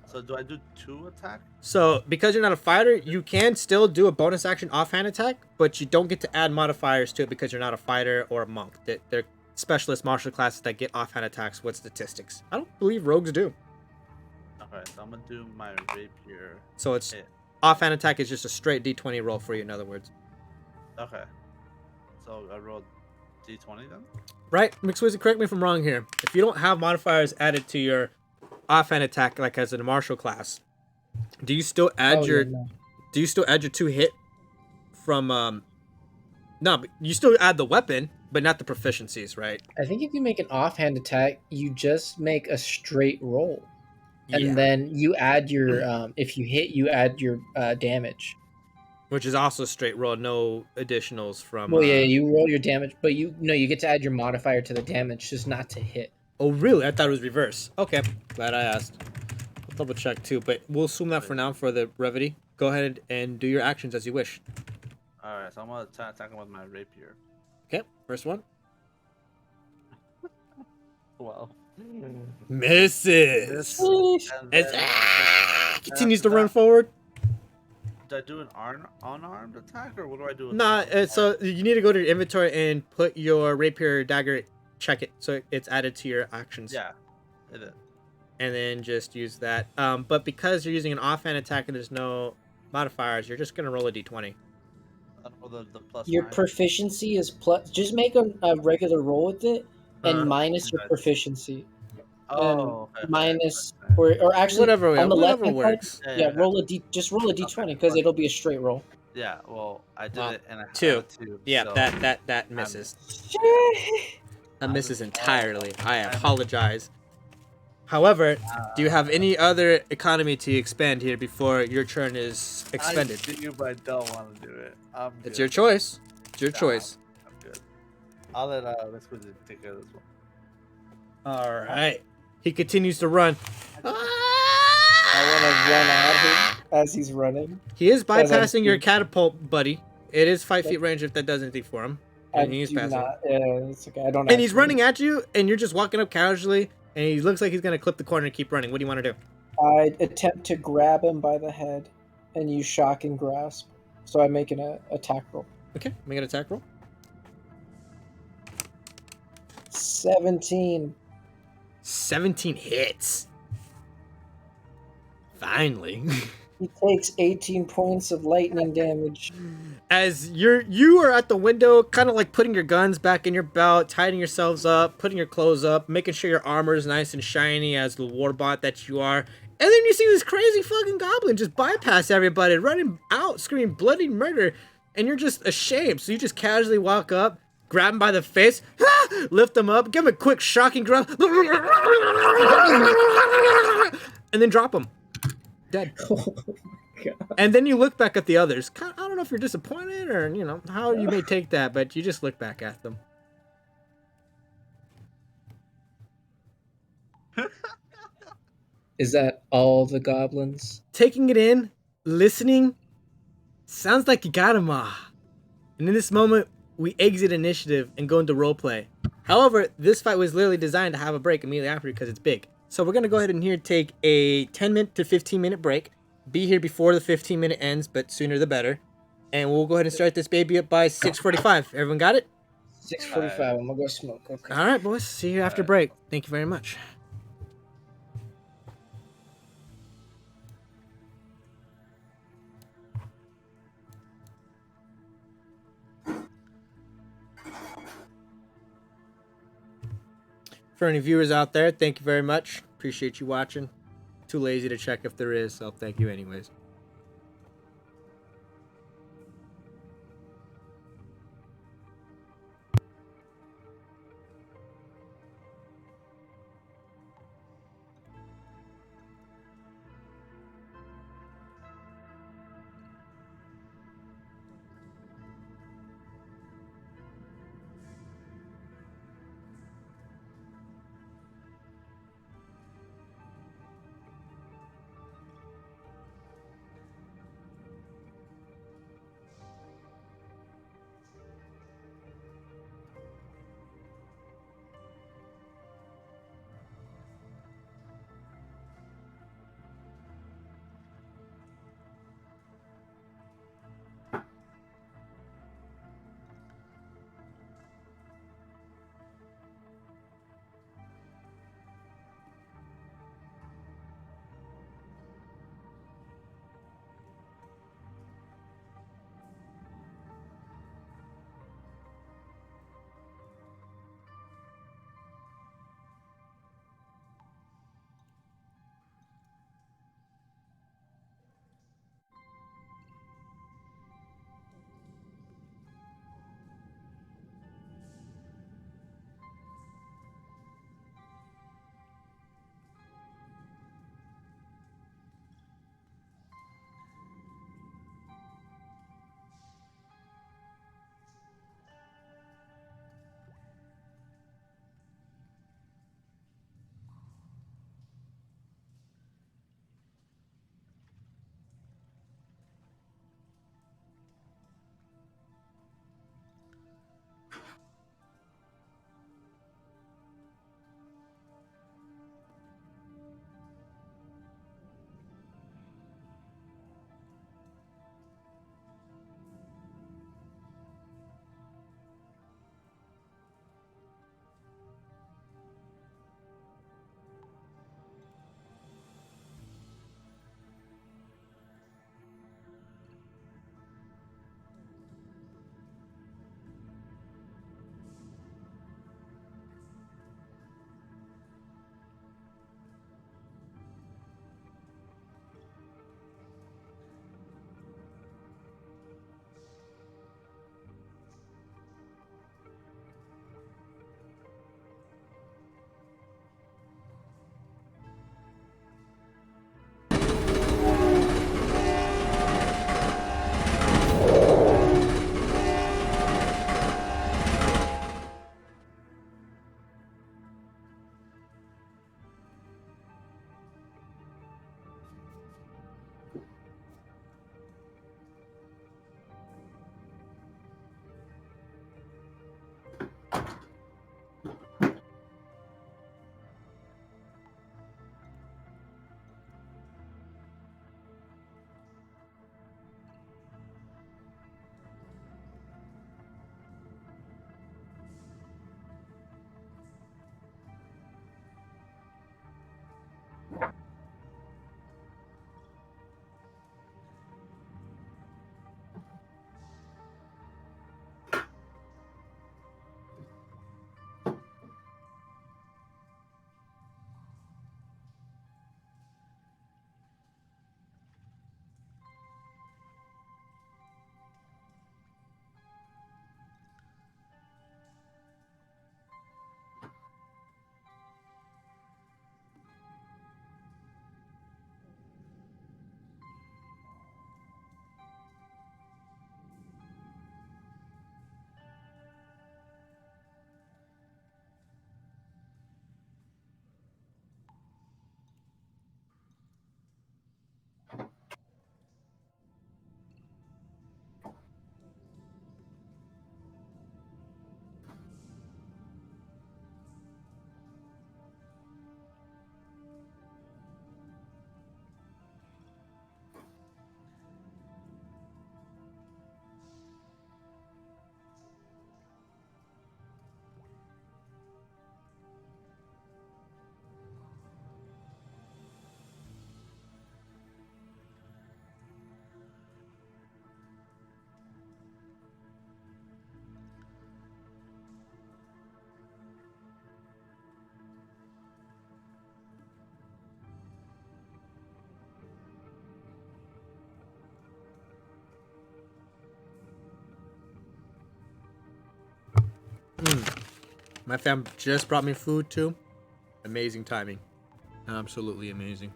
A: So do I do 2 attack?
E: So, because you're not a fighter, you can still do a bonus action offhand attack, but you don't get to add modifiers to it because you're not a fighter or a monk. They're specialist martial classes that get offhand attacks with statistics. I don't believe rogues do.
A: Okay, so I'm gonna do my rapier.
E: So it's
A: hit.
E: offhand attack is just a straight d20 roll for you, in other words.
A: Okay. So I rolled d20 then?
E: Right? McSwizzy, correct me if I'm wrong here. If you don't have modifiers added to your offhand attack like as a martial class, do you still add your
G: no.
E: do you still add your 2 hit from no, but you still add the weapon, but not the proficiencies, right?
D: I think if you make an offhand attack, you just make a straight roll, and
E: Yeah.
D: then you add your if you hit, you add your damage.
E: Which is also straight roll, no additionals from
D: Well, yeah, you roll your damage, but you get to add your modifier to the damage, just not to hit.
E: Oh really? I thought it was reverse. Okay, glad I asked. I'll double check too, but we'll assume that for now for the brevity. Go ahead and do your actions as you wish.
A: Alright, so I'm gonna attack him with my rapier.
E: Okay, first one.
A: Well.
E: Misses.
A: And
E: As
A: then,
E: continues to run forward.
A: do I do an unarmed attack or what do I do?
E: Nah, so you need to go to your inventory and put your rapier dagger, check it so it's added to your actions.
A: Yeah, it is.
E: And then just use that. But because you're using an offhand attack and there's no modifiers, you're just gonna roll a d20.
A: I don't know the plus
G: Your
A: 9.
G: proficiency is plus. Just make a regular roll with it, and minus your
A: okay.
G: proficiency.
A: Oh, okay,
G: Minus
A: okay.
G: or actually
E: Whatever,
G: on the
E: whatever
G: left
E: works.
G: Yeah, roll a d. Just roll a d20 because it'll be a straight roll.
A: Yeah, well, I did
E: Well,
A: it and I had
E: 2.
A: a 2.
E: Yeah,
A: so
E: that misses. That misses entirely. I apologize. However, do you have any other economy to expend here before your turn is expended?
A: I do, but I don't want to do it.
E: It's
A: good.
E: your choice. It's your
A: Nah,
E: choice.
A: I'm good. I'll let let's go take care of this one.
E: All right. He continues to run.
G: I want to run at him as he's running.
E: He is
G: As I'm
E: bypassing your catapult, buddy. It is 5 feet range if that does anything for him.
G: I
E: And he's
G: do
E: passing.
G: not. It's okay. I don't.
E: And he's
G: actually-
E: running at you, and you're just walking up casually, and he looks like he's gonna clip the corner and keep running. What do you want to do?
G: I attempt to grab him by the head and use shock and grasp. So I make an attack roll.
E: Okay, make an attack roll.
G: 17.
E: 17 hits. Finally.
G: He takes 18 points of lightning damage.
E: As you are at the window, kind of like putting your guns back in your belt, tightening yourselves up, putting your clothes up, making sure your armor is nice and shiny as the warbot that you are. And then you see this crazy fucking goblin just bypass everybody, running out, screaming bloody murder. and you're just ashamed. So you just casually walk up, grab him by the face, lift him up, give him a quick shocking grunt, and then drop him. Dead.
D: Oh my god.
E: And then you look back at the others. I don't know if you're disappointed or, you know, how you may take that, but you just look back at them.
D: Is that all the goblins?
E: Taking it in, listening, sounds like you got him. And in this moment, we exit initiative and go into roleplay. However, this fight was literally designed to have a break immediately after because it's big. So we're going to go ahead and here take a 10-minute to 15-minute break. Be here before the 15-minute ends, but sooner the better. And we'll go ahead and start this baby up by 6:45. Everyone got it?
D: 6:45. I'm gonna go smoke. Okay.
E: All right, boys. See you after break. Thank you very much. For any viewers out there, thank you very much. Appreciate you watching. Too lazy to check if there is, so thank you anyways. My fam just brought me food too. Amazing timing. Absolutely amazing.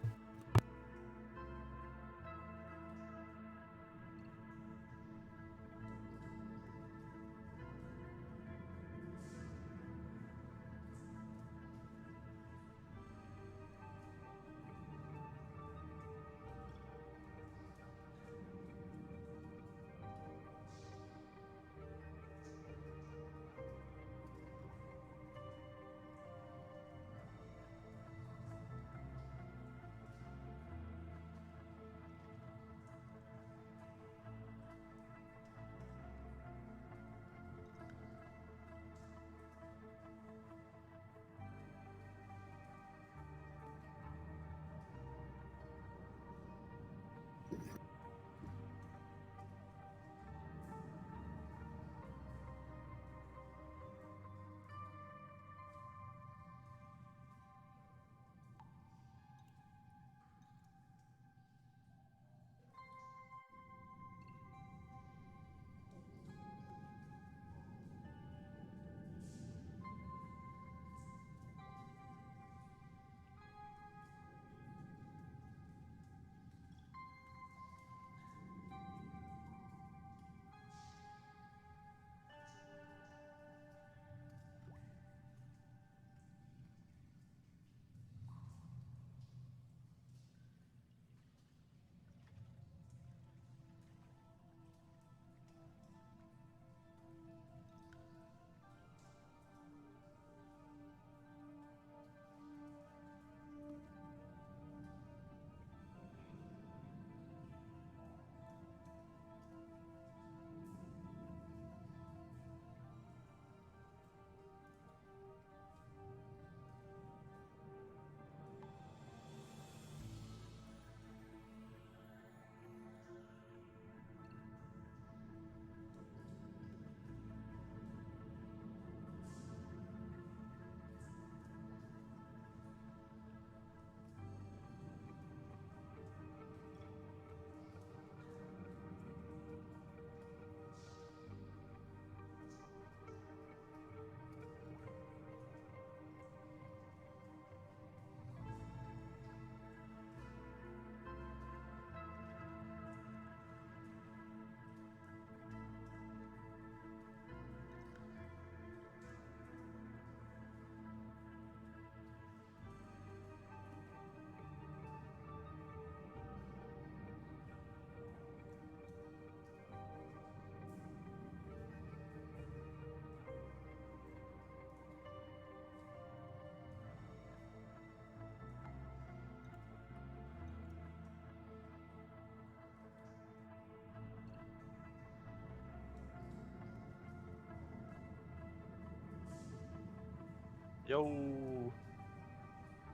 A: Yo,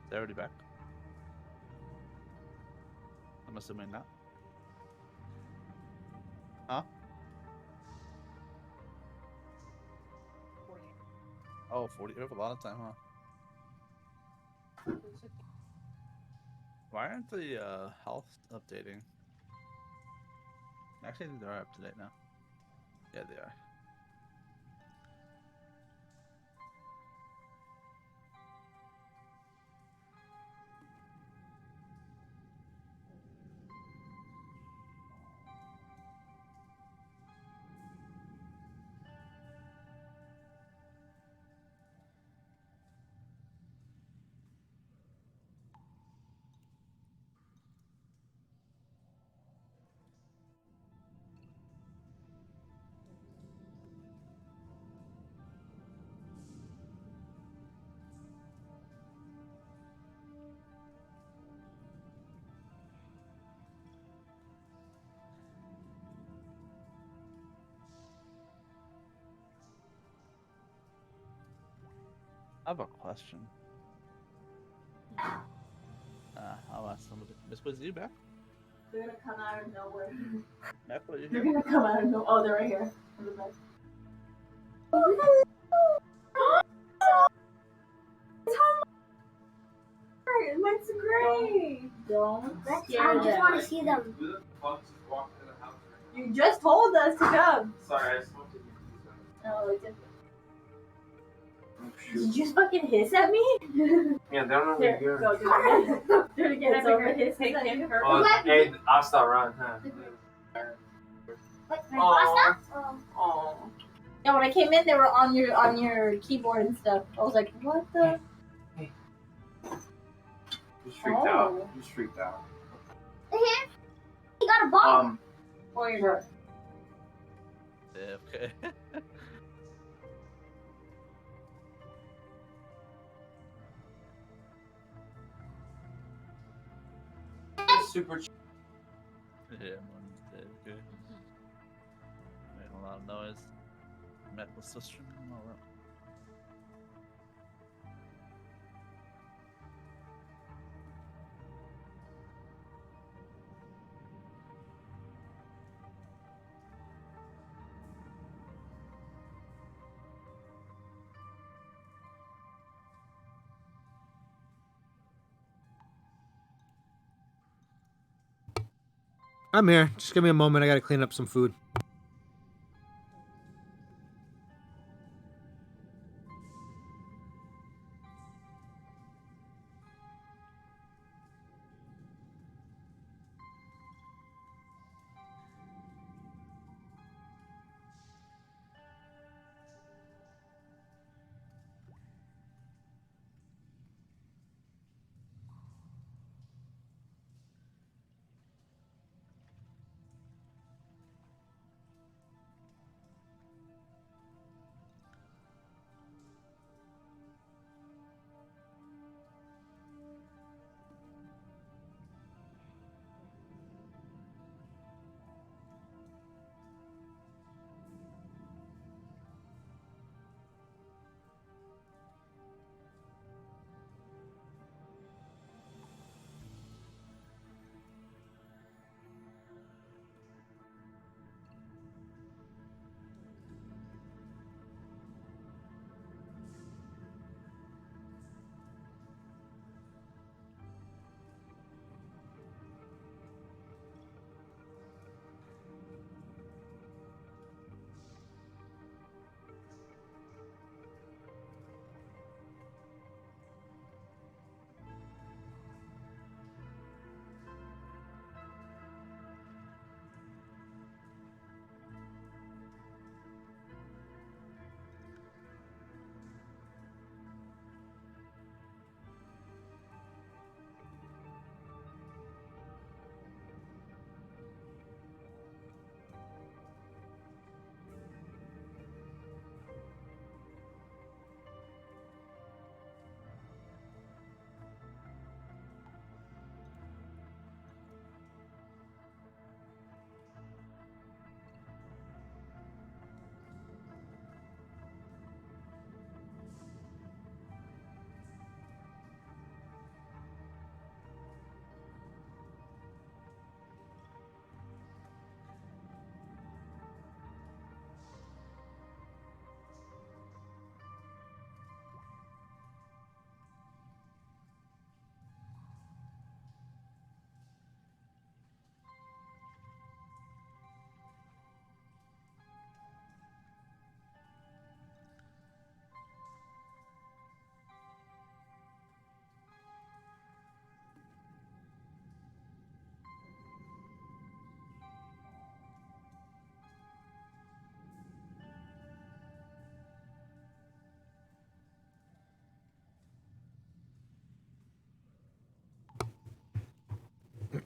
A: they already back? I'm assuming not. Huh? 40. Oh, 40. We have a lot of time, huh? Why aren't the health updating? Actually, I think they're up to date now. Yeah, they are. I have a question. I'll ask somebody. Miss Quiz, you back?
H: They're gonna come out of nowhere.
A: Back, are you
H: They're
A: here?
H: gonna come out of nowhere. Oh, they're right here. That's great. Don't scare
I: I just
H: them.
I: want to see them.
H: Who the fuck just walked in the house right now? You just told us to come. Sorry, I just wanted to. No, it's different. Did you fucking hiss at me?
C: Yeah, they're not really here.
H: Go do it again. Do it again. It's over. Hiss at you.
C: Hey, I'll start running, huh?
H: What? Oh. Yeah, when I came in, they were on your keyboard and stuff. I was like, what the?
C: Hey. Just freaked out. Just freaked out.
H: He got a ball. Oh, you're right.
A: Yeah, okay.
C: Super.
A: Yeah, man. Okay. Making a lot of noise. Mac was still streaming. All right.
E: I'm here. Just give me a moment. I gotta clean up some food.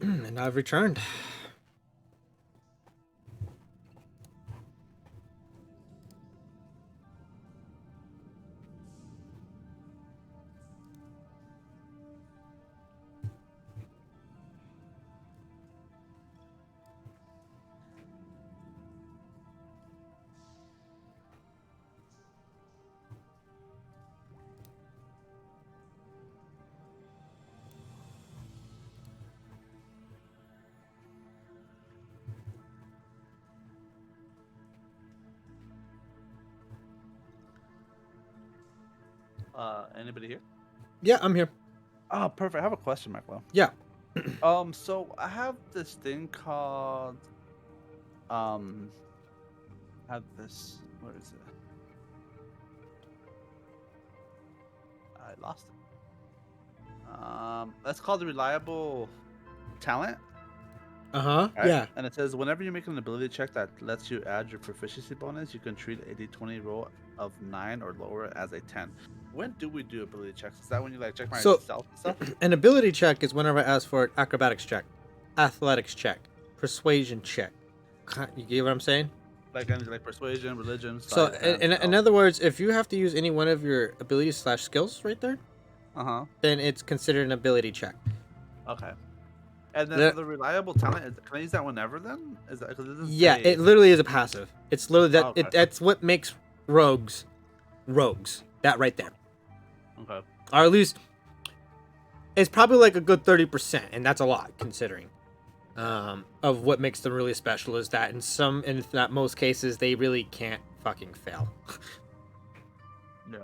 E: And I've returned.
A: Anybody here?
E: Yeah, I'm here.
A: Oh, perfect. I have a question, Macwell.
E: Yeah.
A: So I have this thing called um have this, where is it? lost it. That's called the reliable talent.
E: Uh-huh.
A: Right?
E: Yeah.
A: And it says whenever you make an ability check that lets you add your proficiency bonus, you can treat a d20 roll of 9 or lower as a 10. When do we do ability checks? Is that when you like check
E: So-
A: myself and stuff?
E: An ability check is whenever I ask for an acrobatics check, athletics check, persuasion check. You get what I'm saying?
A: Like any like persuasion, religion,
E: So,
A: sleight of hand,
E: in
A: stealth.
E: other words, if you have to use any one of your abilities / skills right there,
A: Uh-huh.
E: then it's considered an ability check.
A: Okay. And then
E: The-
A: for the reliable talent, can I use that whenever then? Is that because it doesn't
E: Yeah,
A: say...
E: it literally is a passive. It's literally that.
A: Oh, okay.
E: That's what makes rogues. That right there.
A: Okay.
E: Or at least it's probably like a good 30%, and that's a lot considering of what makes them really special is that in that most cases they really can't fucking fail.
A: Yeah.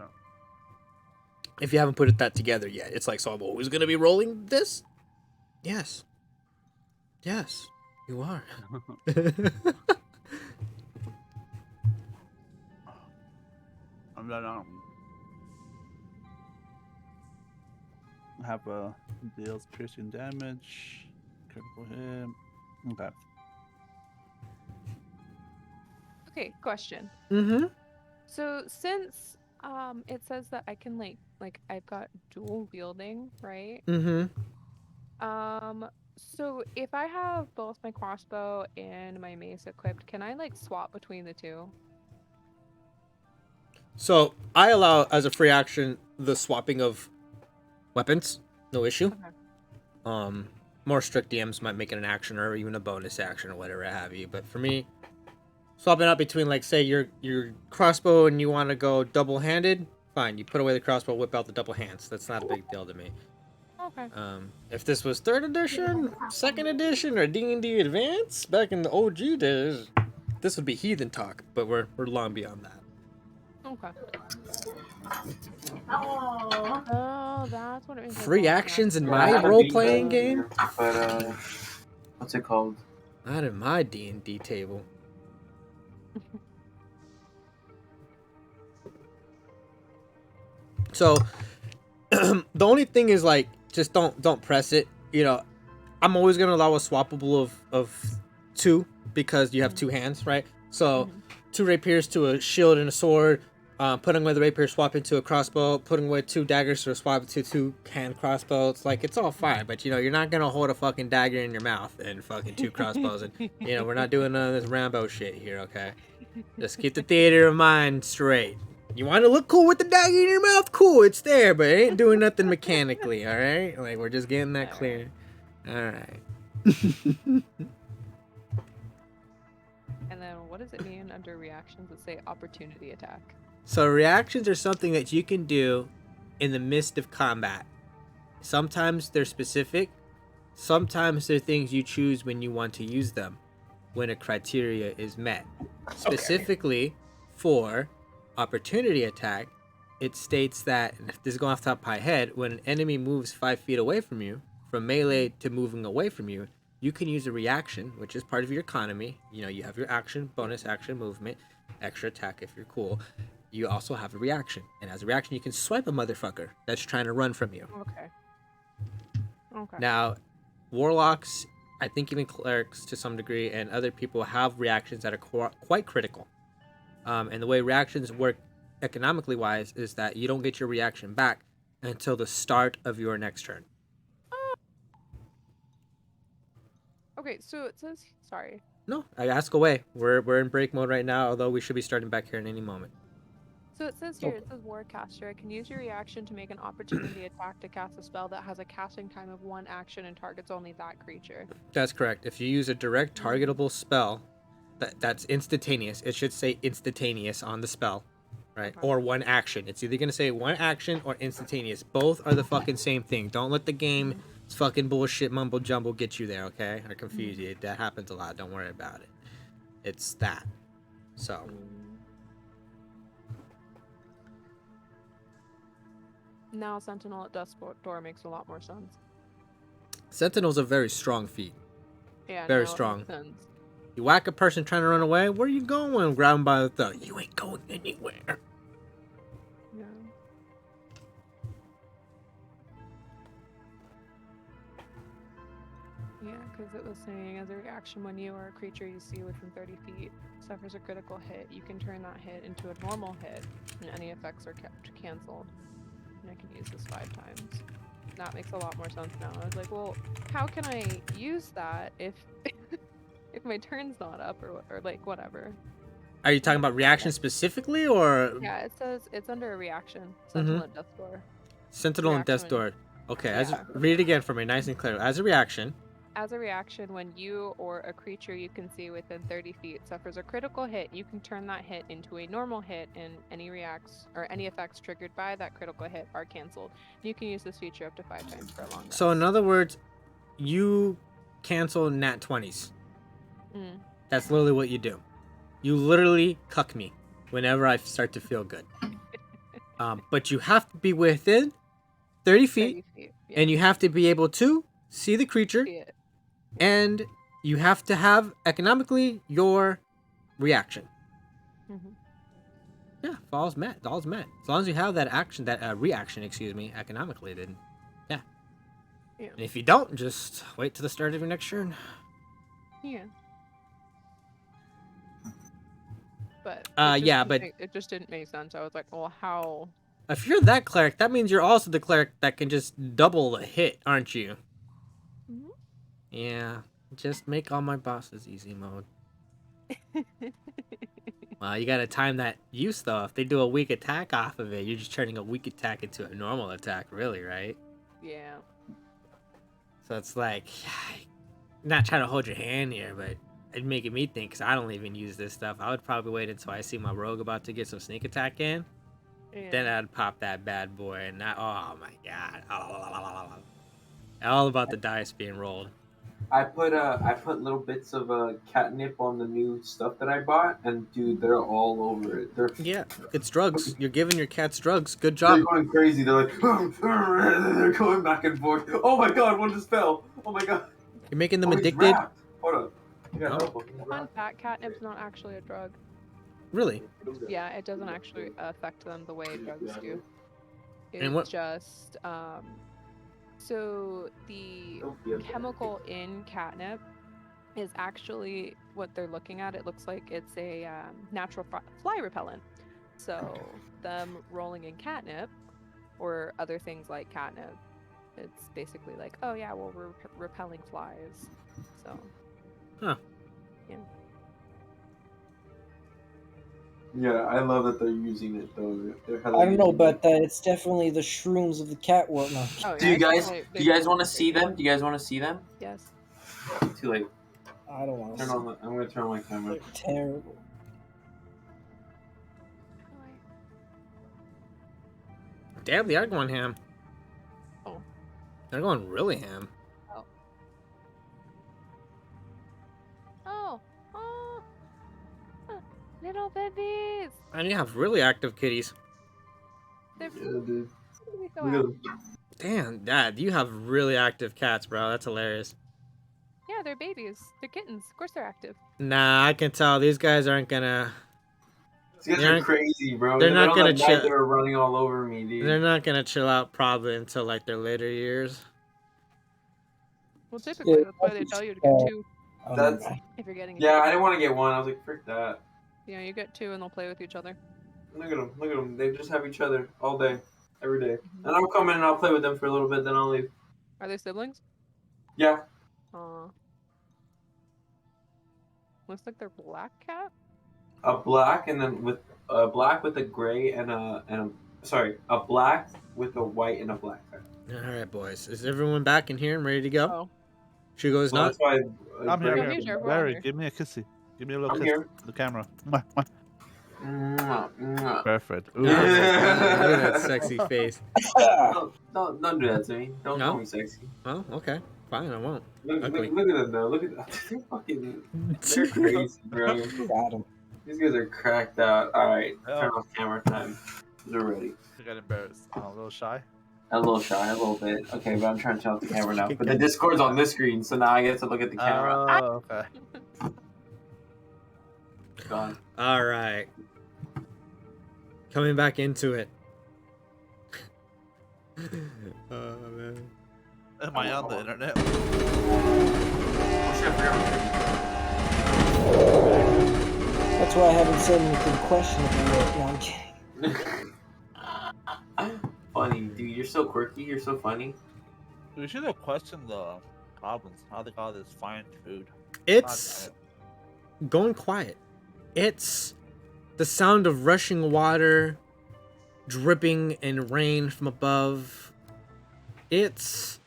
E: If you haven't put that together yet, it's like, so I'm always gonna be rolling this? Yes, you are.
A: I'm not have deals piercing damage, critical hit. Okay.
B: Okay, question.
E: Mm-hmm.
B: So since it says that I can like I've got dual wielding, right?
E: Mm-hmm.
B: So if I have both my crossbow and my mace equipped, can I like swap between the two?
E: So I allow as a free action the swapping of weapons, no issue.
B: Okay.
E: More strict DMs might make it an action or even a bonus action or whatever have you. But for me, swapping out between like say your crossbow and you want to go double handed, fine. You put away the crossbow, whip out the double hands. That's not a big deal to me.
B: Okay.
E: If this was 3rd edition, 2nd edition, or D&D Advance back in the OG days, this would be heathen talk. But we're long beyond that.
B: Okay.
H: Oh.
B: Oh, that's what it means.
E: Free actions in
C: Yeah, I
E: my
C: haven't
E: role
C: beaten
E: playing
C: the-
E: game.
C: But what's it called?
E: Not in my D&D table. So the only thing is like just don't press it. You know, I'm always gonna allow a swappable of 2 because you have 2 hands, right? So 2 rapiers to a shield and a sword. Putting away the rapier, swap into a crossbow. Putting away 2 daggers to swap to 2 hand crossbows. Like it's all fine, but you know you're not gonna hold a fucking dagger in your mouth and fucking 2 crossbows, and you know we're not doing none of this Rambo shit here, okay? Just keep the theater of mind straight. You want to look cool with the dagger in your mouth? Cool, it's there, but it ain't doing nothing mechanically, all right? Like we're just getting that clear. All right.
B: And then what does it mean under reactions that say opportunity attack?
E: So reactions are something that you can do in the midst of combat. Sometimes they're specific. Sometimes they're things you choose when you want to use them, when a criteria is met. Specifically for opportunity attack, it states that, and if this is going off the top of my head, when an enemy moves 5 feet away from you, from melee to moving away from you, you can use a reaction, which is part of your economy. You know, you have your action, bonus action, movement, extra attack if you're cool. You also have a reaction. And as a reaction, you can swipe a motherfucker that's trying to run from you.
B: Okay. Okay.
E: Now, warlocks, I think even clerics to some degree, and other people have reactions that are quite critical. And the way reactions work economically wise is that you don't get your reaction back until the start of your next turn.
B: Okay, so it says sorry.
E: No, I ask away. We're in break mode right now, although we should be starting back here in any moment.
B: So it says here, it says Warcaster. I can use your reaction to make an opportunity attack to cast a spell that has a casting time of 1 action and targets only that creature.
E: That's correct. If you use a direct targetable spell, that's instantaneous. It should say instantaneous on the spell, right?
B: Okay.
E: Or 1 action. It's either gonna say 1 action or instantaneous. Both are the fucking same thing. Don't let the game's fucking bullshit mumbo jumbo get you there, okay? Or confuse you. That happens a lot. Don't worry about it. It's that. So.
B: Now Sentinel at Dusk Door makes a lot more sense.
E: Sentinel's a very strong feat.
B: Yeah,
E: Very
B: now it
E: strong.
B: makes sense.
E: You whack a person trying to run away, where you going? Grab him by the throat. You ain't going anywhere.
B: Yeah. Yeah, because it was saying as a reaction when you or a creature you see within 30 feet suffers a critical hit, you can turn that hit into a normal hit, and any effects are kept canceled. And I can use this 5 times. That makes a lot more sense now. I was like, well, how can I use that if if my turn's not up or like whatever?
E: Are you talking about reaction specifically, or
B: Yeah, it says it's under a reaction.
E: Mhm.
B: Sentinel at Death's Door.
E: Sentinel and Death's
B: Reaction.
E: Door? Okay,
B: Yeah.
E: read it again for me, nice and clear. As a reaction.
B: As a reaction, when you or a creature you can see within 30 feet suffers a critical hit, you can turn that hit into a normal hit, and any effects triggered by that critical hit are canceled. You can use this feature up to 5 times for a long rest.
E: So in other words, you cancel nat 20s. That's literally what you do. You literally cuck me whenever I start to feel good. But you have to be within 30 feet,
B: Yeah.
E: and you have to be able to see the creature,
B: See it.
E: and you have to have economically your reaction.
B: Mhm.
E: Yeah, all's met. All's met. As long as you have that action, that reaction, economically, then yeah.
B: Yeah.
E: And if you don't, just wait to the start of your next turn.
B: Yeah. But
E: it
B: just didn't make sense. I was like, well, how?
E: If you're that cleric, that means you're also the cleric that can just double the hit, aren't you?
B: Mhm.
E: Yeah, just make all my bosses easy mode. Well, you gotta time that use though. If they do a weak attack off of it, you're just turning a weak attack into a normal attack, really, right?
B: Yeah.
E: So it's like, not trying to hold your hand here, but it's making me think, because I don't even use this stuff. I would probably wait until I see my rogue about to get some sneak attack in.
B: Yeah.
E: Then I'd pop that bad boy, and oh my god. All about the dice being rolled.
C: I put little bits of catnip on the new stuff that I bought, and dude, they're all over it.
E: Yeah, it's drugs. You're giving your cats drugs. Good
C: They're
E: job.
C: going crazy. They're like, they're going back and forth. Oh my god, one just fell. Oh my god.
E: You're making them
C: Oh, he's
E: addicted.
C: wrapped. Hold up. You gotta
E: No.
C: help him. He's
B: Fun
C: wrapped.
B: fact: catnip's not actually a drug.
E: Really?
B: Yeah, it doesn't actually affect them the way drugs do. It's
E: And what-
B: just so the chemical in catnip is actually what they're looking at. It looks like it's a natural fly repellent. So them rolling in catnip or other things like catnip, it's basically like, oh yeah, well we're repelling flies. So.
E: Huh.
B: Yeah.
C: Yeah, I love that they're using it though.
G: I don't know, but it's definitely the shrooms of the cat world. No.
B: Oh,
C: Do
B: yeah,
C: you guys?
B: definitely
C: Do you guys
B: big
C: want to
B: shrooms.
C: see them? Do you guys want to see them?
B: Yes.
C: Too late.
G: I don't want to.
C: Turn on. I'm gonna turn on my camera.
G: They're terrible.
E: Damn, they are going ham.
B: Oh.
E: They're going really ham.
B: Oh. Little babies.
E: And you have really active kitties.
B: They're
C: Yeah, dude.
B: so
C: Look at
B: active.
C: them.
E: Damn, Dad, you have really active cats, bro. That's hilarious.
B: Yeah, they're babies. They're kittens. Of course they're active.
E: Nah, I can tell these guys aren't gonna.
C: These guys
E: They're
C: are
E: not-
C: crazy, bro.
E: they're not
C: on
E: gonna
C: that night
E: chill.
C: They were running all over me, dude.
E: They're not gonna chill out probably until like their later years.
B: Well, typically
G: Yeah,
B: that's why they tell you to get 2
C: That's
B: if you're getting.
C: yeah. I didn't want to get one. I was like, frick that.
B: Yeah, you get 2 and they'll play with each other.
C: Look at them. Look at them. They just have each other all day, every day.
B: Mhm.
C: And I'll come in and I'll play with them for a little bit, then I'll leave.
B: Are they siblings?
C: Yeah.
B: Looks like they're black cat.
C: A black and then with a black with a gray and a black with a white and a black.
E: All right, boys. Is everyone back in here and ready to go?
B: Oh.
E: She goes
C: Well,
E: not.
C: that's why
A: I'm here.
B: Yeah,
A: I'm
B: me too,
A: here.
B: we're all
A: Larry,
B: here.
A: give me a kissy. Give me a little
C: I'm
A: kiss
C: here.
A: to the camera. Mwah, mwah.
C: Mwah, mwah.
A: Perfect. Ooh.
E: Look at that sexy face.
C: Don't do that to me. Don't
E: No?
C: call me sexy.
E: Oh, okay. Fine, I won't.
C: Look
E: Ugly.
C: at them though. Look at that. They're fucking. They're crazy, bro.
G: Got him.
C: These guys are cracked out. All right,
A: Oh.
C: turn off camera time. They're ready.
A: I got embarrassed. I'm a little shy.
C: A little shy, a little bit. Okay, but I'm trying to turn off the camera now. But the Discord's on this screen, so now I get to look at the camera.
A: Oh, okay.
C: Gone.
E: All right. Coming back into it. Oh man.
A: Am I on the internet?
C: shit, I
G: That's why I haven't said anything questionable yet. No, I'm kidding.
C: forgot. Funny, dude. You're so quirky. You're so funny.
A: We should have questioned the goblins how they got this fine food. God
E: It's
A: damn it.
E: going quiet. It's the sound of rushing water, dripping and rain from above. It's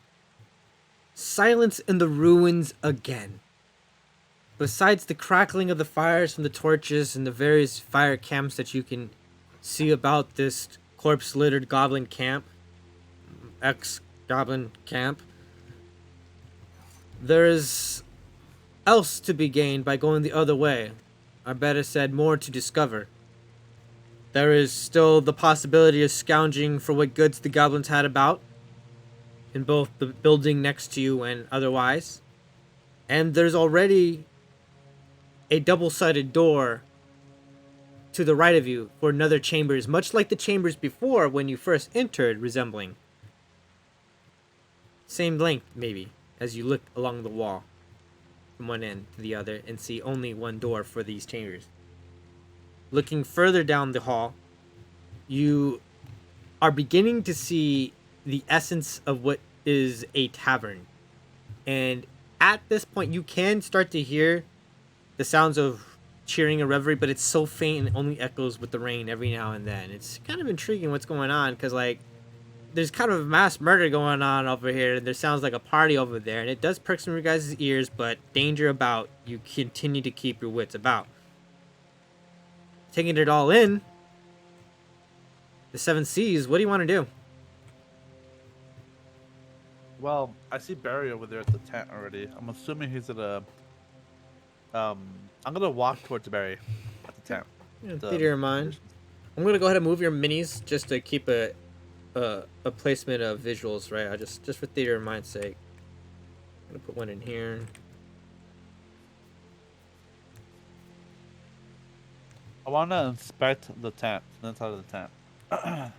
E: silence in the ruins again. Besides the crackling of the fires from the torches and the various fire camps that you can see about this corpse littered goblin camp, ex goblin camp, there's else to be gained by going the other way. Or better said, more to discover. There is still the possibility of scrounging for what goods the goblins had about, in both the building next to you and otherwise. And there's already a double-sided door to the right of you for another chambers, much like the chambers before when you first entered, resembling. Same length, maybe, as you look along the wall from one end to the other and see only one door for these chambers. Looking further down the hall, you are beginning to see the essence of what is a tavern. And at this point, you can start to hear the sounds of cheering and revelry, but it's so faint and only echoes with the rain every now and then. It's kind of intriguing what's going on, because, like, there's kind of a mass murder going on over here, and there sounds like a party over there, and it does perk some of your guys' ears, but danger about, you continue to keep your wits about. Taking it all in, the 7c's, what do you want to do?
A: Well, I see Barry over there at the tent already. I'm assuming he's at a. I'm gonna walk towards Barry at the tent.
E: Yeah,
A: The
E: theater of mind. I'm gonna go ahead and move your minis just to keep a placement of visuals, right? I just for theater of mind's sake. I'm gonna put one in here.
A: I want to inspect the tent, the inside of the tent.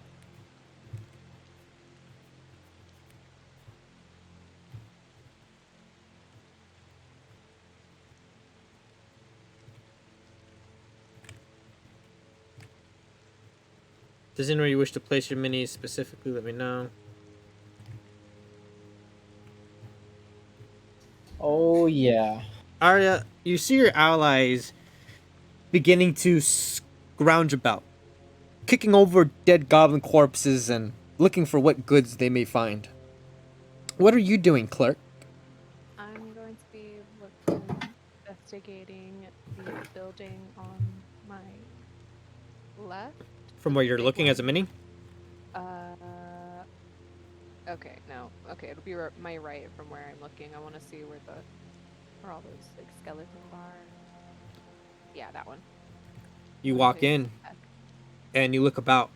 E: Does anywhere you wish to place your minis specifically, let me know.
G: Oh yeah.
E: Arya, you see your allies beginning to scrounge about, kicking over dead goblin corpses and looking for what goods they may find. What are you doing, clerk?
B: I'm going to be investigating the building on my left.
E: From where you're
B: Big
E: looking as a
B: one.
E: mini?
B: Okay, no. Okay, it'll be my right from where I'm looking. I want to see where all those like skeletons are. Yeah, that one.
E: You walk
B: Okay.
E: in and you look about.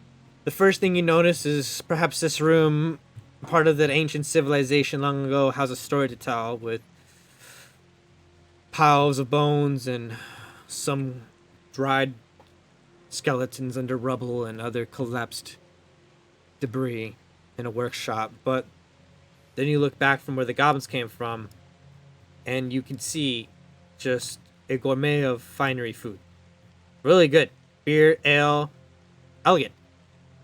E: The first thing you notice is perhaps this room, part of that ancient civilization long ago, has a story to tell with piles of bones and some dried skeletons under rubble and other collapsed debris in a workshop. But then you look back from where the goblins came from and you can see just a gourmet of finery food. Really good. Beer, ale, elegant.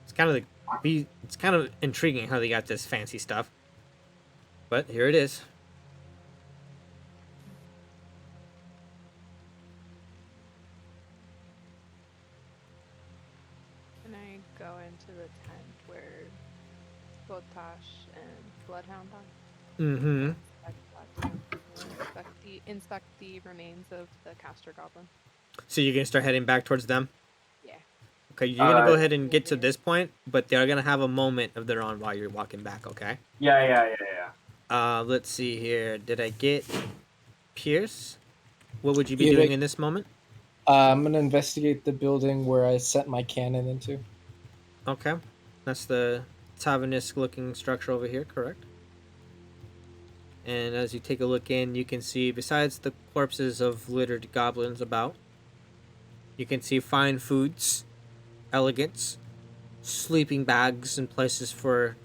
E: It's kind of intriguing how they got this fancy stuff. But here it is.
B: Can I go into the tent where both Tosh and Bloodhound are?
E: Mm-hmm.
B: Inspect the remains of the caster goblin.
E: So you're gonna start heading back towards them?
B: Yeah.
E: Okay, you're gonna go ahead and get to this point, but they're gonna have a moment of their own while you're walking back, okay?
C: Yeah.
E: Let's see here. Did I get Pierce? What would you be
G: Yeah,
E: doing
G: like-
E: in this moment?
G: I'm gonna investigate the building where I set my cannon into.
E: Okay. That's the tavernous looking structure over here, correct? And as you take a look in, you can see, besides the corpses of littered goblins about, you can see fine foods, elegance, sleeping bags and places for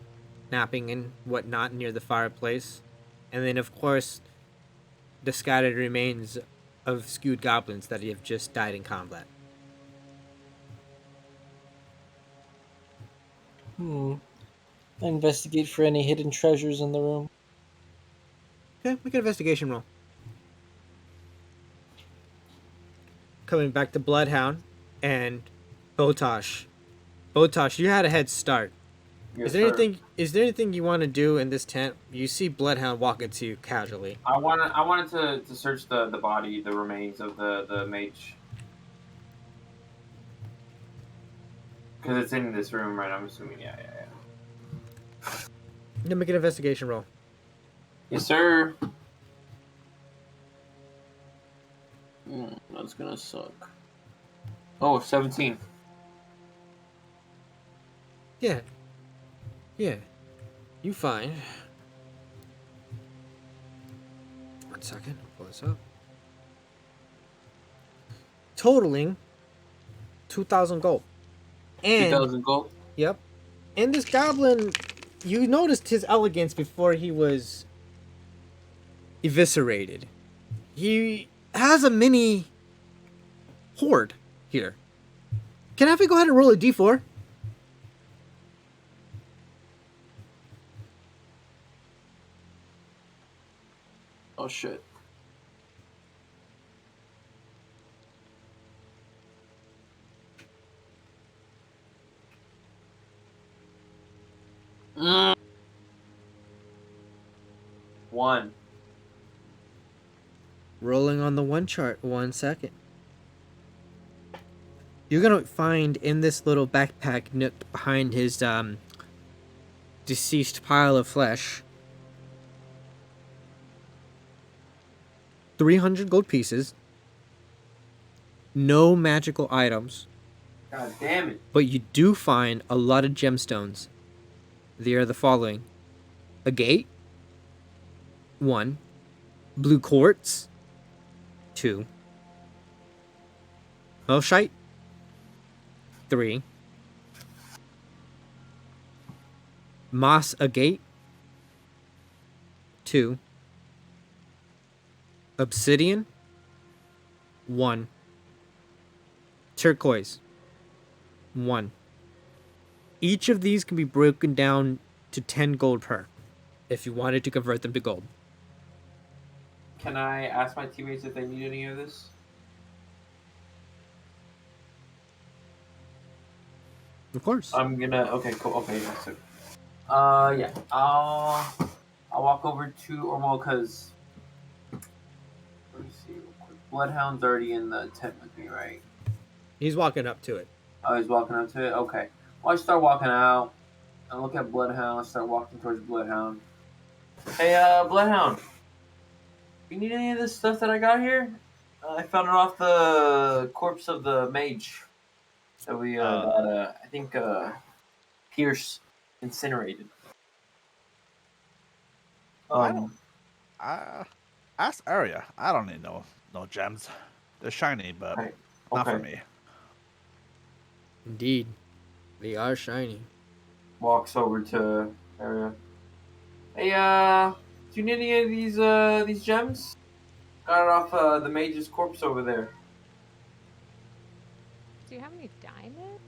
E: napping and whatnot near the fireplace. And then, of course, the scattered remains of skewed goblins that have just died in combat.
G: Investigate for any hidden treasures in the room.
E: Okay, make an investigation roll. Coming back to Bloodhound and Botosh. Botosh, you had a head start.
C: Yes,
E: Is there
C: sir.
E: anything you want to do in this tent? You see Bloodhound walking to you casually.
C: I wanted to search the body, the remains of the mage. Because it's in this room, right? I'm assuming, yeah.
E: Then make an investigation roll.
C: Yes, sir. That's gonna suck. Oh, 17.
E: Yeah. You find. 1 second, I'll pull this up. Totaling 2,000 gold. And
C: 2,000 gold?
E: yep. And this goblin, you noticed his elegance before he was eviscerated. He has a mini horde here. Can I have you go ahead and roll a d4?
C: Oh, shit. One.
E: Rolling on the one chart, 1 second. You're gonna find in this little backpack nook behind his deceased pile of flesh 300 gold pieces, no magical items,
C: God damn it.
E: but you do find a lot of gemstones. They are the following: agate, 1, blue quartz, 2, melchite, 3, moss agate, 2, obsidian, 1, turquoise, 1. Each of these can be broken down to 10 gold per, if you wanted to convert them to gold.
C: Can I ask my teammates if they need any of this?
E: Of course.
C: I'm gonna. Okay, cool. Okay, yeah. So, yeah. I'll walk over to, or well, cause. Let me see real quick. Bloodhound's already in the tent with me, right?
E: He's walking up to it.
C: Oh, he's walking up to it. Okay. Well, I start walking out. I look at Bloodhound. I start walking towards Bloodhound. Hey, Bloodhound. You need any of this stuff that I got here? I found it off the corpse of the mage that we that I think Pierce incinerated.
A: I don't. Ask Arya. I don't need no gems. They're shiny, but
C: Okay.
A: not for
C: Okay.
A: me.
E: Indeed. They are shiny.
C: Walks over to Arya. Hey, do you need any of these gems? Got it off the mage's corpse over there.
B: Do you have any diamonds?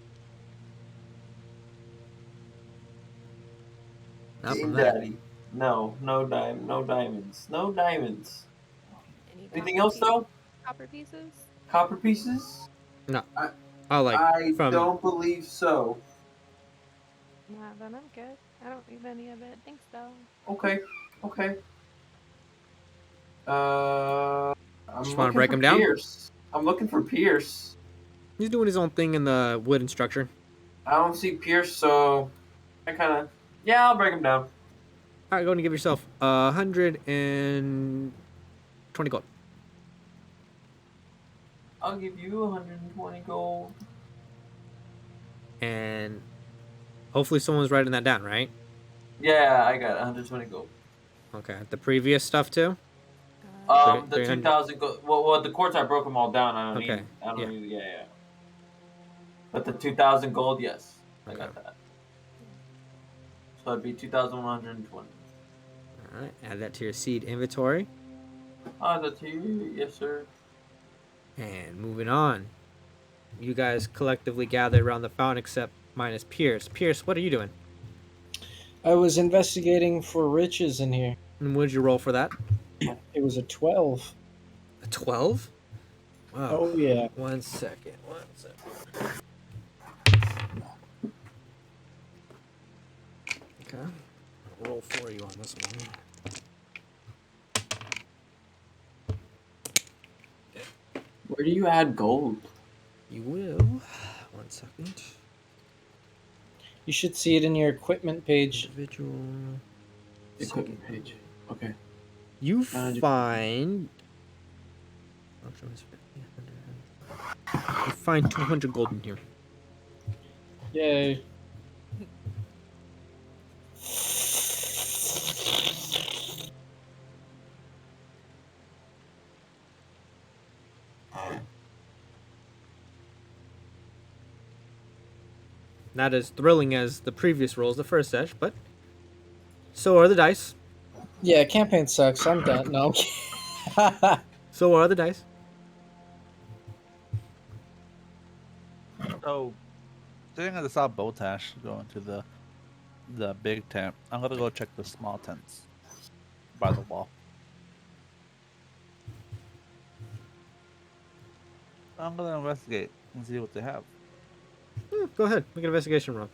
E: Not from
C: Game
E: that.
C: Daddy. No diamonds. No diamonds.
B: Any
C: Anything
B: copper
C: else though?
B: Copper pieces?
C: Copper pieces?
E: No.
C: I-
E: I from
C: don't believe so.
B: Nah, then I'm good. I don't need any of it. Thanks, though.
C: Okay. I'm
E: Just wanna
C: looking
E: break
C: for
E: him down?
C: Pierce. I'm looking for Pierce.
E: he's doing his own thing in the wooden structure.
C: I don't see Pierce, so I kind of I'll break him down.
E: All right, go and give yourself 120 gold.
C: I'll give you 120 gold.
E: And hopefully someone's writing that down, right?
C: Yeah, I got 120 gold.
E: Okay. The previous stuff too?
C: The
E: 300.
C: 2,000 gold. Well, the quartz I broke them all down. I don't
E: Okay,
C: need. I don't
E: yeah.
C: need. Yeah. But the 2,000 gold, yes, I got
E: Okay.
C: that. So it'd be 2,120.
E: All right. Add that to your seed inventory.
C: the tea, yes sir.
E: And moving on. You guys collectively gather around the fountain except minus Pierce. Pierce, what are you doing?
G: I was investigating for riches in here.
E: And what did you roll for that?
G: It was a 12.
E: A 12? Wow.
G: Oh yeah.
E: 1 second. 1 second. Okay. I'll roll for you on this one.
C: Where do you add gold?
E: You will. 1 second.
G: You should see it in your equipment page.
E: Individual.
C: Equipment page. Okay.
E: You
C: Just-
E: find. You find 200 gold in here.
G: Yay.
E: Not as thrilling as the previous rolls, the first sesh, but so are the dice.
G: Yeah, campaign sucks. I'm done. No.
E: So are the dice.
A: So, sitting at the South Botash, going to the big tent. I'm gonna go check the small tents by the wall. I'm gonna investigate and see what they have.
E: Go ahead, make an investigation roll.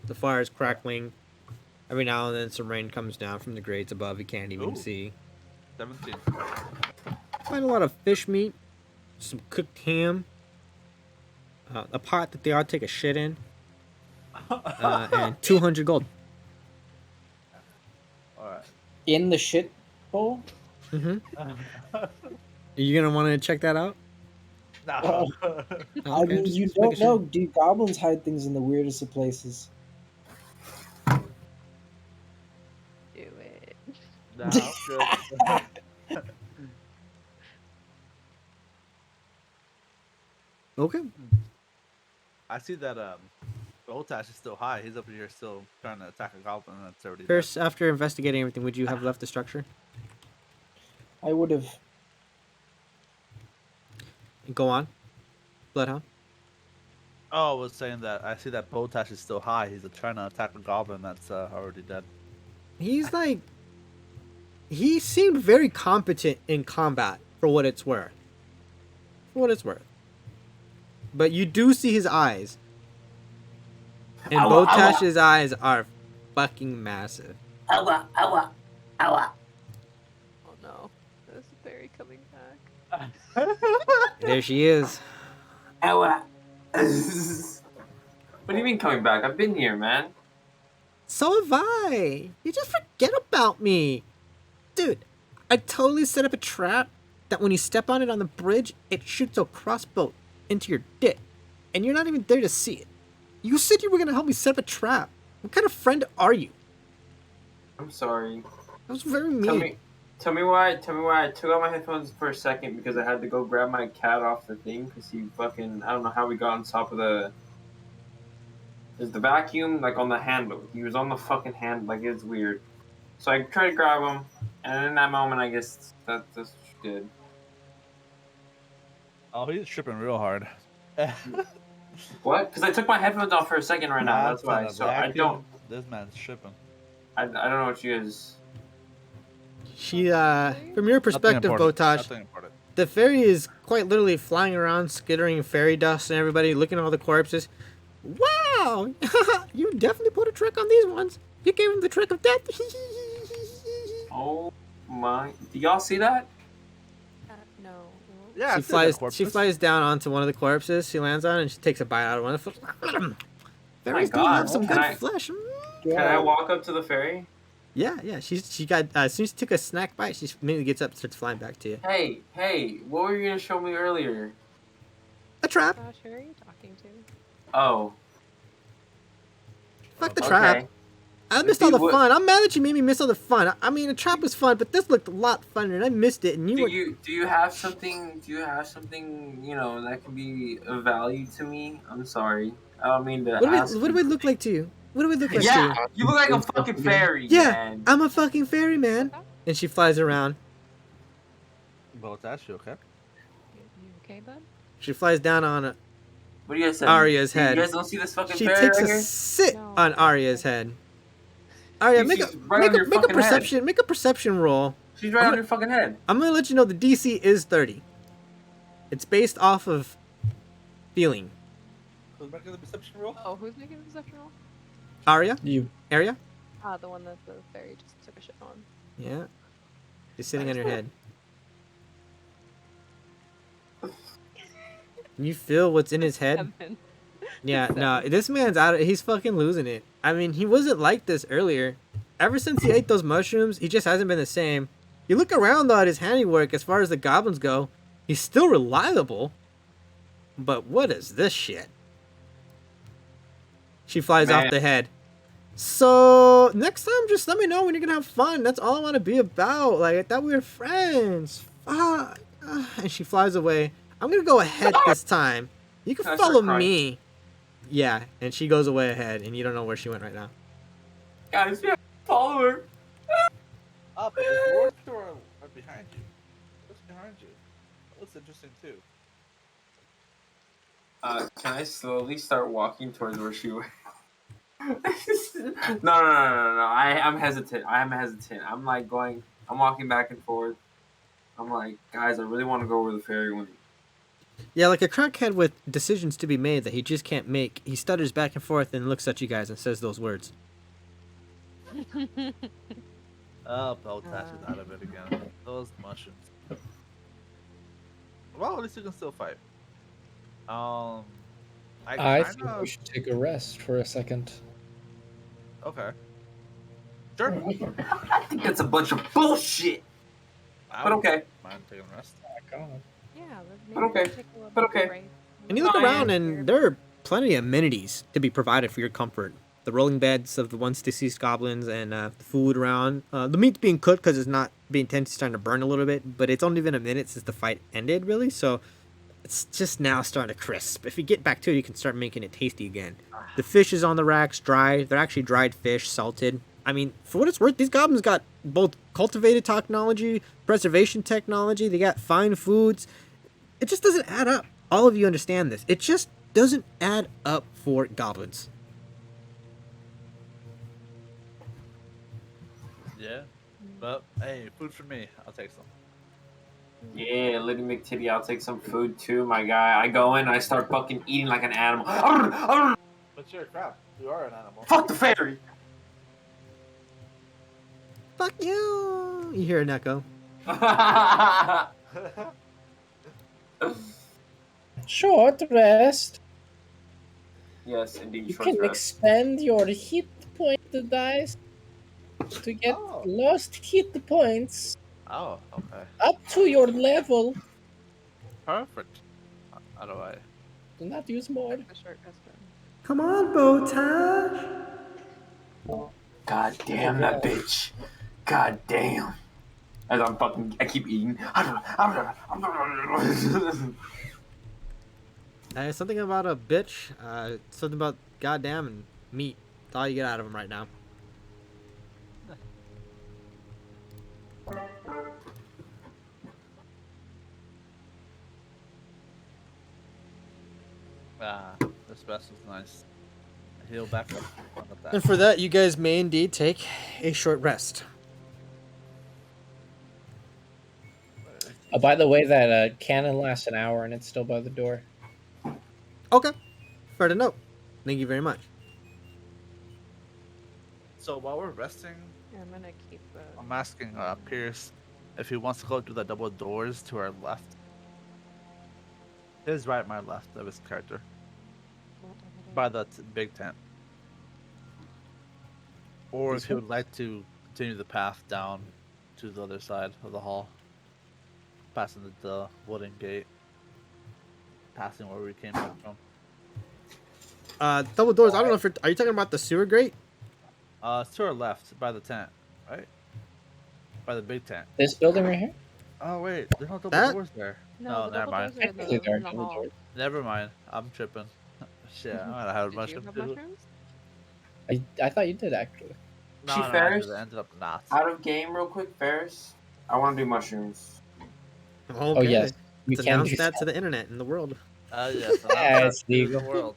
E: The fire is crackling. Every now and then some rain comes down from the grades above. You can't even
A: Ooh.
E: see.
A: 17.
E: Find a lot of fish meat, some cooked ham, a pot that they ought to take a shit in, and 200 gold.
A: Alright.
G: In the shit bowl?
E: Mm-hmm. Are you gonna want to check that out?
A: No.
E: Oh,
G: I
E: okay,
G: mean,
E: just
G: you
E: making
G: don't
E: sure.
G: know. Do goblins hide things in the weirdest of places?
B: Do it.
A: No, I'm good.
E: Okay.
A: I see that Botash is still high. He's up here still trying to attack a goblin that's already dead.
E: First, after investigating everything, would you have left the structure?
G: I would have.
E: Go on. Bloodhound.
A: Oh, I was saying that I see that Botash is still high. He's trying to attack a goblin that's already dead.
E: He's like... He seemed very competent in combat, for what it's worth. For what it's worth. But you do see his eyes. And
C: Ow, ow,
E: Botash's eyes are fucking massive.
C: Ow, ow, ow.
B: Oh no. This berry coming back.
E: There she is.
C: Ow. What do you mean coming back? I've been here, man.
E: So have I. You just forget about me. Dude, I totally set up a trap that when you step on it on the bridge, it shoots a crossbow into your dick. And you're not even there to see it. You said you were going to help me set up a trap. What kind of friend are you?
C: I'm sorry.
E: That was very mean.
C: Tell me why I took out my headphones for a second because I had to go grab my cat off the thing because he fucking, I don't know how we got on top of there's the vacuum like on the handle. He was on the fucking hand, like it's weird. So I tried to grab him, and in that moment I guess that's what you did.
A: Oh, he's tripping real hard.
C: What? Because I took my headphones off for a second right now. That's why. So I don't.
A: This man's tripping.
C: I don't know what you guys.
E: She, from your perspective,
A: Nothing important.
E: Botash,
A: Nothing important.
E: the fairy is quite literally flying around, skittering fairy dust and everybody, looking at all the corpses. Wow! You definitely put a trick on these ones. You gave him the trick of death.
C: Oh my! Do y'all see that?
B: No.
A: Yeah,
E: She flies down onto one of the corpses. She lands on it and she takes a bite out of one of them. Fairies do
C: God,
E: love some
C: can
E: good
C: I-
E: flesh.
C: Can I walk up to the fairy?
E: Yeah. She got as soon as she took a snack bite, she immediately gets up and starts flying back to you.
C: Hey! What were you gonna show me earlier?
E: A trap.
B: Gosh, who are you talking to?
C: Oh.
E: Fuck the
C: Okay.
E: trap. I missed all
C: See,
E: the
C: what-
E: fun. I'm mad that you made me miss all the fun. I mean, a trap was fun, but this looked a lot funner, and I missed it. And you were.
C: Do you have something? Do you have something? You know that can be of value to me. I'm sorry. I don't mean to. ask
E: What do we look like to you? What do we look like to
C: Yeah,
E: you?
C: you look like a fucking fairy.
E: Yeah,
C: Man.
E: I'm a fucking fairy, man. And she flies around.
A: Well, that's you, okay?
B: You okay, bud?
E: She flies down on
C: What do you guys say?
E: Arya's
C: You
E: head.
C: guys don't see this fucking
E: She
C: fairy
E: takes
C: right
E: a
C: here?
E: sit
B: No,
E: on
B: that's
E: Arya's
B: okay.
E: head. Arya, make
C: She's right on your
E: a
C: fucking head.
E: perception. Make a perception roll.
C: She's right on your fucking head.
E: I'm gonna let you know the DC is 30. It's based off of feeling.
A: Who's making the perception roll?
B: Oh, who's making the perception roll?
E: Arya,
D: You.
E: Arya.
B: The one that the fairy just took a shit on.
E: Yeah. She's sitting on your head. Can you feel what's in his head?
B: 7.
E: Yeah, no,
B: 7.
E: this man's he's fucking losing it. I mean, he wasn't like this earlier. Ever since he ate those mushrooms, he just hasn't been the same. You look around though at his handiwork as far as the goblins go, he's still reliable. But what is this shit? She flies off the head. So, next time, just let me know when you're gonna have fun. That's all I want to be about. Like, I thought we were friends. Fuck. And she flies away. I'm gonna go ahead this time. You can follow me. Yeah, and she goes away ahead, and you don't know where she went right now.
C: Guys, we have to follow her.
A: But the doors are behind you. What's behind you? That looks interesting too.
C: Can I slowly start walking towards where she went? No. I'm hesitant. I'm like going. I'm walking back and forth. I'm like, guys, I really want to go where the fairy went.
E: Yeah, like a crackhead with decisions to be made that he just can't make. He stutters back and forth and looks at you guys and says those words.
A: Oh, Beltash is out of it again. Those mushrooms. Well, at least you can still fight.
D: I think we should take a rest for a second.
A: Okay. Sure.
C: I think that's a bunch of bullshit. But okay.
A: Mind taking a rest.
B: Yeah,
C: But okay.
B: take a little
C: But okay.
B: break.
E: And you look around, and there are plenty of amenities to be provided for your comfort. The rolling beds of the once deceased goblins, and the food around. The meat's being cooked because it's not being tense, starting to burn a little bit. But it's only been a minute since the fight ended, really. So it's just now starting to crisp. If you get back to it, you can start making it tasty again. The fish is on the racks, dry. They're actually dried fish, salted. I mean, for what it's worth, these goblins got both cultivated technology, preservation technology. They got fine foods. It just doesn't add up. All of you understand this. It just doesn't add up for goblins.
A: Yeah. But hey, food for me. I'll take some.
C: Yeah, Liddy McTitty, I'll take some food too, my guy. I go in, I start fucking eating like an animal.
A: But you're a crap. You are an animal.
C: Fuck the fairy.
E: Fuck you! You hear an echo.
G: Short rest.
C: Yes, indeed.
G: You
C: short
G: can
C: rest.
G: expend your hit point dice to get lost hit points
A: Oh, okay.
G: up to your level.
A: Perfect. How do I?
G: Do not use more.
B: The short rest room.
E: Come on, Botash!
C: God damn that bitch. God damn. As I keep eating.
E: Something about a bitch. Something about goddamn and meat. That's all you get out of him right now.
A: This vest was nice. Heal back up. Look at that.
E: And for that, you guys may indeed take a short rest.
D: By the way, that cannon lasts an hour and it's still by the door.
E: Okay. Fair to note. Thank you very much.
A: So while we're resting,
B: Yeah, I'm gonna keep the.
A: I'm asking Pierce if he wants to go through the double doors to our left. His right, my left of his character. By the big tent. Or if he would like to continue the path down to the other side of the hall. Passing the wooden gate. Passing where we came back from.
E: Double doors. I don't know if are you talking about the sewer grate?
A: It's to our left by the tent, right? By the big tent.
D: This building right here?
A: Oh wait, there's no double
E: That?
A: doors there.
B: No, the
A: never
B: double
A: mind.
B: doors are
D: Technically,
B: the,
D: there are
B: in the
D: double
B: hall.
D: doors.
A: Never mind. I'm tripping. Shit, I might have had a
B: Did you
A: mushroom
B: have
A: too.
B: mushrooms?
D: I thought you did actually.
A: No,
C: She
A: no,
C: Ferris?
A: I ended up not.
C: Out of game real quick, Ferris. I want to do mushrooms.
E: Okay.
D: Oh yes, you
E: Let's
D: can
E: announce
D: do
E: that to the internet and the world.
A: Yes,
D: Yeah, it's
A: to the
D: legal.
A: world.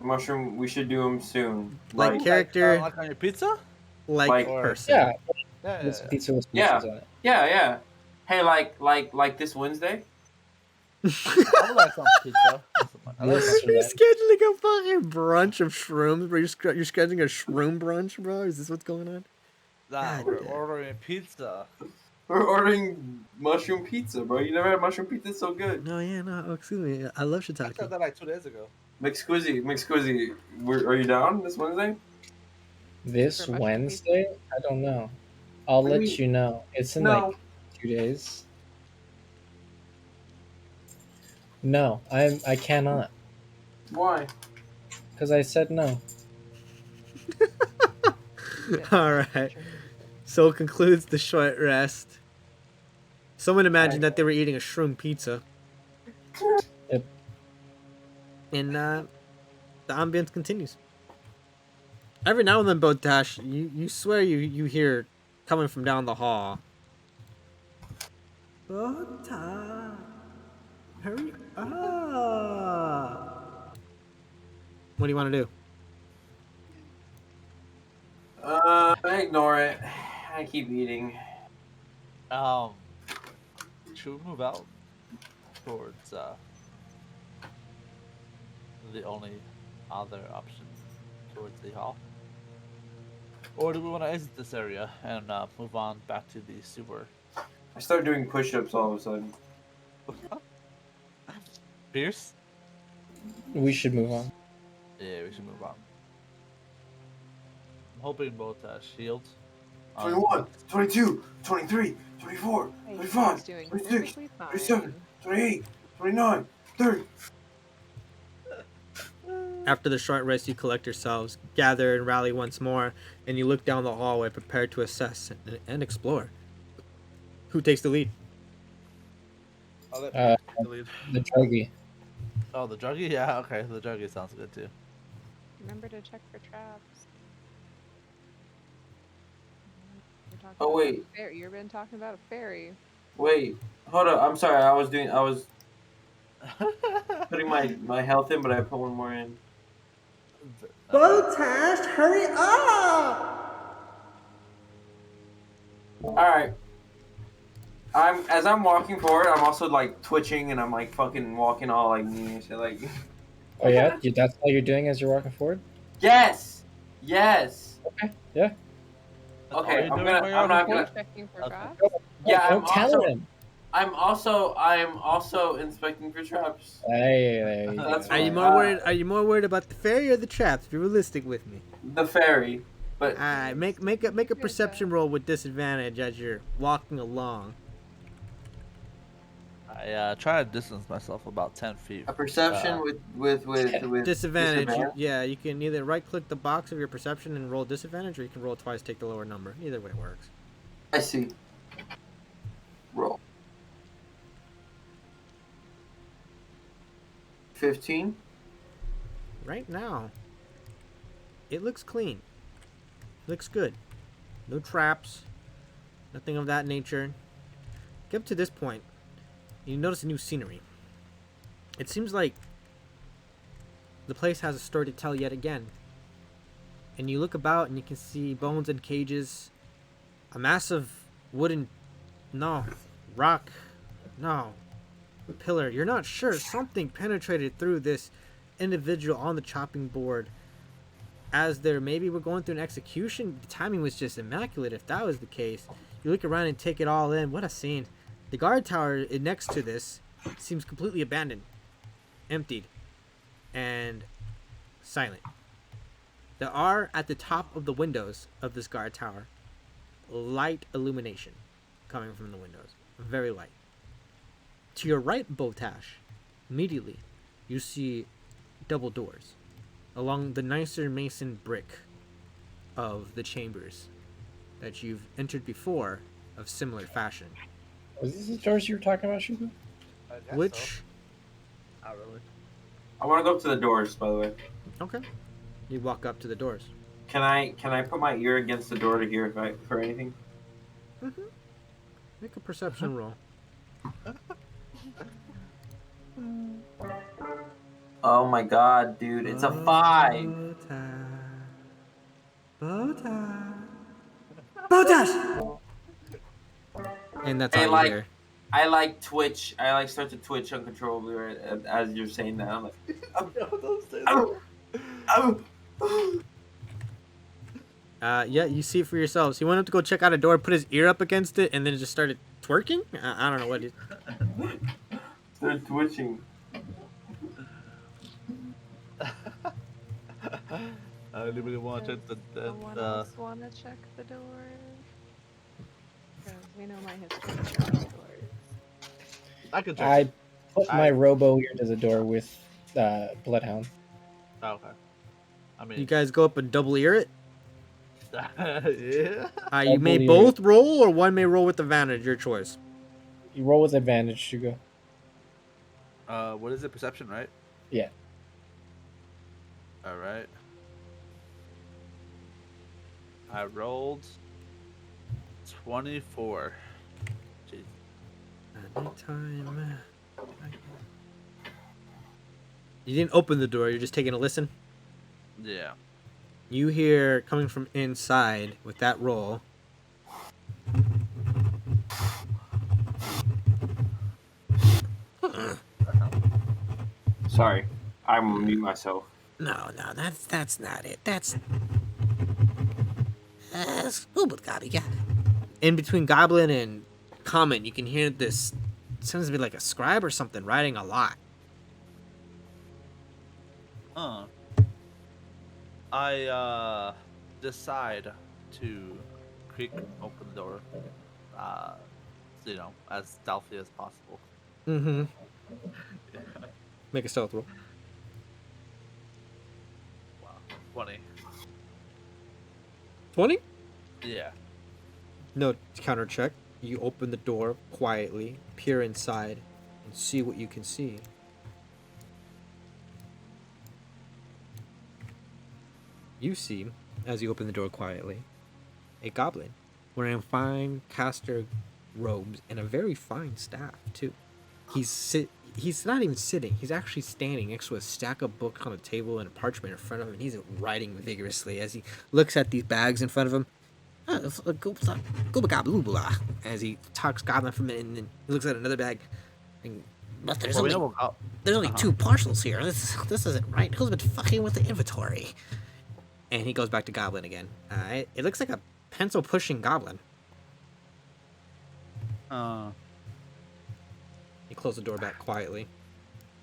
C: Mushroom, we should do them soon.
E: Like
C: Like,
E: character,
A: Like on your pizza?
E: like
C: like-
E: person.
D: Yeah,
A: Yeah,
D: with some
A: yeah.
D: pizza with
C: Yeah.
D: pizzas on it.
C: yeah. Hey, like this Wednesday.
A: I would like some pizza. I like
D: This
A: some
E: You're
D: one.
E: scheduling a fucking brunch of shrooms, bro. You're scheduling a shroom brunch, bro. Is this what's going on?
A: Nah,
E: God
A: we're
E: damn.
A: ordering pizza.
C: We're ordering mushroom pizza, bro. You never had mushroom pizza? It's so good.
E: No, yeah, no. Oh, excuse me. I love
A: I
E: shiitake.
A: said that like 2 days ago.
C: McSquizzy, are you down this Wednesday?
D: This
B: For mushroom
D: Wednesday? I don't know. I'll
C: What do you
D: let
C: mean?
D: you know. It's in
C: No.
D: like 2 days. No, I cannot
C: Why?
D: because I said no.
E: All right. So concludes the short rest. Someone imagined that they were eating a shroom pizza.
D: Yep.
E: And the ambience continues. Every now and then, Botash, you swear you hear coming from down the hall. Botash, hurry up. What do you want to do?
C: I ignore it. I keep eating.
A: Should we move out towards the only other option towards the hall? Or do we want to exit this area and move on back to the sewer?
C: I start doing push-ups all of a sudden.
A: Pierce?
D: We should move on.
A: Yeah, we should move on. I'm hoping both shields.
C: 21, 22, 23, 24,
B: Hey,
C: 25,
B: he's doing
C: 26,
B: perfectly
C: 27,
B: fine.
C: 28, 29, 30.
E: After the short rest, you collect yourselves, gather and rally once more, and you look down the hallway, prepared to assess and explore. Who takes the lead?
A: I'll let
D: Uh,
A: Pierce take the lead.
D: The druggie.
A: Oh, the druggie? Yeah, okay. The druggie sounds good too.
B: Remember to check for traps. You're talking
C: Oh,
B: about
C: wait.
B: a fairy. You've been talking about a fairy.
C: Wait, hold up. I'm sorry. I was putting my health in, but I put one more in.
E: Botash, hurry up!
C: All right. As I'm walking forward, I'm also like twitching and I'm like fucking walking all like me and shit. Like,
D: Oh yeah, that's all you're doing as you're walking forward.
C: yes.
D: Okay. Yeah.
A: That's all
C: Okay,
A: you're
C: I'm
A: doing
C: gonna.
A: while you're
C: I'm
A: on
C: not
A: the
C: gonna.
A: floor?
B: Checking for
A: Okay.
B: traps.
C: Yeah,
D: Don't tell him.
C: I'm also inspecting for traps.
D: Hey, there you
C: That's
D: go.
E: Are you
C: fine.
E: more worried? Are you more worried about the fairy or the traps? Be realistic with me.
C: The fairy, but
E: Make a perception roll with disadvantage as you're walking along.
A: I try to distance myself about 10 feet.
C: a perception with
E: Disadvantage. You can either right click the box of your perception and roll disadvantage, or you can roll twice, take the lower number. Either way works.
C: I see. Roll. 15.
E: Right now, it looks clean. Looks good. No traps. Nothing of that nature. Get up to this point, you notice a new scenery. It seems like the place has a story to tell yet again. And you look about and you can see bones and cages. A massive rock, pillar. You're not sure. Something penetrated through this individual on the chopping board. As there maybe we're going through an execution. The timing was just immaculate if that was the case. You look around and take it all in. What a scene. The guard tower next to this seems completely abandoned, emptied, and silent. There are, at the top of the windows of this guard tower, light illumination coming from the windows. Very light. To your right, Botash, immediately, you see double doors along the nicer mason brick of the chambers that you've entered before of similar fashion.
D: Was this the doors you were talking about, Shubu?
A: I guess
E: Which,
A: so. Not really.
C: I want to go up to the doors. By the way,
E: okay, you walk up to the doors.
C: can I put my ear against the door to hear if I hear anything?
E: Make a perception roll.
C: Oh my god, dude, it's a 5.
E: Bow tie. Bow tie. Bow ties! And that's all you hear.
C: I like twitch. I like start to twitch uncontrollably right, as you're saying that. I'm like, oh, oh.
E: Yeah, you see it for yourselves. He went up to go check out a door, put his ear up against it, and then just started twerking. I don't know what he.
C: Start twitching.
A: I really, really want to check
B: Someone else want to check the door? Because we know my history with checking doors.
A: I can check
D: I
A: it.
D: put my robo ear to the door with Bloodhound.
A: Oh, okay. I mean,
E: You guys go up and double ear it.
A: yeah.
E: You may
D: Double ear
E: both roll, or one may roll with advantage. Your choice.
D: You roll with advantage, Shugo.
A: What is it? Perception, right?
D: Yeah.
A: All right. I rolled 24. Jeez.
E: Anytime. You didn't open the door. You're just taking a listen.
A: Yeah.
E: You hear coming from inside with that roll.
C: Sorry, I'm mute myself.
E: No, that's not it. That's Scuba Goblin. Yeah. In between Goblin and Common, you can hear this. Sounds to be like a scribe or something writing a lot.
A: I decide to creak open the door. As stealthy as possible.
E: Mm-hmm. Make a stealth roll.
A: Wow. 20.
E: 20?
A: Yeah.
E: No counter check. You open the door quietly, peer inside, and see what you can see. You see, as you open the door quietly, a goblin wearing fine caster robes and a very fine staff too. He's not even sitting. He's actually standing next to a stack of books on a table and a parchment in front of him, and he's writing vigorously as he looks at these bags in front of him. As he talks goblin for a minute, and then he looks at another bag. But there's only 2 parcels here. This isn't right. Who's been fucking with the inventory? And he goes back to goblin again. It looks like a pencil pushing goblin. He closed the door back quietly.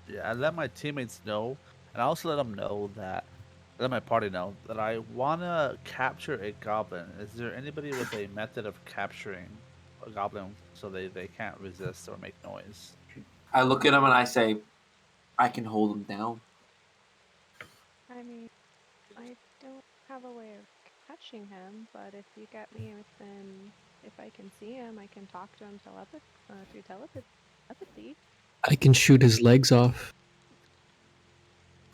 A: Yeah, I let my teammates know, and I also let my party know that I wanna capture a goblin. Is there anybody with a method of capturing a goblin so they can't resist or make noise?
C: I look at him and I say, I can hold him down.
B: I mean, I don't have a way of catching him, but if you get me within, if I can see him, I can talk to him through telepathy.
G: I can shoot his legs off.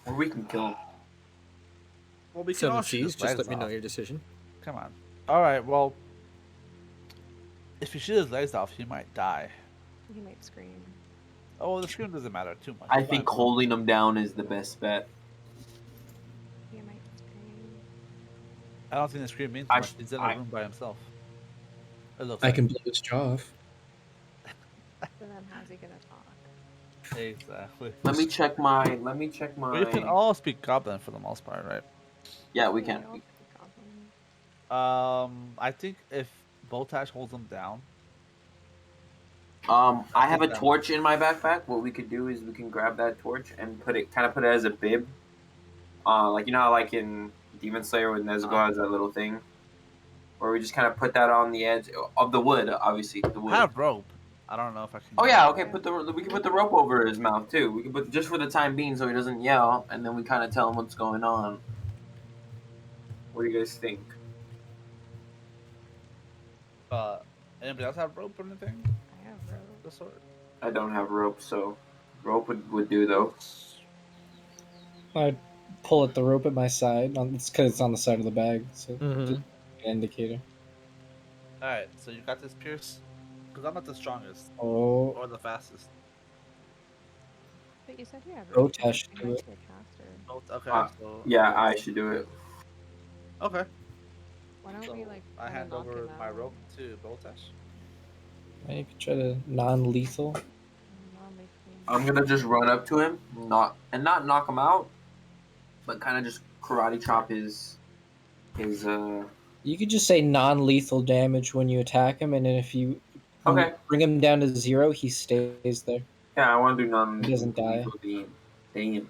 C: Or we can kill him.
A: Well, we can all
E: 7c's,
A: shoot his
E: just
A: legs
E: let me know
A: off.
E: your decision.
A: Come on. All right. Well, if you shoot his legs off, he might die.
B: He might scream.
A: Oh, the scream doesn't matter too much.
C: I think holding him down is the best bet.
B: He might scream.
A: I don't think the scream means much. He's in a room by himself. It looks
G: I can blow his jaw off.
B: So then how's he gonna talk?
A: Exactly.
C: Let me check my.
A: We can all speak goblin for the most part, right?
C: Yeah, we can.
A: I think if Boltash holds him down.
C: I have a torch in my backpack. What we could do is we can grab that torch and put it as a bib. Like you know how like in Demon Slayer when Nezuko has that little thing, where we just kind of put that on the edge of the wood. Obviously, the wood.
A: I have rope. I don't know if I can.
C: Oh yeah, okay. We can put the rope over his mouth too. We can put just for the time being so he doesn't yell, and then we kind of tell him what's going on. What do you guys think?
A: Anybody else have rope or anything?
B: I have rope.
A: The sword.
C: I don't have rope, so rope would do though.
D: I pull at the rope at my side. It's because it's on the side of the bag, so just an indicator.
A: All right, so you got this, Pierce. Because I'm not the strongest
G: Oh,
A: or the fastest.
B: But you said you have reach.
G: Rotash
B: You
G: do
B: might
G: it.
B: be a caster.
A: Both. Okay, so
C: Yeah,
A: I
C: I
A: guess.
C: should do it.
A: Okay.
B: Why don't we
A: So
B: like
A: I
B: try to
A: hand
B: knock him
A: over my
B: out?
A: rope to Boltash.
D: You could try to non-lethal.
B: Non-lethal.
C: I'm gonna just run up to him, not knock him out, but kind of just karate chop his.
D: You could just say non-lethal damage when you attack him, and then if you
C: Okay.
D: bring him down to 0, he stays there.
C: Yeah, I want to do non.
D: He doesn't die.
C: Damn.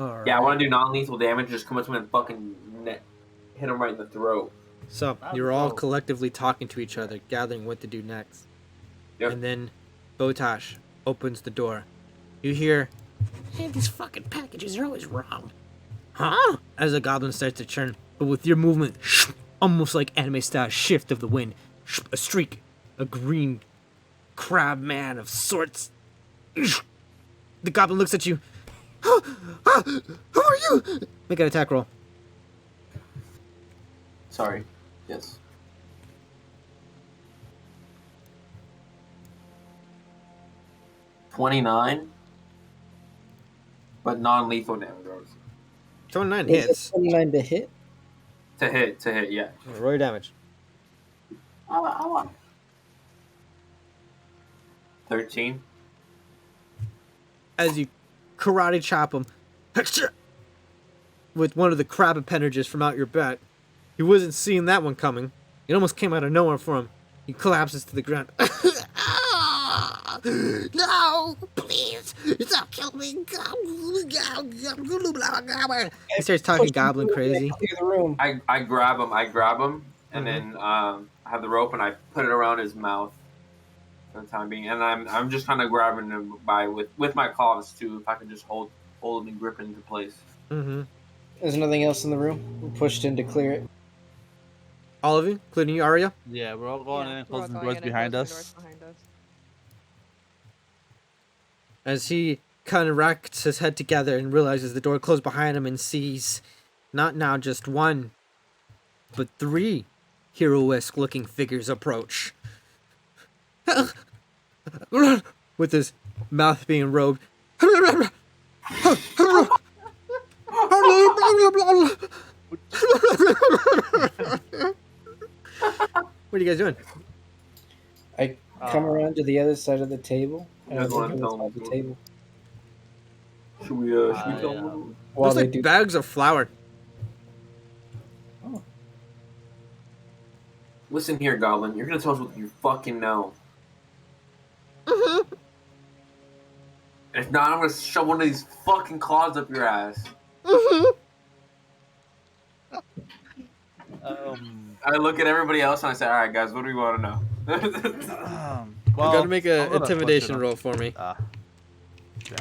E: All
C: Yeah, I
E: right.
C: want to do non-lethal damage. Just come up to him and fucking hit him right in the throat.
E: So
A: That'd
E: you're
A: be
E: all
A: dope.
E: collectively talking to each other, gathering what to do next.
C: Yep.
E: And then Botash opens the door. You hear, "Hey, these fucking packages are always wrong." Huh? As the goblin starts to churn, but with your movement, almost like anime style shift of the wind, a streak, a green crab man of sorts. The goblin looks at you. Who are you? Make an attack roll.
C: Sorry. Yes. $29, but non-lethal damage.
E: 29
D: Is it
E: hits.
D: 29 to hit?
C: To hit, yeah.
E: Roll your damage.
H: I want.
C: 13.
E: As you karate chop him with one of the crab appendages from out your back. He wasn't seeing that one coming. It almost came out of nowhere for him. He collapses to the ground. No, please, stop killing me. He starts talking goblin crazy.
D: Clear the room.
C: I grab him, and then I have the rope and I put it around his mouth for the time being, and I'm just kind of grabbing him with my claws too. If I can just hold him and grip it into place.
E: Mm-hmm.
D: There's nothing else in the room. We pushed in to clear it.
E: All of you, including you, Arya.
A: Yeah, we're all going in
B: Yeah,
A: and
B: we're all
A: closing the
B: going
A: doors
B: in and
A: behind
B: closing the
A: us.
B: doors behind us.
E: As he kind of racks his head together and realizes the door closed behind him and sees not now just one, but 3 heroesque looking figures approach. With his mouth being robed. What are you guys doing?
G: I come around to the other side of the table and I
C: You guys
G: look
C: wanna
G: at the
C: tell
G: top of the
C: them?
G: table.
C: Should we tell him?
G: While
E: Looks
G: they
E: like
G: do,
E: bags of flour.
C: Listen here, Goblin. You're gonna tell us what you fucking know. If not, I'm gonna shove one of these fucking claws up your ass. I look at everybody else and I say, "All right, guys, what do we want to know?"
E: You gotta make an intimidation roll for me.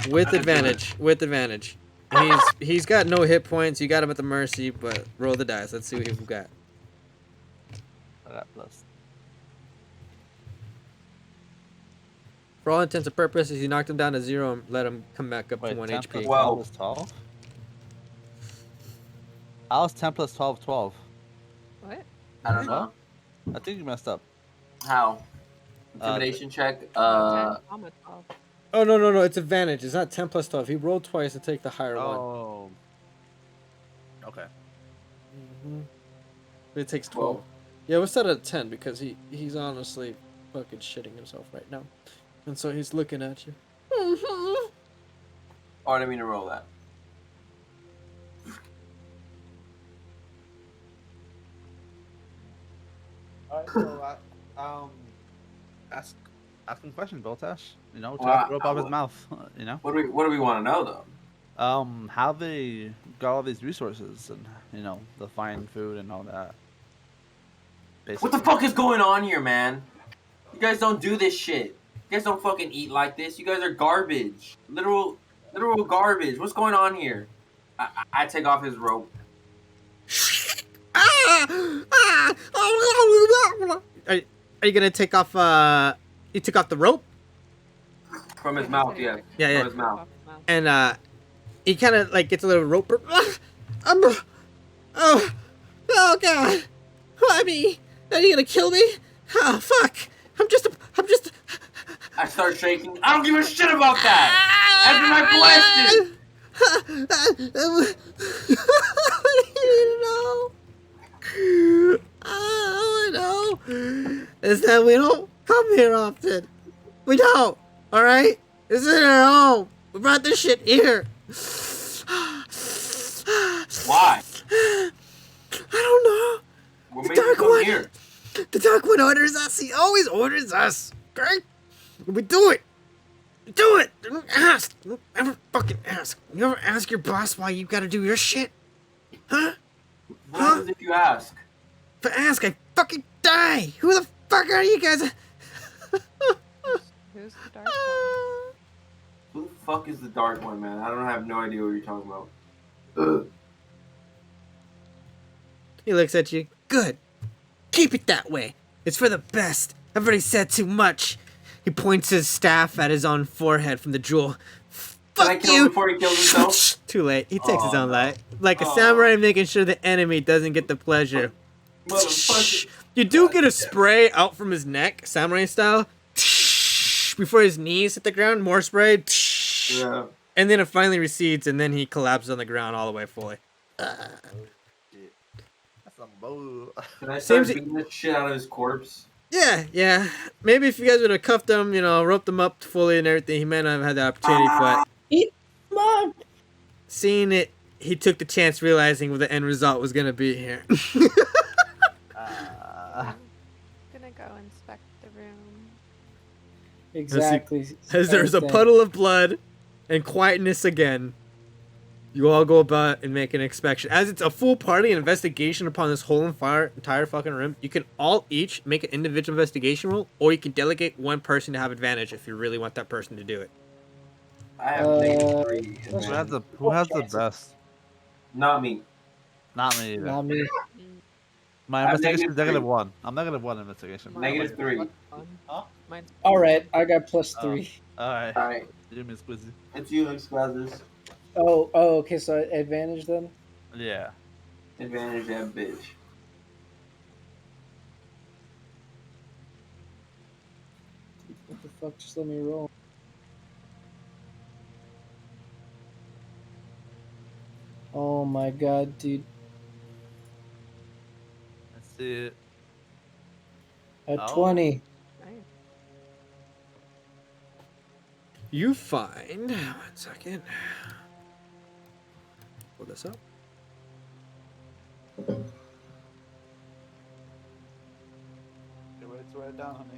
E: With advantage. With advantage. He's got no hit points. You got him at the mercy, but roll the dice. Let's see what you've got.
A: I got plus.
E: For all intents and purposes, you knocked him down to 0 and let him come back up
A: Wait,
E: to 1
A: 10
E: HP.
A: plus
C: 12.
A: 12 is 12? I was 10 plus 12, 12.
B: What?
C: I don't know
A: I think you messed up.
C: how. Intimidation check.
B: 10, I'm a 12.
E: Oh, no. It's advantage. It's not 10 plus 12. He rolled twice to take the higher one.
A: Oh. Okay.
E: It takes 12. Yeah, we'll set it at 10 because he's honestly fucking shitting himself right now. And so he's looking at you.
C: Oh, I didn't mean to roll that.
A: Alright, so ask him questions, Boltash. You know,
C: Well,
A: try to rope off his mouth. You know,
C: What do we want to know though?
A: how they got all these resources and the fine food and all that.
C: What the fuck is going on here, man? You guys don't do this shit. You guys don't fucking eat like this. You guys are garbage. Literal garbage. What's going on here? I take off his rope.
E: Are you gonna take off? You took off the rope,
C: From his mouth, yeah.
E: Yeah.
C: From his mouth.
E: and he kind of like gets a little rope. Oh God! Why me? Are you gonna kill me? Oh fuck! I'm just.
C: I start shaking. I don't give a shit about that. Answer my question.
E: I know is that we don't come here often. We don't. All right. This isn't our home. We brought this shit here.
C: Why?
E: I don't know.
C: What
E: The
C: made you
E: Dark
C: come
E: One.
C: here?
E: The Dark One orders us. He always orders us. Okay? We do it. We do it. Don't ask. Don't ever fucking ask. You ever ask your boss why you gotta do your shit? Huh?
C: What happens if you ask?
E: If I ask, I fucking die. Who the fuck are you guys?
B: Who's the dark one?
C: Who the fuck is the Dark One, man? I don't have no idea what you're talking about.
E: He looks at you. Good. Keep it that way. It's for the best. I've already said too much. He points his staff at his own forehead from the jewel.
C: Can I
E: Fuck
C: kill him
E: you!
C: before he kills himself?
E: Too late. He takes his
C: Oh,
E: own
C: no.
E: life. Like a
C: Oh.
E: samurai making sure the enemy doesn't get the pleasure.
C: Motherfucker.
E: You do get a spray out from his neck, samurai style. Before his knees hit the ground, more spray.
C: Yeah.
E: And then it finally recedes, and then he collapses on the ground all the way fully.
A: That's some bull.
C: Can I start
E: Seems-
C: beating the shit out of his corpse?
E: Yeah. Maybe if you guys would have cuffed him, roped him up fully and everything, he might not have had the opportunity. But
G: Mom.
E: seeing it, he took the chance, realizing what the end result was gonna be here.
B: I'm gonna go inspect the room.
G: Exactly.
E: As there's a
G: Same thing.
E: puddle of blood and quietness again, you all go about and make an inspection. As it's a full party investigation upon this whole entire fucking room, you can all each make an individual investigation roll, or you can delegate one person to have advantage if you really want that person to do it.
C: I have -3.
A: Who has the best?
C: Not me.
A: Not me either.
G: Not me.
A: My
C: I have
A: investigation is
C: -3.
A: -1. I'm -1 investigation.
C: -3.
A: Huh?
B: Mine's
G: All right, I got plus
A: Oh.
G: 3.
A: Alright.
C: Alright.
A: You Miss Quizzy.
C: It's you, Exquazzers.
G: Oh, okay. So advantage then.
A: Yeah.
C: Advantage that bitch.
G: What the fuck? Just let me roll. Oh my god, dude.
A: Let's see it.
G: A
A: Oh.
G: 20.
B: nice.
E: You find 1 second. Pull this up.
A: Get ready to write it down, honey.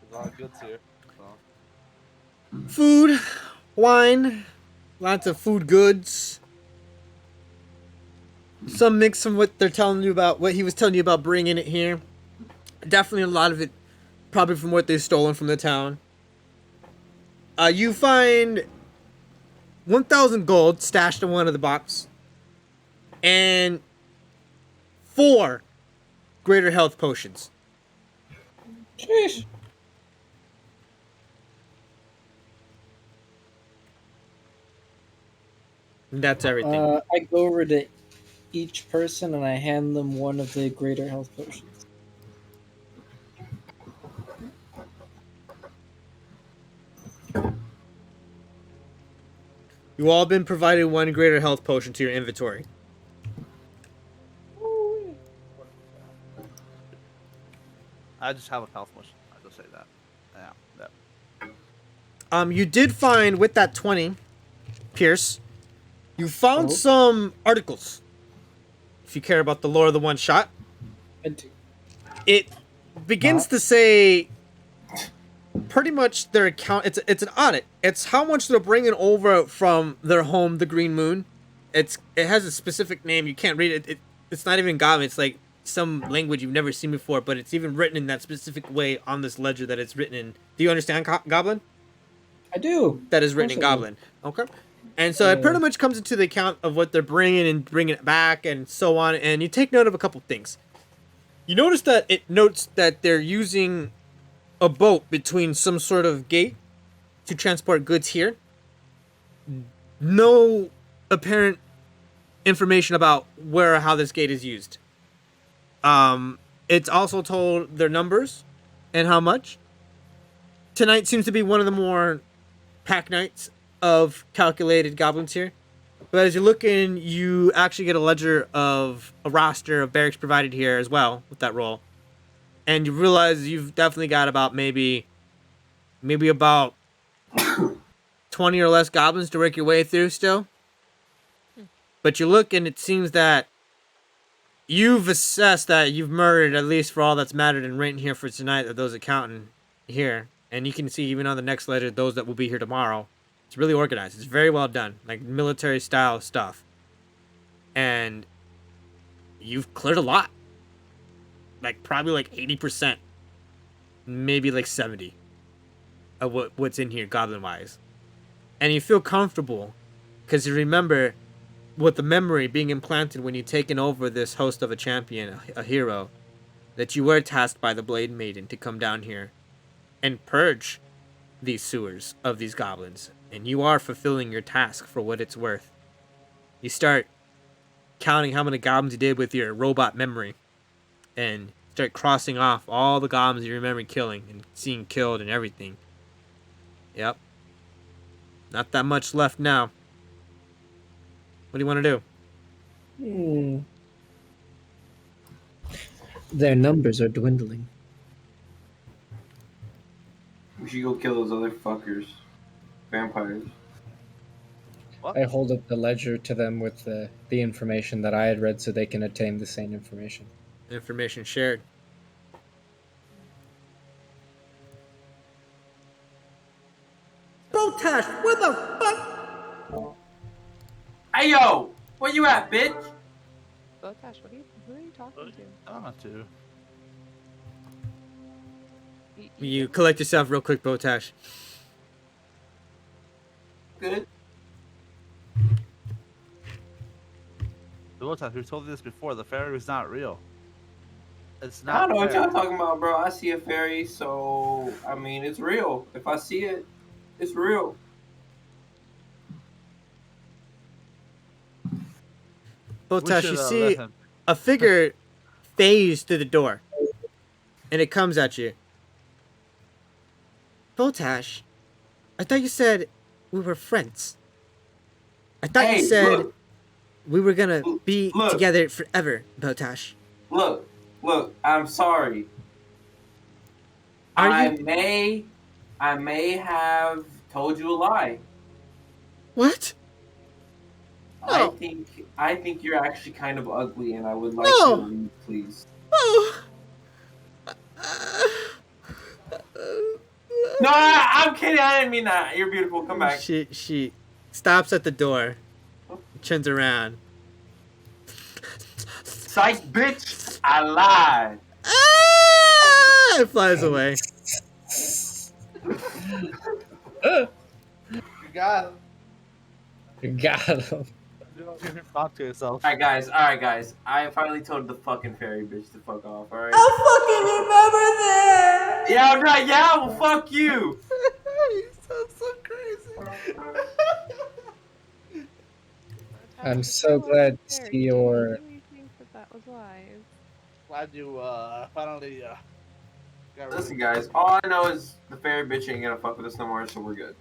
A: There's a lot of goods here. So.
E: Food, wine, lots of food goods. Some mix from what they're telling you about, what he was telling you about bringing it here. Definitely a lot of it, probably from what they've stolen from the town. You find 1,000 gold stashed in one of the boxes, and 4 greater health potions.
G: Sheesh.
E: And that's everything.
G: I go over to each person and I hand them one of the greater health potions.
E: You all been provided 1 greater health potion to your inventory.
A: I just have a health motion. I just say that. Yeah.
E: You did find with that 20, Pierce, you found
G: Oh.
E: some articles. If you care about the lore of the one shot,
G: I do.
E: it begins to say pretty much their account. It's an audit. It's how much they're bringing over from their home, the Green Moon. It has a specific name. You can't read it. It's not even Goblin. It's like some language you've never seen before, but it's even written in that specific way on this ledger that it's written in. Do you understand Goblin?
G: I do.
E: That is written in
G: Of course I do.
E: Goblin. Okay. And so it pretty much comes into the account of what they're bringing and bringing it back and so on. And you take note of a couple things. You notice that it notes that they're using a boat between some sort of gate to transport goods here. No apparent information about where or how this gate is used. It's also told their numbers and how much. Tonight seems to be one of the more pack nights of calculated goblins here. But as you look in, you actually get a ledger of a roster of barracks provided here as well with that roll. And you realize you've definitely got about maybe about 20 or less goblins to work your way through still. But you look and it seems that you've assessed that you've murdered, at least for all that's mattered and written here for tonight, of those accounting here. And you can see even on the next ledger, those that will be here tomorrow. It's really organized. It's very well done, like military style stuff. And you've cleared a lot. Like probably like 80%, maybe like 70 of what's in here goblin wise. And you feel comfortable because you remember with the memory being implanted when you've taken over this host of a champion, a hero, that you were tasked by the Blade Maiden to come down here and purge these sewers of these goblins. And you are fulfilling your task for what it's worth. You start counting how many goblins you did with your robot memory and start crossing off all the goblins you remember killing and seeing killed and everything. Yep. Not that much left now. What do you want to do?
D: Their numbers are dwindling.
C: We should go kill those other fuckers. Vampires.
A: What?
D: I hold up the ledger to them with the information that I had read so they can obtain the same information.
E: Information shared.
G: Botash, where the fuck?
C: Hey yo! Where you at, bitch?
B: Botash, who are you talking to?
A: Not to.
E: You collect yourself real quick, Botash.
C: Good.
A: We told you this before. The fairy is not real. It's
C: I
A: not.
C: don't know what
A: fair.
C: y'all talking about, bro. I see a fairy, so I mean it's real. If I see it, it's real.
E: Botash,
A: should,
E: you
A: let
E: see
A: him-
E: a figure phase through the door. And it comes at you. Botash, I thought you said we were friends. I thought
C: Hey,
E: you said
C: look.
E: we were gonna be
C: Look.
E: together forever, Botash.
C: Look, I'm sorry.
E: Are
C: I
E: you?
C: may have told you a lie.
E: What? No.
C: I think you're actually kind of ugly, and I would like
E: No.
C: to leave, please.
E: Oh.
C: No, I'm kidding. I didn't mean that. You're beautiful. Come back.
E: She stops at the door, turns around.
C: Psych, bitch. I lied.
E: It flies away.
A: You got him.
D: You got him.
A: You don't hear him talk to yourself.
C: All right, guys. I finally told the fucking fairy bitch to fuck off. All right.
G: fucking remember that!
C: Yeah, I'm right. Yeah, well, fuck you.
A: You sound so crazy.
D: I'm so glad to see your.
B: You think that was lies?
A: Glad you finally got rid
C: Listen,
A: of
C: guys. All I know is the fairy bitch ain't gonna fuck with us no more, so we're good.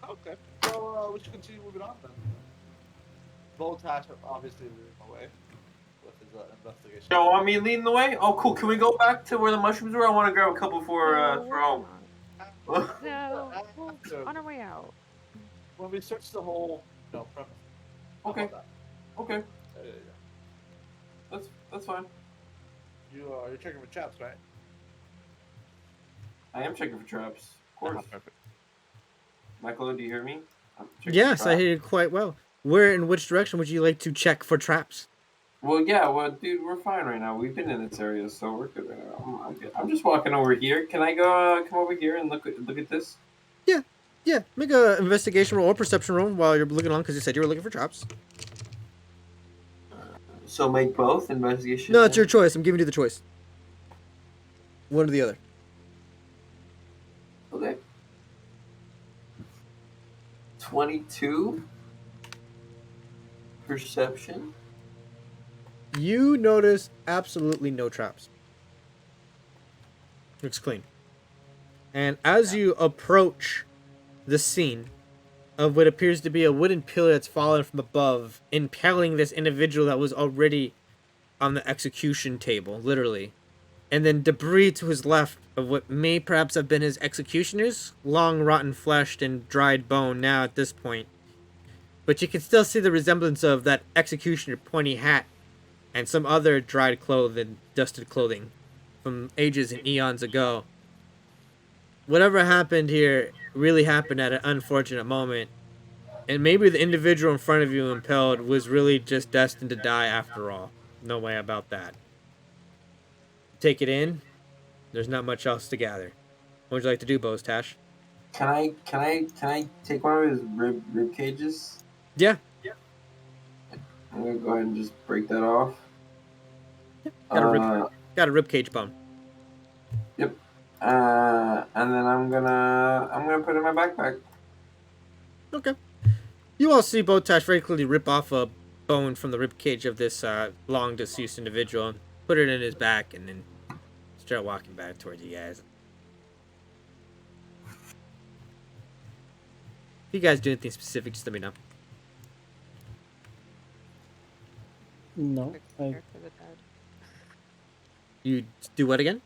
A: Okay. So we should continue moving on then. Voltash obviously leading away with his investigation.
C: Yo, want me leading the way? Oh, cool. Can we go back to where the mushrooms were? I want to grab a couple for home.
B: No, well, on our way out.
A: When we search the whole, premise.
C: Okay. Okay.
A: Yeah.
C: That's fine.
A: You're checking for traps, right?
C: I am checking for traps. Of course.
A: Perfect.
C: Michael, do you hear me? I'm checking
E: Yes,
C: for
E: I
C: traps.
E: hear you quite well. Where in which direction would you like to check for traps?
C: Well, yeah, dude, we're fine right now. We've been in this area, so we're good right now. I'm good. I'm just walking over here. Can I go come over here and look at this?
E: Yeah, make a investigation roll or perception roll while you're looking on, because you said you were looking for traps.
C: So make both investigation.
E: No, it's your choice. I'm giving you the choice. One or the other.
C: Okay. 22 perception.
E: You notice absolutely no traps. Looks clean. And as you approach the scene of what appears to be a wooden pillar that's fallen from above, impaling this individual that was already on the execution table, literally. And then debris to his left of what may perhaps have been his executioner's, long rotten flesh and dried bone now at this point. But you can still see the resemblance of that executioner pointy hat and some other dried clothing, dusted clothing from ages and eons ago. Whatever happened here really happened at an unfortunate moment. And maybe the individual in front of you impaled was really just destined to die after all. No way about that. Take it in. There's not much else to gather. What would you like to do, Bostash?
C: Can I take one of his rib cages?
E: Yeah.
C: I'm gonna go ahead and just break that off.
E: Got a rib cage bone.
C: Yep. And then I'm gonna put it in my backpack.
E: Okay. You all see Botash very clearly rip off a bone from the rib cage of this long deceased individual and put it in his back and then start walking back towards you guys. If you guys do anything specific, just let me know.
G: No,
B: Quick
G: I,
B: prayer for the dead.
E: You do what again?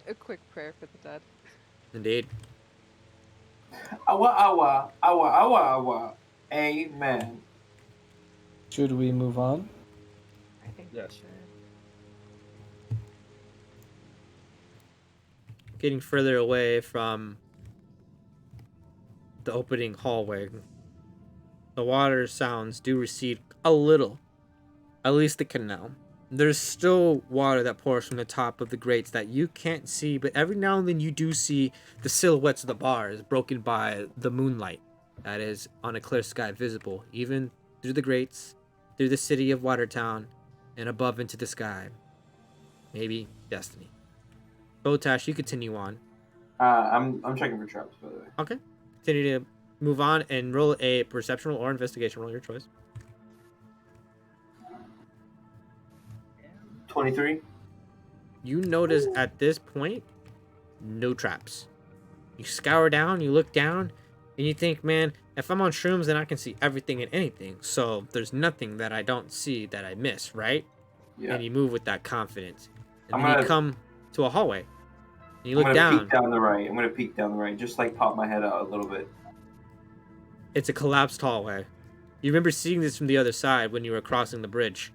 B: A quick prayer for the dead.
E: Indeed.
C: Awa awa awa awa awa. Amen.
G: should we move on?
B: I think
A: Yes.
B: we should.
E: Getting further away from the opening hallway, the water sounds do recede a little. At least the canal. There's still water that pours from the top of the grates that you can't see, but every now and then you do see the silhouettes of the bars broken by the moonlight that is on a clear sky visible, even through the grates, through the city of Watertown, and above into the sky. Maybe destiny. Botash, you continue on.
C: I'm checking for traps, by the way.
E: Okay. Continue to move on and roll a perception roll or investigation roll, your choice.
C: 23.
E: You notice at this point, no traps. You scour down, you look down, and you think, man, if I'm on shrooms, then I can see everything and anything. So there's nothing that I don't see that I miss, right?
C: Yeah.
E: And you move with that confidence. And
C: I'm
E: then you
C: gonna-
E: come to a hallway. And you
C: I'm
E: look
C: gonna
E: down.
C: peek down the right. I'm gonna peek down the right. Just like pop my head out a little bit.
E: It's a collapsed hallway. You remember seeing this from the other side when you were crossing the bridge.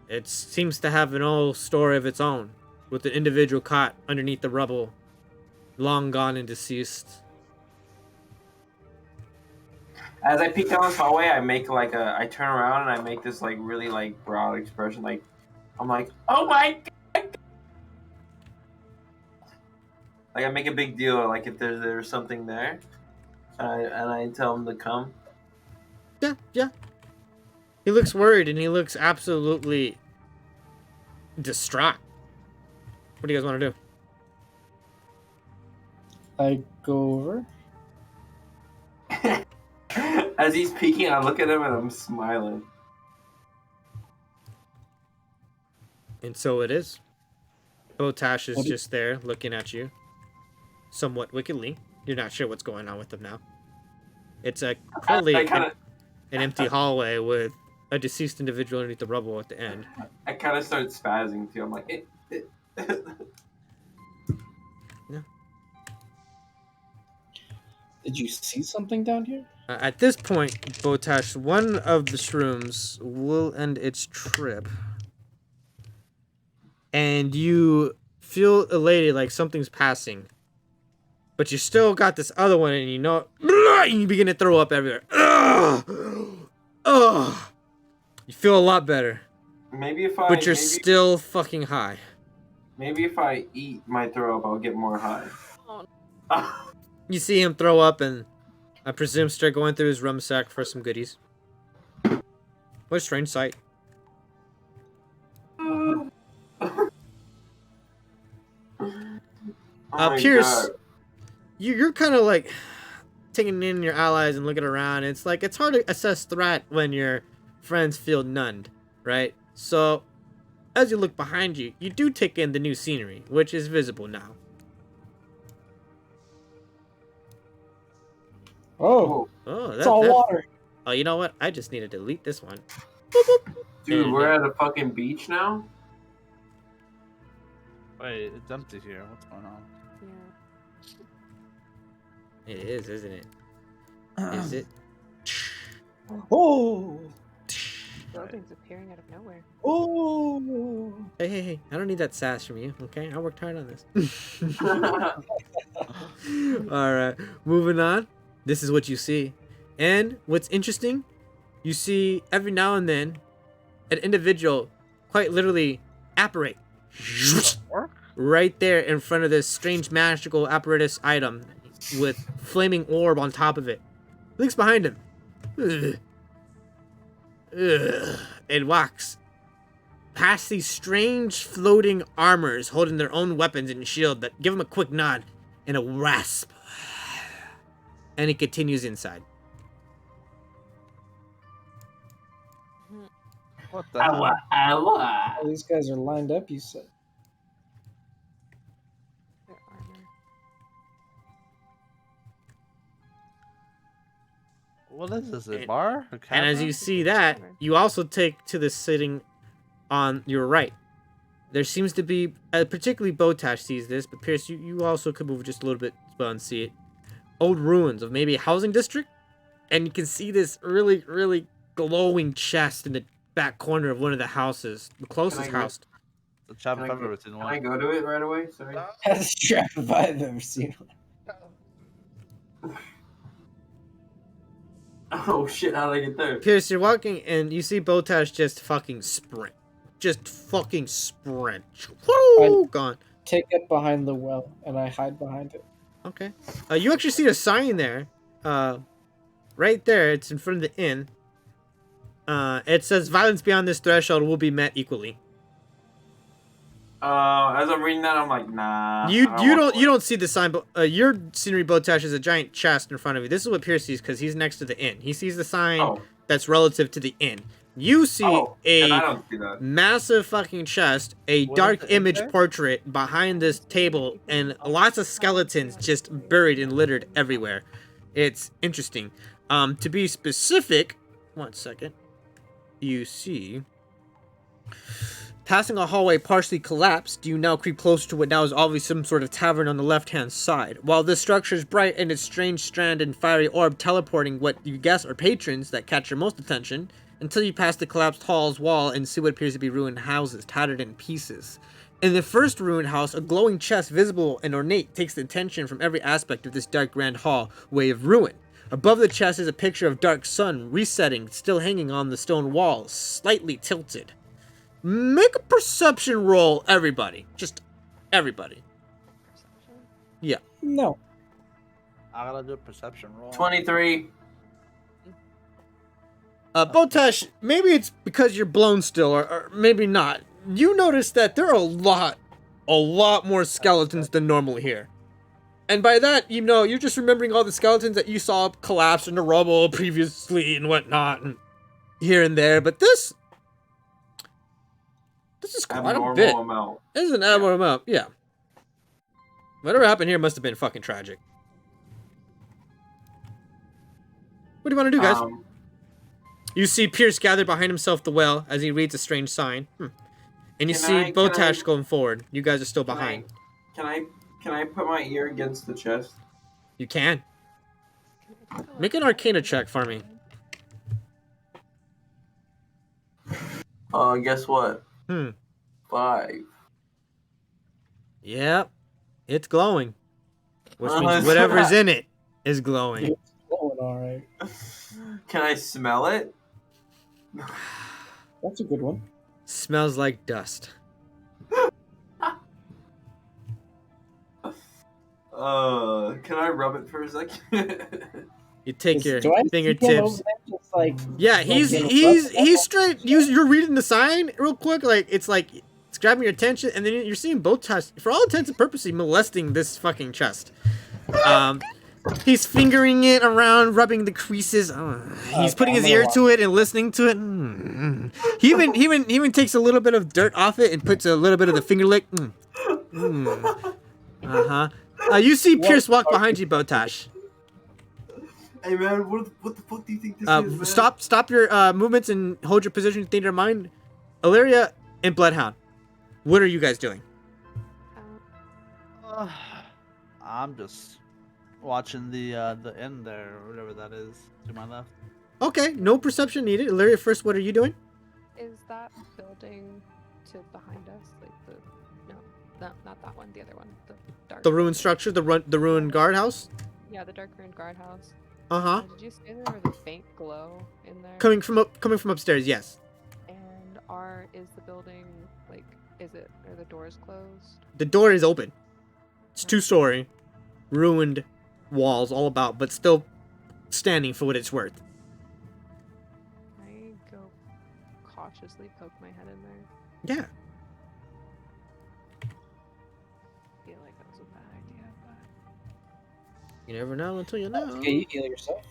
E: It seems to have an old story of its own, with an individual caught underneath the rubble, long gone and deceased.
C: As I peek down this hallway, I turn around and I make this like really like broad expression. Like I'm like, oh my god! Like I make a big deal. Like if there's something there, and I tell him to come.
E: Yeah. He looks worried and he looks absolutely distraught. What do you guys want to do?
G: I go over.
C: As he's peeking, I look at him and I'm smiling.
E: And so it is. Botash is
G: What do-
E: just there looking at you, somewhat wickedly. You're not sure what's going on with him now. It's clearly
C: I
E: an empty hallway with a deceased individual underneath the rubble at the end.
C: kind of start spazzing too. I'm like,
G: Did you see something down here?
E: At this point, Botash, one of the shrooms will end its trip. And you feel elated like something's passing. But you still got this other one and you know, and you begin to throw up everywhere. Ugh! Ugh! You feel a lot better.
C: maybe
E: But you're still fucking high.
C: Maybe if I eat my throw up, I'll get more high.
B: Oh,
E: You see him throw up and I presume start going through his rum sack for some goodies. What a strange sight.
C: Oh my
E: Pierce,
C: God.
E: you're kind of like taking in your allies and looking around. It's like it's hard to assess threat when your friends feel nunned, right? So, as you look behind you, you do take in the new scenery, which is visible now.
G: Oh,
E: Oh,
G: it's all water.
E: Oh, you know what? I just need to delete this one.
C: Dude,
E: And
C: we're at a fucking beach now.
A: Wait, it's empty here. What's going on?
B: Yeah.
E: it is, isn't it? Is it?
G: Oh,
B: Buildings appearing out of nowhere.
G: oh.
E: Hey! I don't need that sass from you. Okay, I worked hard on this. All right, moving on. This is what you see, and what's interesting, you see every now and then an individual quite literally apparate right there in front of this strange magical apparatus item with flaming orb on top of it. He looks behind him. It walks past these strange floating armors holding their own weapons and shield that give him a quick nod and a rasp. And he continues inside.
A: What the hell?
C: Ow.
G: Oh, these guys are lined up, you said.
B: Their armor.
A: What is this? A
E: And-
A: bar? A
E: And as
A: cavern?
E: you see that, you also take to the sitting on your right. There seems to be, particularly Botash sees this, but Pierce, you also could move just a little bit as well and see it. Old ruins of maybe a housing district. And you can see this really, really glowing chest in the back corner of one of the houses. The closest
C: go?
E: house.
A: The chap
C: Can I
A: I've
C: go-
A: ever seen
C: Can I
A: one.
C: go to it right away? Sorry.
G: That's a trap if I've ever seen one.
C: Oh shit! How did I get there?
E: Pierce, you're walking and you see Botash just fucking sprint. Just fucking sprint. Woo! Gone.
G: Take it behind the well, and I hide behind it.
E: Okay. You actually see a sign there. Right there. It's in front of the inn. It says violence beyond this threshold will be met equally.
C: As I'm reading that, I'm like, nah.
E: You
C: I
E: you don't see the sign, but your scenery Botash is a giant chest in front of you. This is what Pierce sees because he's next to the inn. He sees the sign
C: Oh.
E: that's relative to the inn. You see
C: and I
E: a
C: don't see that.
E: massive fucking chest, a
A: What
E: dark
A: is the inn
E: image
A: there?
E: portrait behind this table, and lots of skeletons just buried and littered everywhere. It's interesting. To be specific, 1 second. You see, passing a hallway partially collapsed, you now creep closer to what now is obviously some sort of tavern on the left-hand side. While this structure is bright and its strange strand and fiery orb teleporting what you guess are patrons that catch your most attention, until you pass the collapsed hall's wall and see what appears to be ruined houses, tattered in pieces. In the first ruined house, a glowing chest, visible and ornate, takes the attention from every aspect of this dark grand hall way of ruin. Above the chest is a picture of dark sun resetting, still hanging on the stone wall, slightly tilted. Make a perception roll, everybody. Just everybody.
B: Perception.
G: No.
A: I gotta do a perception roll.
C: 23.
E: Botash, maybe it's because you're blown still, or maybe not. You notice that there are a lot more skeletons than normal here. And by that, you know, you're just remembering all the skeletons that you saw collapse into rubble previously and whatnot, and here and there. But this is quite a bit.
C: Abnormal amount.
E: This is an abnormal amount, yeah. Whatever happened here must have been fucking tragic. What do you want to do, guys? You see Pierce gathered behind himself the well as he reads a strange sign. And you
C: Can
E: see
C: I- can
E: Botash
C: I-
E: going forward. You guys are still
C: Can
E: behind.
C: Can I put my ear against the chest?
E: You can.
B: Can I take a look
E: Make an
B: at
E: Arcana
B: that?
E: check for me.
C: Guess what? 5.
E: Yep. It's glowing. Which
C: Oh,
E: means
C: it's
E: whatever's
C: not-
E: in it is glowing.
G: It's going all right.
C: Can I smell it?
G: That's a good one.
E: Smells like dust.
C: Can I rub it for a second?
E: You take your
G: Do I see him over
E: fingertips.
G: there just like,
E: Yeah,
G: like
E: he's
G: in a
E: he's
G: bus?
E: he's straight. You're reading the sign real quick, like it's grabbing your attention, and then you're seeing Botash, for all intents and purposes, molesting this fucking chest. He's fingering it around, rubbing the creases. He's putting his ear to it and listening to it. He even takes a little bit of dirt off it and puts a little bit of the finger lick. You see Pierce walk behind you, Botash.
C: Hey man, what the fuck do you think this is, man?
E: Stop your movements and hold your position. Think in your mind. Illyria and Bloodhound, what are you guys doing?
A: I'm just watching the end there, or whatever that is, to my left.
E: Okay, no perception needed. Illyria, first, what are you doing?
B: Is that building to behind us? Like no, not that one. The other one. The dark.
E: The ruined structure, the ruined guardhouse.
B: Yeah, the dark ruined guardhouse. Did you say there was a faint glow in there?
E: Coming from upstairs, yes.
B: And is the building like? Are the doors closed?
E: The door is open. It's 2-story, ruined walls all about, but still standing for what it's worth.
B: I go cautiously poke my head in there.
E: Yeah.
B: I feel like that was a bad idea, but
E: You never know until you know.
G: Okay, you heal yourself.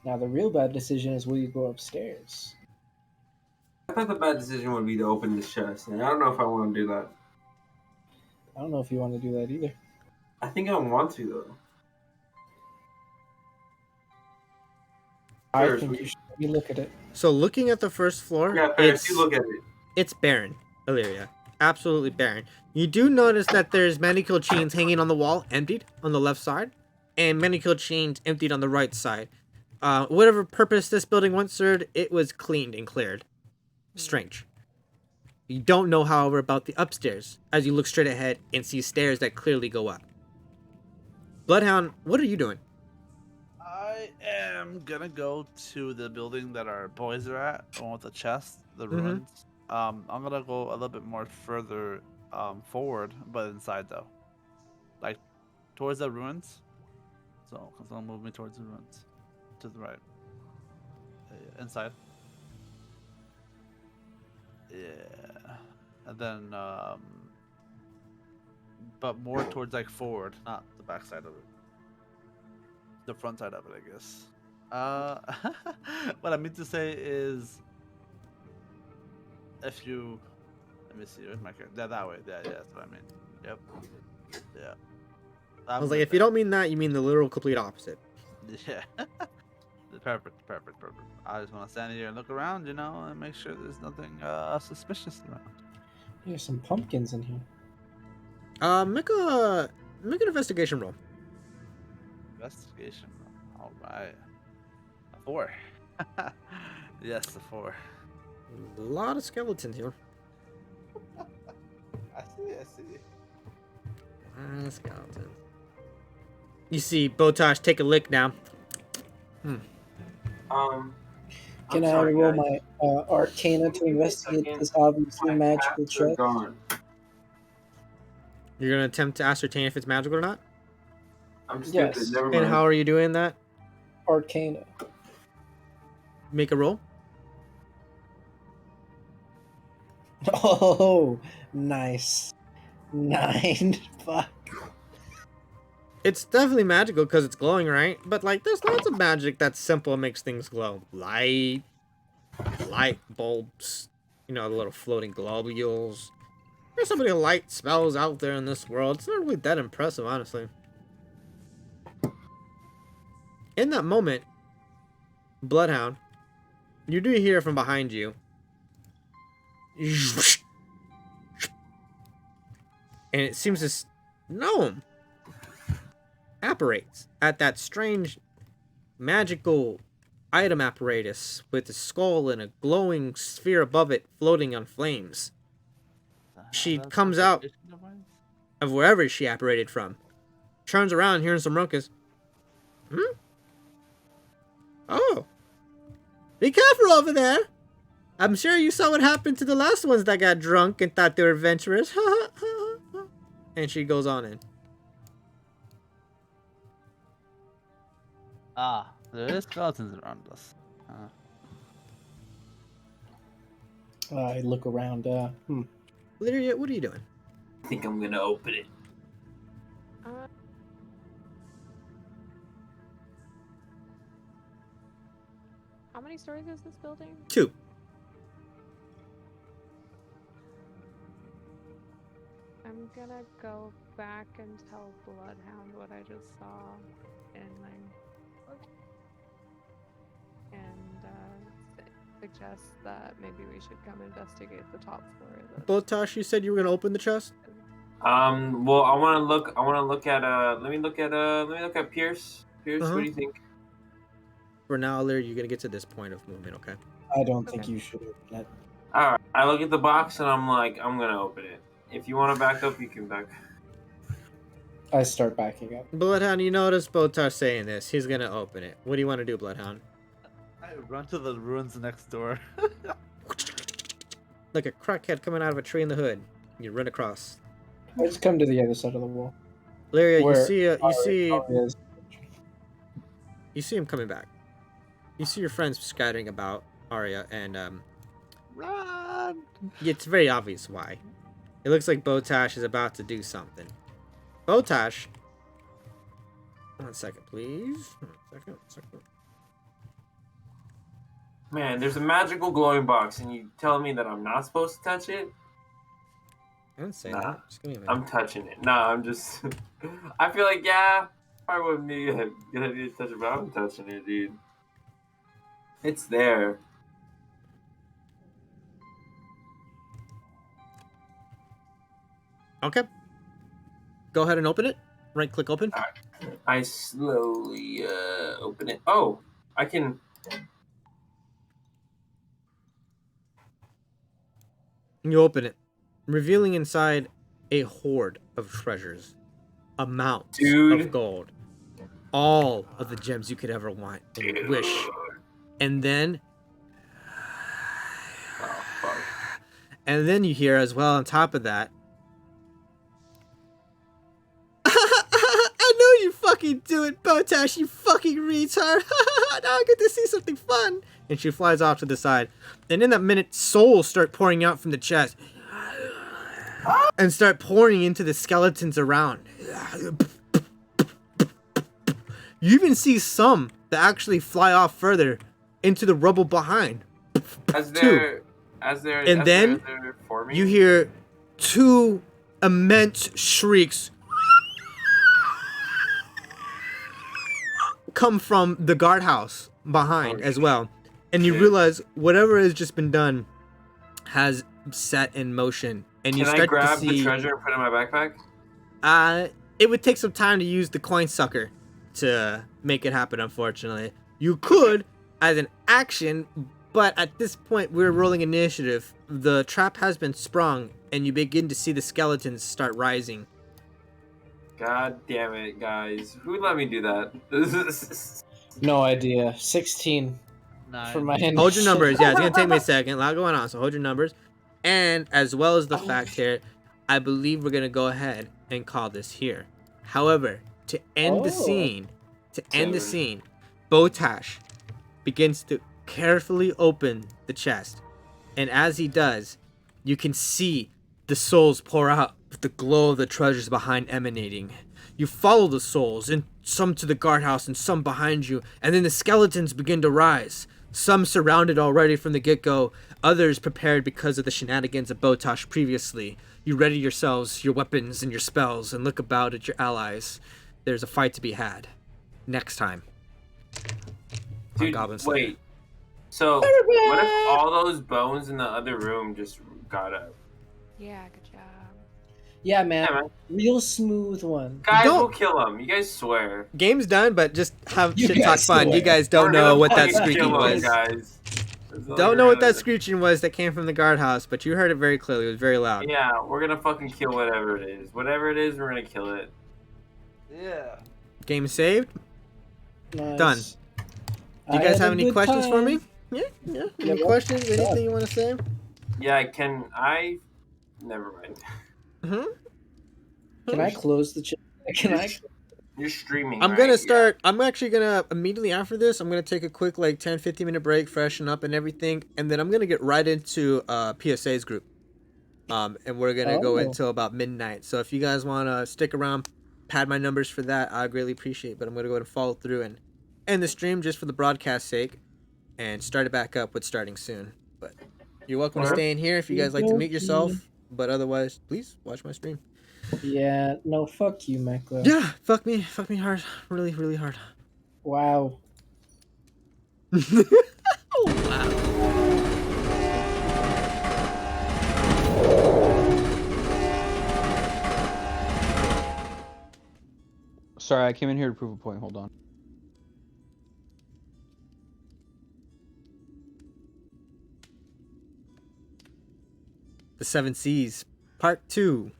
G: Now the real bad decision is will you go upstairs?
C: I thought the bad decision would be to open this chest, and I don't know if I want to do that.
G: I don't know if you want to do that either.
C: I think I want to though.
G: I
C: Ferris,
G: think you should maybe look at it.
E: So looking at the first floor,
C: Yeah, Ferris, you look at it.
E: it's barren, Illyria. Absolutely barren. You do notice that there's manicule chains hanging on the wall, emptied on the left side, and manicule chains emptied on the right side. Whatever purpose this building once served, it was cleaned and cleared. Strange. You don't know, however, about the upstairs, as you look straight ahead and see stairs that clearly go up. Bloodhound, what are you doing?
A: I am gonna go to the building that our boys are at, the one with the chest, the ruins. I'm gonna go a little bit more further forward, but inside though, like towards the ruins. So it's gonna move me towards the ruins, to the right, inside. Yeah, and then but more towards like forward, not the back side of it. The front side of it, I guess. What I mean to say is, if you, let me see, where's my character? Yeah, that way. Yeah, that's what I mean. Yep. Yeah.
E: I was like, if you don't mean that, you mean the literal complete opposite.
A: Yeah. Perfect. I just want to stand here and look around, and make sure there's nothing suspicious around.
G: There's some pumpkins in here.
E: Make an investigation roll.
A: Investigation. All right. A 4. Yes, a 4.
E: A lot of skeletons here.
A: I see.
E: Skeletons. You see Botash take a lick now.
G: Can I roll my Arcana to investigate this obviously magical chest?
E: You're gonna attempt to ascertain if it's magical or not?
C: I'm stupid.
G: Yes.
C: Never mind.
E: And how are you doing that?
G: Arcana.
E: Make a roll.
G: Oh, nice. 9. Fuck.
E: It's definitely magical because it's glowing, right? But like, there's lots of magic that's simple and makes things glow. Light bulbs, the little floating globules. There's so many light spells out there in this world. It's not really that impressive, honestly. In that moment, Bloodhound, you do hear from behind you. And it seems this gnome apparates at that strange magical item apparatus with a skull and a glowing sphere above it floating on flames. She comes out of wherever she apparated from, turns around hearing some ruckus. Oh, be careful over there. I'm sure you saw what happened to the last ones that got drunk and thought they were adventurous. And she goes on in.
A: There is skeletons around us.
G: I look around.
E: Lyria, what are you doing?
C: think I'm gonna open it.
B: Uh, how many stories is this building?
E: 2.
B: I'm gonna go back and tell Bloodhound what I just saw in my book, and suggest that maybe we should come investigate the top floor of the.
E: Botosh, you said you were gonna open the chest.
C: Well, I want to look at. Let me look at Pierce. Pierce, what do you think?
E: For now, Larry, you're gonna get to this point of movement, okay?
G: I don't think
B: Okay.
G: you should open that.
C: All right. I look at the box and I'm like, I'm gonna open it. If you want to back up, you can back.
G: I start backing up.
E: Bloodhound, you notice Botosh saying this. He's gonna open it. What do you want to do, Bloodhound?
A: I run to the ruins next door.
E: Like a crackhead coming out of a tree in the hood. You run across.
G: I just come to the other side of the wall.
E: Larry, you
G: Where
E: see
G: Arya is.
E: you see him coming back. You see your friends scattering about Arya, and
A: Run!
E: it's very obvious why. It looks like Botash is about to do something. Botash, 1 second, please. 1 second.
C: Man, there's a magical glowing box, and you tell me that I'm not supposed to touch it?
E: I didn't say
C: Nah,
E: that. Just give me a minute.
C: I'm touching it. Nah, I'm just. I feel like, yeah, probably wouldn't be a good idea to touch it, but I'm touching it, dude. It's there.
E: Okay. Go ahead and open it. Right click open.
C: I slowly open it. Oh, I can.
E: You open it, revealing inside a hoard of treasures, amounts
C: Dude.
E: of gold, all of the gems you could ever want and wish. And then,
C: Oh, fuck.
E: and then you hear as well on top of that, I know you fucking do it, Botash, you fucking retard. Now I get to see something fun. And she flies off to the side. And in that minute, souls start pouring out from the chest and start pouring into the skeletons around. You even see some that actually fly off further into the rubble behind. And then you hear 2 immense shrieks come from the guardhouse behind as well. And you realize whatever has just been done has set in motion. And you
C: Can I
E: start
C: grab
E: to see,
C: the treasure and put it in my backpack?
E: it would take some time to use the coin sucker to make it happen, unfortunately. You could as an action, but at this point we're rolling initiative. The trap has been sprung and you begin to see the skeletons start rising.
C: God damn it, guys. Who let me do that?
G: No idea. 16 for my hand.
E: Hold your numbers. Yeah, it's gonna take me a second. A lot going on, so hold your numbers. And as well as the fact here, I believe we're gonna go ahead and call this here. However, to end the scene, Botash begins to carefully open the chest, and as he does, you can see the souls pour out with the glow of the treasures behind emanating. You follow the souls, and some to the guardhouse and some behind you, and then the skeletons begin to rise. Some surrounded already from the get-go, others prepared because of the shenanigans of Botash previously. You ready yourselves, your weapons, and your spells, and look about at your allies. There's a fight to be had. Next time.
C: Dude,
E: Goblin-Slayer.
C: wait. So, what if all those bones in the other room just got up?
B: Yeah, good job.
G: Yeah, man.
C: Yeah, man.
G: Real smooth one.
C: Guys,
E: Don't-
C: we'll kill him. You guys swear.
E: Game's done, but just have
G: You
E: shit talk
G: guys
E: fun.
G: swear.
E: You guys don't
C: We're
E: know
C: gonna
E: what that
C: fucking
E: screeching
C: kill 'em,
E: was.
C: guys. That's all
E: Don't
C: we're
E: know what
C: gonna
E: that
C: do.
E: screeching was that came from the guardhouse, but you heard it very clearly. It was very loud.
C: Yeah, we're gonna fucking kill whatever it is. Whatever it is, we're gonna kill it.
A: Yeah.
E: Game saved.
G: Nice.
E: Done. Do you
G: I
E: guys
G: had
E: have
G: a
E: any
G: good
E: questions for me?
G: time.
E: Yeah.
G: Yeah,
E: Any
G: well,
E: questions? Anything you want to say?
C: Yeah, can I? Never mind.
E: Hmm.
G: Can I close the chat? Can I?
C: You're streaming.
E: I'm
C: right?
E: gonna start. I'm actually gonna immediately after this. I'm gonna take a quick 10-15 minute break, freshen up and everything, and then I'm gonna get right into PSA's group. And we're gonna go
G: Oh.
E: until about midnight. So if you guys want to stick around, pad my numbers for that, I'd greatly appreciate. But I'm gonna go ahead and follow through and end the stream just for the broadcast sake, and start it back up with starting soon. But you're welcome to
C: Alright.
E: stay in here if you guys like to meet
G: Okey-dokey.
E: yourself. But otherwise, please watch my stream.
G: Yeah, no, fuck you, Mekla.
E: Yeah, fuck me hard, really, really hard.
G: Wow.
I: Sorry, I came in here to prove a point. Hold on.
E: The 7c's, part 2.